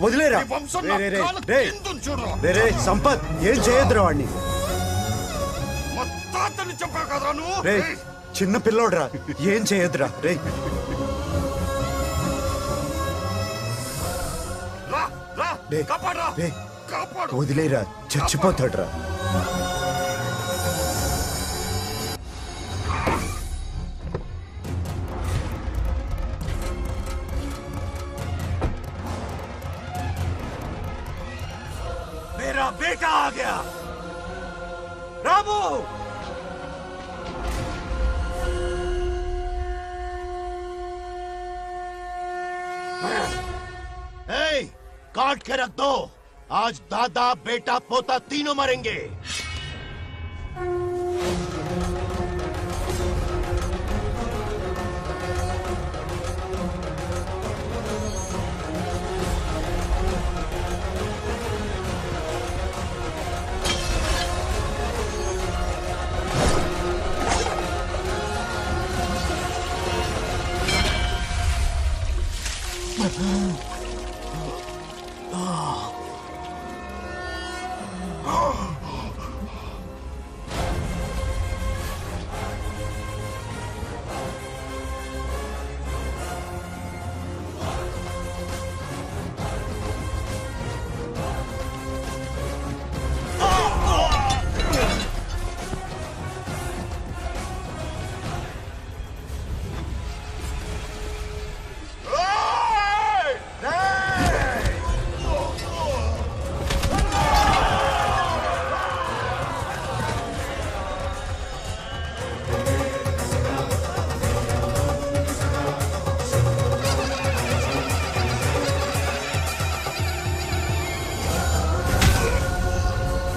వదిలేరా నీ వంశం రే, నా రే, రే, కాళ్ళ రే. కిందుంది చూడు రే రే సంపత్ ఏం చేయొద్దురా వాడిని మా తాతని చెప్పావు కదరా నువ్వు రే చిన్న పిల్లోడ్రా ఏం చేయొద్దురా రే రా రా రే, కాపాడరా రే కాపాడు వదిలేరా చచ్చిపోతాడ్రా मेरा बेटा आ गया रामू ए, काट के रख दो। आज दादा बेटा पोता तीनों मरेंगे।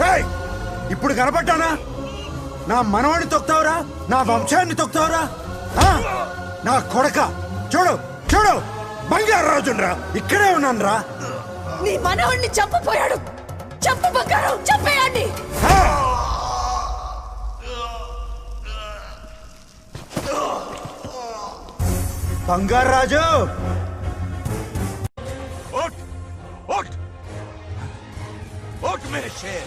రేయ్, ఇప్పుడు కనపడ్డానా నా మనవాడిని తొక్తావురా నా వంశాన్ని తొక్తావురా ఆ? నా కొడక చూడు చూడు బంగారు రాజునరా ఇక్కడే ఉన్నాను రా నీ మనవణ్ణి చంపపోయాడు చంపు బంగారం చంపేయండి బంగారు రాజు उठ उठ उठ मेरे शेर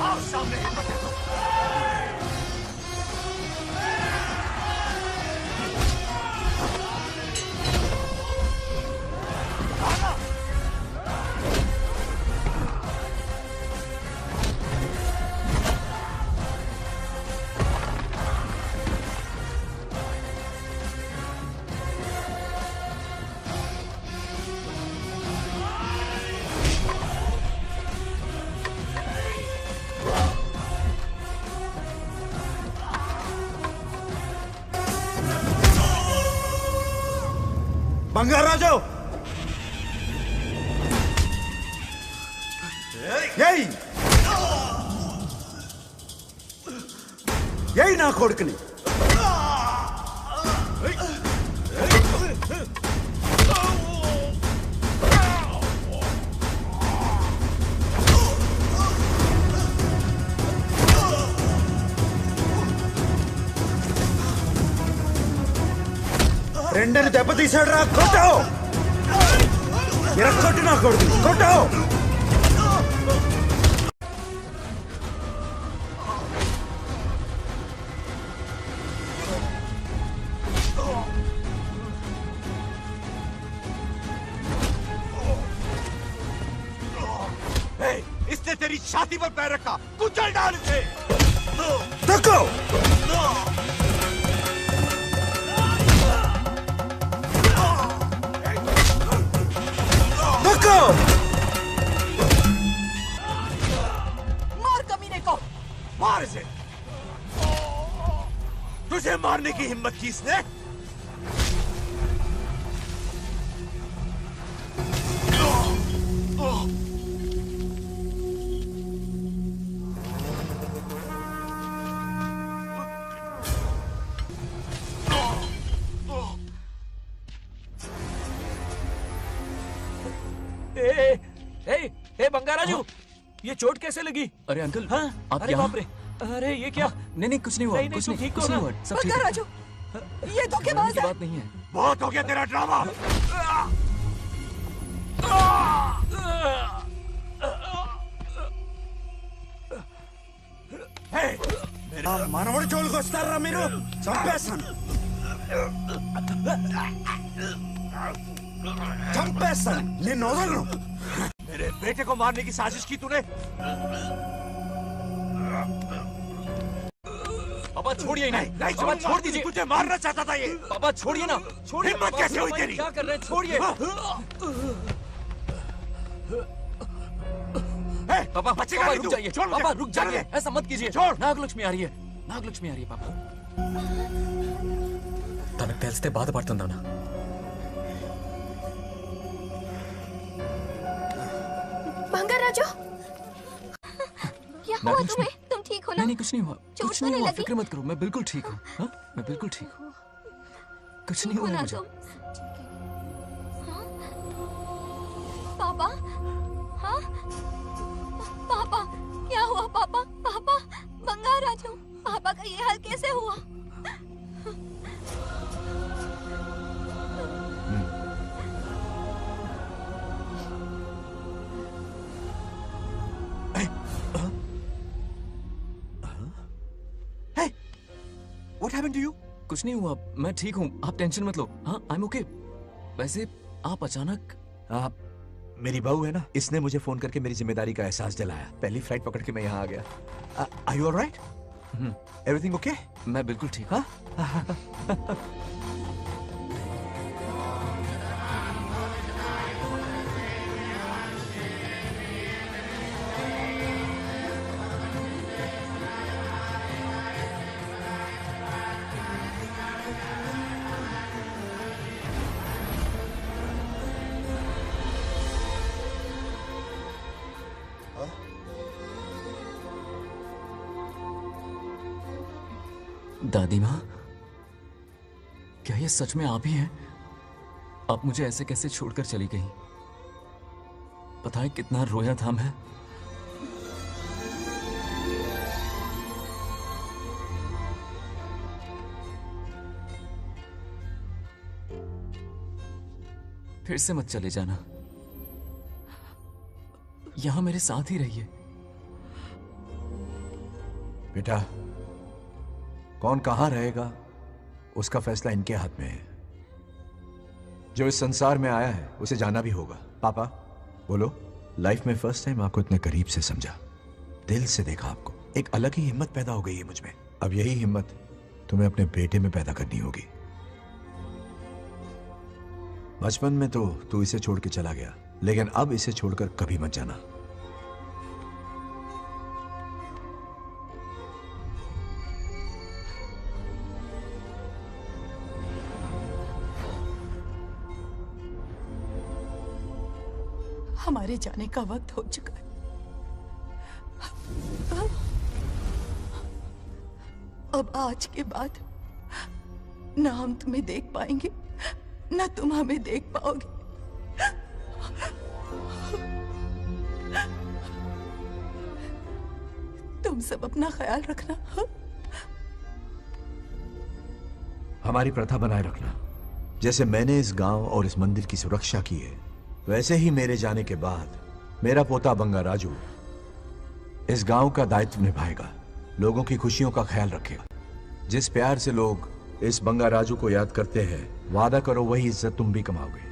आओ सामने हिम्मत है तो। బంగారు రాజు ఏయ్ ఏయ్ నా కొడుకుని రెండని దెబ్బతీశాడు రా కొట్టావు ఎరక్కొట్టి నా కొడుకు కొట్టావు इसने तेरी छाती पर पैर रखा कुचल डाल इसे तको तको मार कमीने को मार इसे तुझे मारने की हिम्मत की इसने ए बंगाराजू, ये चोट कैसे लगी? अरे अंकल, हाँ? आप अरे यहाँ? बाप रे। अरे ये क्या? नहीं कुछ नहीं हुआ, कुछ नहीं हुआ, सब ठीक है। राजू, ये धोखेबाज है। बात नहीं है। बहुत हो गया तेरा ड्रामा। మనవడు జోలికి వస్తారా మీరు? చంపేస్తాను, చంపేస్తాను, నిన్ను వదలను. मेरे बेटे को मारने की साजिश की तूने? पापा छोड़िए इन्हें। नहीं पापा छोड़ दीजिए। तुझे मारना चाहता था ये। पापा छोड़िए ना, छोड़िए। हिम्मत कैसे हुई तेरी? क्या कर रहे हैं? छोड़िए। पापा बचेगा पापा नहीं रुक तू। जाइए। छोड़ मुझे। पापा रुक जाइए, छोड़। ऐसा मत कीजिए। छोड़। నాగలక్ష్మి आ रही है, నాగలక్ష్మి आ रही है पापा। తనకు తెలిస్తే బాధపడుతుందానా? बंगाराजू, क्या हुआ नागलक्ष्मी। तुम्हें? तुम ठीक हो ना? नहीं कुछ नहीं हुआ, चोट कुछ तो नहीं नहीं हुआ, लगी? फिक्र मत करो, मैं बिल्कुल ठीक हूँ। हाँ? मैं बिल्कुल ठीक हूँ, कुछ नहीं ठीक हो हुआ ना मुझे। तुम? हाँ? पापा, हाँ? पापा, क्या हुआ पापा? पापा, बंगाराजू, पापा का ये हाल कैसे हुआ? What happened to you? कुछ नहीं हुआ, मैं ठीक हूँ, आप टेंशन मत लो। हाँ, I'm okay। वैसे आप अचानक मेरी बहू है ना, इसने मुझे फोन करके मेरी जिम्मेदारी का एहसास दिलाया। पहली फ्लाइट पकड़ के मैं यहाँ आ गया। Are you all right? Everything okay? मैं बिल्कुल ठीक हूँ। दादी माँ, क्या ये सच में आप ही हैं? आप मुझे ऐसे कैसे छोड़कर चली गई? पता है कितना रोया था मैं। फिर से मत चले जाना, यहां मेरे साथ ही रहिए। बेटा, कौन कहां रहेगा उसका फैसला इनके हाथ में है। जो इस संसार में आया है उसे जाना भी होगा। पापा बोलो, लाइफ में फर्स्ट टाइम आपको इतने करीब से समझा, दिल से देखा आपको। एक अलग ही हिम्मत पैदा हो गई है मुझ में। अब यही हिम्मत तुम्हें अपने बेटे में पैदा करनी होगी। बचपन में तो तू इसे छोड़ के चला गया, लेकिन अब इसे छोड़कर कभी मत जाना। हमारे जाने का वक्त हो चुका है। अब आज के बाद ना हम तुम्हें देख पाएंगे, ना तुम हमें देख पाओगे। तुम सब अपना ख्याल रखना। हमारी प्रथा बनाए रखना। जैसे मैंने इस गांव और इस मंदिर की सुरक्षा की है, वैसे ही मेरे जाने के बाद मेरा पोता बंगाराजू इस गांव का दायित्व निभाएगा, लोगों की खुशियों का ख्याल रखेगा। जिस प्यार से लोग इस बंगाराजू को याद करते हैं, वादा करो वही इज्जत तुम भी कमाओगे।